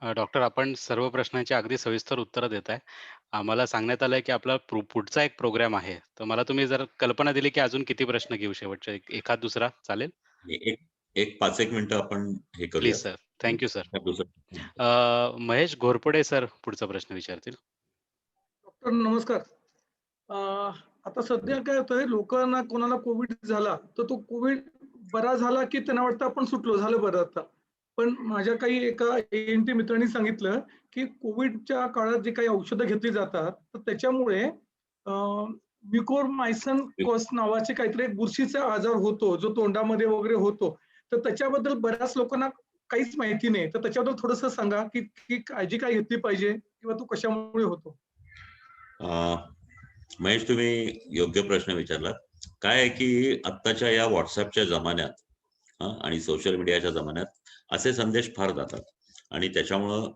Speaker 6: डॉक्टर, आपण सर्व प्रश्नांची अगदी सविस्तर उत्तरं देताय. आम्हाला सांगण्यात आलंय की आपला पुढचा एक प्रोग्राम आहे. तर मला तुम्ही जर कल्पना दिली की अजून किती प्रश्न घेऊ शेवटचे? एखाद दुसरा चालेल?
Speaker 5: एक एक 5-1 मिनिटं आपण हे
Speaker 6: प्लीज
Speaker 5: करूया.
Speaker 6: सर. Thank you sir.
Speaker 5: दुसरं
Speaker 6: महेश घोरपडे सर पुढचा प्रश्न विचारतील.
Speaker 2: डॉक्टर नमस्कार. आता सध्या काय होतंय, लोकांना कोणाला कोविड झाला तर तो कोविड बरा झाला की त्यांना वाटतं आपण सुटलो, झालं बरं आता. पण माझ्या काही एका ANT मित्रांनी सांगितलं की कोविडच्या काळात जे काही औषधं घेतली जातात तर त्याच्यामुळे म्युकोरमायसिन कॉस नावाचे काहीतरी एक बुरशीचा आजार होतो, जो तोंडामध्ये वगैरे होतो. तर त्याच्याबद्दल बऱ्याच लोकांना काहीच माहिती नाही. तर त्याच्याबद्दल थोडंसं सांगा की काळजी काय घेतली पाहिजे किंवा तो कशामुळे होतो.
Speaker 5: महेश, तुम्ही योग्य प्रश्न विचारला. काय आहे की आत्ताच्या या व्हॉट्सअपच्या जमान्यात आणि सोशल मीडियाच्या जमान्यात असे संदेश फार जातात आणि त्याच्यामुळं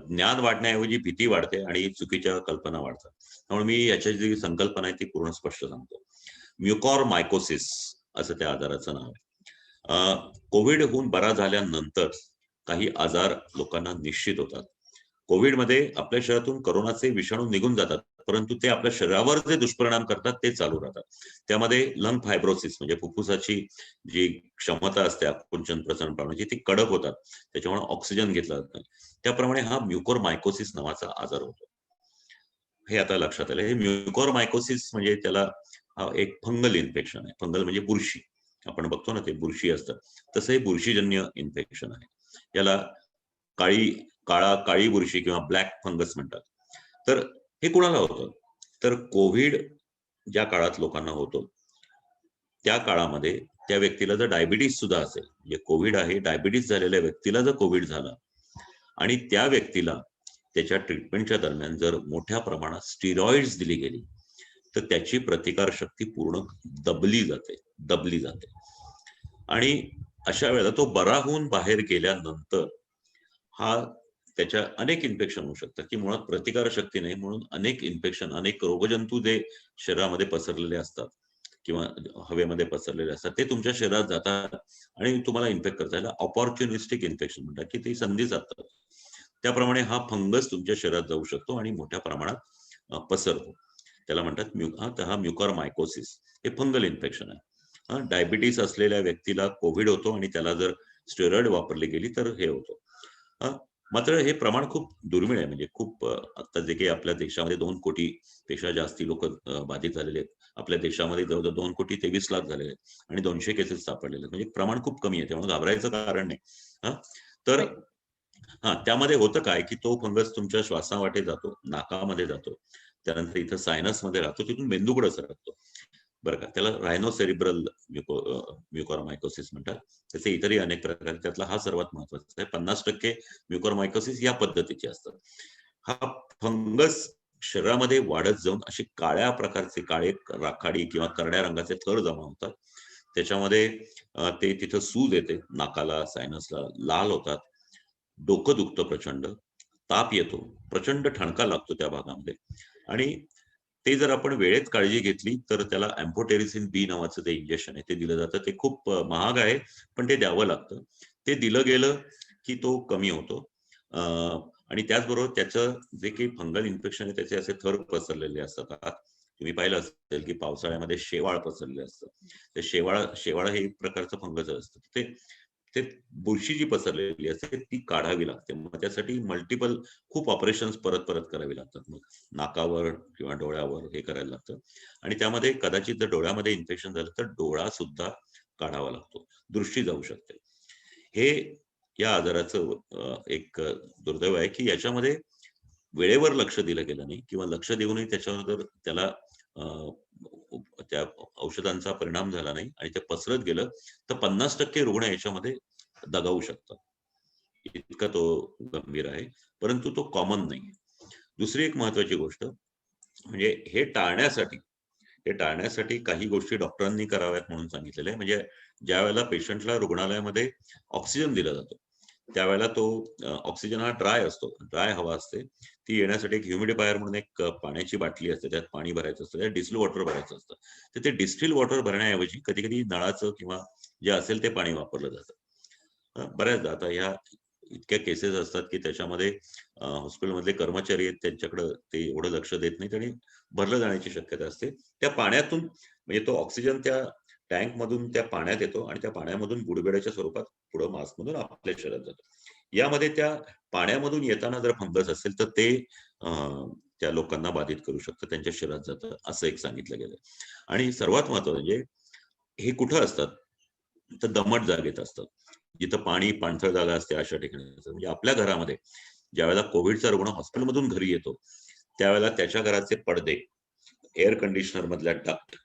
Speaker 5: ज्ञान वाढण्याऐवजी भीती वाढते आणि चुकीच्या कल्पना वाढतात. त्यामुळे मी याची जी संकल्पना आहे ती पूर्ण स्पष्ट सांगतो. म्युकॉरमायकोसिस असं त्या आजाराचं नाव आहे. कोविड होऊन बरा झाल्यानंतर काही आजार लोकांना निश्चित होतात. कोविडमध्ये आपल्या शरीरातून करोनाचे विषाणू निघून जातात, परंतु ते आपल्या शरीरावर जे दुष्परिणाम करतात ते चालू राहतात. त्यामध्ये लंग फायब्रोसिस म्हणजे फुफ्फुसाची जी क्षमता असते आकुंचन प्रसरण पावण्याची ती कडक होतात, त्याच्यामुळे ऑक्सिजन घेतला जात नाही. त्याप्रमाणे हा म्युकोरमायकोसिस नावाचा आजार होतो. हे आता लक्षात आलं. हे म्युकोरमायकोसिस म्हणजे त्याला एक फंगल इन्फेक्शन आहे. फंगल म्हणजे बुरशी, आपण बघतो ना ते बुरशी असतं, तसं हे बुरशीजन्य इन्फेक्शन आहे. याला काळी बुरशी किंवा ब्लॅक फंगस म्हणतात. तर हे कुणाला होतं? तर कोविड ज्या काळात लोकांना होतो त्या काळामध्ये त्या व्यक्तीला जर डायबिटीस सुद्धा असेल, म्हणजे कोविड आहे, डायबिटीस झालेल्या व्यक्तीला जर कोविड झाला आणि त्या व्यक्तीला त्याच्या ट्रीटमेंटच्या दरम्यान जर मोठ्या प्रमाणात स्टिरॉइड्स दिली गेली तर त्याची प्रतिकार शक्ती पूर्ण दबली जाते आणि अशा वेळेला तो बरा होऊन बाहेर गेल्यानंतर हा त्याच्या अनेक इन्फेक्शन होऊ शकतात की मुळात प्रतिकार शक्ती नाही म्हणून अनेक इन्फेक्शन, अनेक रोगजंतू जे शरीरामध्ये पसरलेले असतात किंवा हवेमध्ये पसरलेले असतात ते तुमच्या शरीरात जातात आणि तुम्हाला इन्फेक्ट करतात. याला ऑपॉर्च्युनिस्टिक इन्फेक्शन म्हणतात की ती संधी साधतात. त्याप्रमाणे हा फंगस तुमच्या शरीरात जाऊ शकतो आणि मोठ्या प्रमाणात पसरतो. त्याला म्हणतात हा म्युकोरमायकोसिस. हे फंगल इन्फेक्शन आहे. डायबिटीस असलेल्या व्यक्तीला कोविड होतो आणि त्याला जर स्टेरॉइड वापरली गेली तर हे होतं. मात्र हे प्रमाण खूप दुर्मिळ आहे. म्हणजे खूप आता जे काही आपल्या देशामध्ये 2 कोटी पेक्षा जास्ती लोक बाधित झालेले आहेत. आपल्या देशामध्ये जवळजवळ 2,23,00,000 झालेले आहेत आणि 200 केसेस सापडलेले आहेत. म्हणजे प्रमाण खूप कमी आहे, त्यामुळे घाबरायचं कारण नाही. तर त्यामध्ये होतं काय की तो फंगस तुमच्या श्वासावाटे जातो, नाकामध्ये जातो, त्यानंतर इथं सायनसमध्ये राहतो, तिथून मेंदूकडे सरकतो बरं का. त्याला रायनोसेरिब्रल म्युकोरमायकोसिस म्हणतात. त्याचे इतरही अनेक प्रकार, त्यातला हा सर्वात महत्वाचा आहे. 50% म्युकोरमायकोसिस या पद्धतीचे असतात. हा फंगस शरीरामध्ये वाढत जाऊन असे काळ्या प्रकारचे काळे राखाडी किंवा करड्या रंगाचे थर जमा होतात. त्याच्यामध्ये ते तिथं सूज येते, नाकाला सायनसला, लाल होतात, डोकं दुखतं प्रचंड, ताप येतो, प्रचंड ठणका लागतो त्या भागामध्ये आणि ते जर आपण वेळेत काळजी घेतली तर त्याला एम्फोटेरिसिन बी नावाचं ते इंजेक्शन आहे ते दिलं जातं. ते खूप महाग आहे पण ते द्यावं लागतं. ते दिलं गेलं की तो कमी होतो आणि त्याचबरोबर त्याचं जे काही फंगल इन्फेक्शन आहे त्याचे असे थर पसरलेले असतात. तुम्ही पाहिलं असेल की पावसाळ्यामध्ये शेवाळ पसरले असतं. ते शेवाळ हे एक प्रकारचं फंगस असतं. ते बुरशी जी पसरलेली असते ती काढावी लागते. मग त्यासाठी मल्टिपल खूप ऑपरेशन्स परत करावी लागतात. मग नाकावर किंवा डोळ्यावर हे करायला लागतं आणि त्यामध्ये कदाचित जर डोळ्यामध्ये इन्फेक्शन झालं तर डोळा सुद्धा काढावा लागतो, दृष्टी जाऊ शकते. हे या आजाराचं एक दुर्दैव आहे की याच्यामध्ये वेळेवर लक्ष दिलं गेलं नाही किंवा लक्ष देऊनही त्याच्यावर त्याला त्या औषधांचा परिणाम झाला नाही आणि ते पसरत गेलं तर 50% रुग्ण याच्यामध्ये दगावू शकतात. इतका तो गंभीर आहे, परंतु तो कॉमन नाही. दुसरी एक महत्वाची गोष्ट म्हणजे हे टाळण्यासाठी काही गोष्टी डॉक्टरांनी कराव्यात म्हणून सांगितलेलं आहे. म्हणजे ज्या वेळेला पेशंटला रुग्णालयामध्ये ऑक्सिजन दिला जातो त्यावेळेला तो ऑक्सिजन हा ड्राय हवा असते. ती येण्यासाठी एक ह्युमिडिफायर म्हणून एक पाण्याची बाटली असते, त्यात पाणी भरायचं असतं, त्यात डिस्टिल वॉटर भरायचं असतं. तर ते डिस्टिल वॉटर भरण्याऐवजी कधी कधी नळाचं किंवा जे असेल ते पाणी वापरलं जातं. बऱ्याचदा आता ह्या इतक्या केसेस असतात की त्याच्यामध्ये हॉस्पिटलमधले कर्मचारी आहेत, त्यांच्याकडे ते एवढं लक्ष देत नाहीत आणि भरलं जाण्याची शक्यता असते. त्या पाण्यातून म्हणजे तो ऑक्सिजन त्या टँक मधून त्या पाण्यात येतो आणि त्या पाण्यामधून गुडगुड्याच्या स्वरूपात पुढे मास्क मधून आपल्या शरीरात जातो. यामध्ये त्या पाण्यामधून येताना जर फंगस असेल तर ते त्या लोकांना बाधित करू शकतं, त्यांच्या शरीरात जातं, असं एक सांगितलं गेलं. आणि सर्वात महत्वाचं म्हणजे हे कुठं असतात तर दमट जागेत असतात, जिथं पाणी पाणथळ जागा असते अशा ठिकाणी. म्हणजे आपल्या घरामध्ये ज्यावेळेला कोविडचा रुग्ण हॉस्पिटलमधून घरी येतो त्यावेळेला त्याच्या घराचे पडदे, एअर कंडिशनर मधल्या डक्ट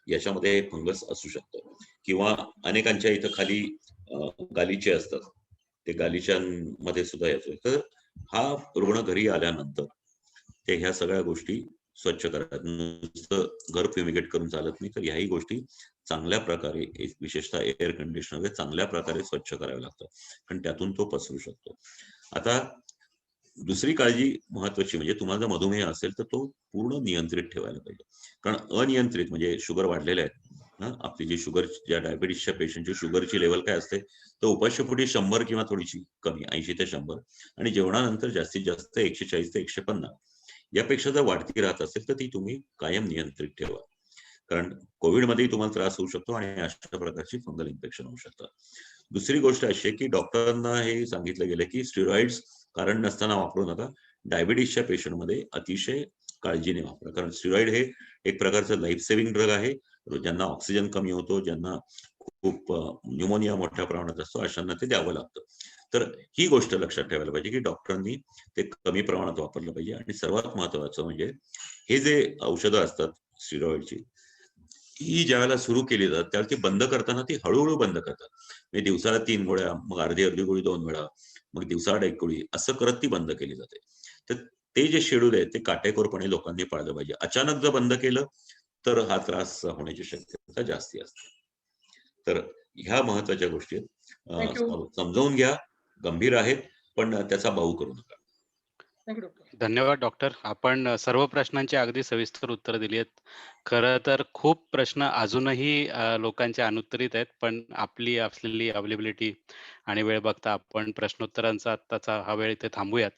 Speaker 5: याच्यामध्ये फंगस असू शकतं. किंवा अनेकांच्या इथं खाली गालिचे असतात, ते गालिच्यांमध्ये सुद्धा येतो. तर हा रुग्ण घरी आल्यानंतर ते ह्या सगळ्या गोष्टी स्वच्छ कराव्यात. नुसतं घर फ्युमिगेट करून चालत नाही, तर ह्याही गोष्टी चांगल्या प्रकारे विशेषतः एअर कंडिशनर चांगल्या प्रकारे स्वच्छ करावे लागतात, कारण त्यातून तो पसरू शकतो. आता दुसरी काळजी महत्वाची म्हणजे तुम्हाला जर मधुमेह असेल तर तो पूर्ण नियंत्रित ठेवायला पाहिजे. कारण अनियंत्रित म्हणजे शुगर वाढलेले आहेत, आपली जी शुगर, ज्या डायबिटीसच्या पेशंटची शुगरची लेवल काय असते तर उपाशीपोटी 100 किंवा थोडीशी कमी 80 ते 100 आणि जेवणानंतर जास्तीत जास्त 140 ते 150 यापेक्षा जर वाढती राहत असेल तर ती तुम्ही कायम नियंत्रित ठेवा. कारण कोविडमध्येही तुम्हाला त्रास होऊ शकतो आणि अशा प्रकारची फंगल इन्फेक्शन होऊ शकतं. दुसरी गोष्ट अशी आहे की डॉक्टरांना हे सांगितलं गेलं की स्टेरॉइड्स कारण नसताना वापरू नका. डायबिटीसच्या पेशंटमध्ये अतिशय काळजीने वापरा, कारण स्टेरॉइड हे एक प्रकारचं लाईफ सेव्हिंग ड्रग आहे. ज्यांना ऑक्सिजन कमी होतो, ज्यांना खूप न्यूमोनिया मोठ्या प्रमाणात असतो, अशांना ते द्यावं लागतं. तर ही गोष्ट लक्षात ठेवायला पाहिजे की डॉक्टरांनी ते कमी प्रमाणात वापरलं पाहिजे. आणि सर्वात महत्वाचं म्हणजे हे जे औषधं असतात स्टेरॉइडची, ही ज्यावेळेला सुरू केली जातात त्यावेळेला ती बंद करताना ती हळूहळू बंद करतात. म्हणजे दिवसाला 3 गोळ्या, मग अर्धी गोळी 2 वेळा, मग दिवसाआड 1 गोळी, असं करत ती बंद केली जाते. तर ते जे शेड्यूल आहे ते काटेकोरपणे लोकांनी पाळलं पाहिजे. अचानक जर बंद केलं तर हा त्रास होण्याची शक्यता जास्ती असते. तर ह्या महत्वाच्या गोष्टी समजावून घ्या, गंभीर आहेत पण त्याचा बाऊ करू नका.
Speaker 6: धन्यवाद डॉक्टर. आपण सर्व प्रश्नांची अगदी सविस्तर उत्तर दिली आहेत. खरं तर खूप प्रश्न अजूनही लोकांचे अनुत्तरित आहेत, पण आपली असलेली अवेलेबिलिटी आणि वेळ बघता आपण प्रश्नोत्तरांचा आत्ताचा हा वेळ इथे थांबूयात.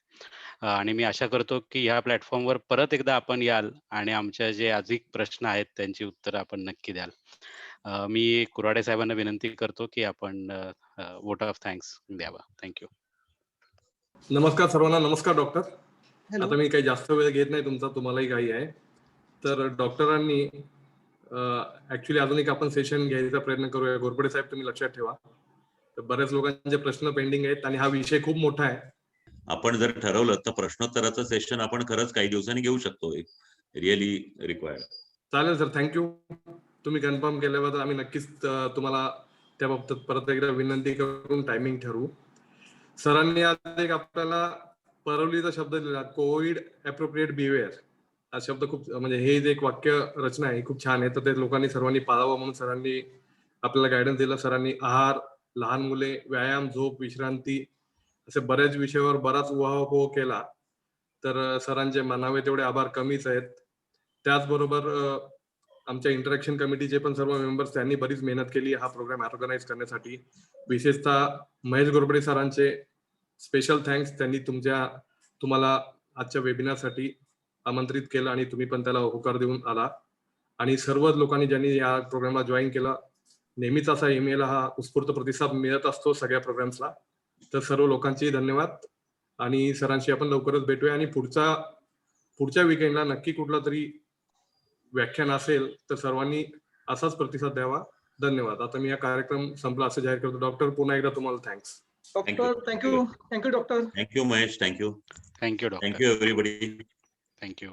Speaker 6: आणि मी आशा करतो की ह्या प्लॅटफॉर्मवर परत एकदा आपण याल आणि आमच्या जे अधिक प्रश्न आहेत त्यांची उत्तरं आपण नक्की द्याल. मी कुऱ्हाडे साहेबांना विनंती करतो की आपण वोट ऑफ थँक्स द्यावा. थँक्यू.
Speaker 11: नमस्कार सर्वांना. नमस्कार डॉक्टर. आता मी काही जास्त वेळ घेत नाही तुमचा, तुम्हालाही काही आहे. तर डॉक्टरांनी ऍक्च्युली अजून एक आपण सेशन घ्यायचा प्रयत्न करूया. घोरपडे साहेब तुम्ही लक्षात ठेवा, तर बऱ्याच लोकांचे प्रश्न पेंडिंग आहेत आणि हा विषय खूप मोठा आहे.
Speaker 5: आपण जर ठरवलं तर प्रश्नोत्तराचं सेशन आपण खरंच काही दिवसांनी घेऊ शकतो, रिअली रिक्वायर्ड.
Speaker 11: चालेल सर, थँक्यू. तुम्ही कन्फर्म केल्याबद्दल आम्ही नक्कीच तुम्हाला त्या बाबतीत परत एकदा विनंती करून टायमिंग ठरवू. सरांनी आज एक आपल्याला परवलीचा शब्द दिला, कोविड अप्रोप्रिएट बिहेवियर. हा शब्द खूप म्हणजे हे जे एक वाक्य रचना आहे खूप छान आहे, तर ते लोकांनी सर्वांनी पाळावं म्हणून सरांनी आपल्याला गायडन्स दिला. सरांनी आहार, लहान मुले, व्यायाम, झोप, विश्रांती असे बऱ्याच विषयावर बराच उहापोह केला. तर सरांचे मानावे तेवढे आभार कमीच आहेत. त्याचबरोबर आमच्या इंटरॅक्शन कमिटीचे पण सर्व मेंबर्स त्यांनी बरीच मेहनत केली हा प्रोग्राम ऑर्गनाईज करण्यासाठी. विशेषतः महेश घोरपडे सरांचे स्पेशल थँक्स. त्यांनी तुम्हाला आजच्या वेबिनारसाठी आमंत्रित केलं आणि तुम्ही पण त्याला होकार देऊन आला. आणि सर्व लोकांनी ज्यांनी या प्रोग्रामला जॉईन केलं, नेहमीच असा ईमेल हा उत्स्फूर्त प्रतिसाद मिळत असतो सगळ्या प्रोग्राम्सला. तर सर्व लोकांचे धन्यवाद. आणि सरांशी आपण लवकरच भेटूया आणि पुढच्या विकेंडला नक्की कुठला तरी व्याख्यान असेल तर सर्वांनी असाच प्रतिसाद द्यावा. धन्यवाद. आता मी हा कार्यक्रम संपला असं जाहीर करतो. डॉक्टर, पुन्हा एकदा तुम्हाला thanks.
Speaker 2: Doctor thank you. Thank you doctor.
Speaker 5: Thank you Mahesh. Thank you.
Speaker 6: Thank you doctor.
Speaker 5: Thank you everybody.
Speaker 6: Thank you.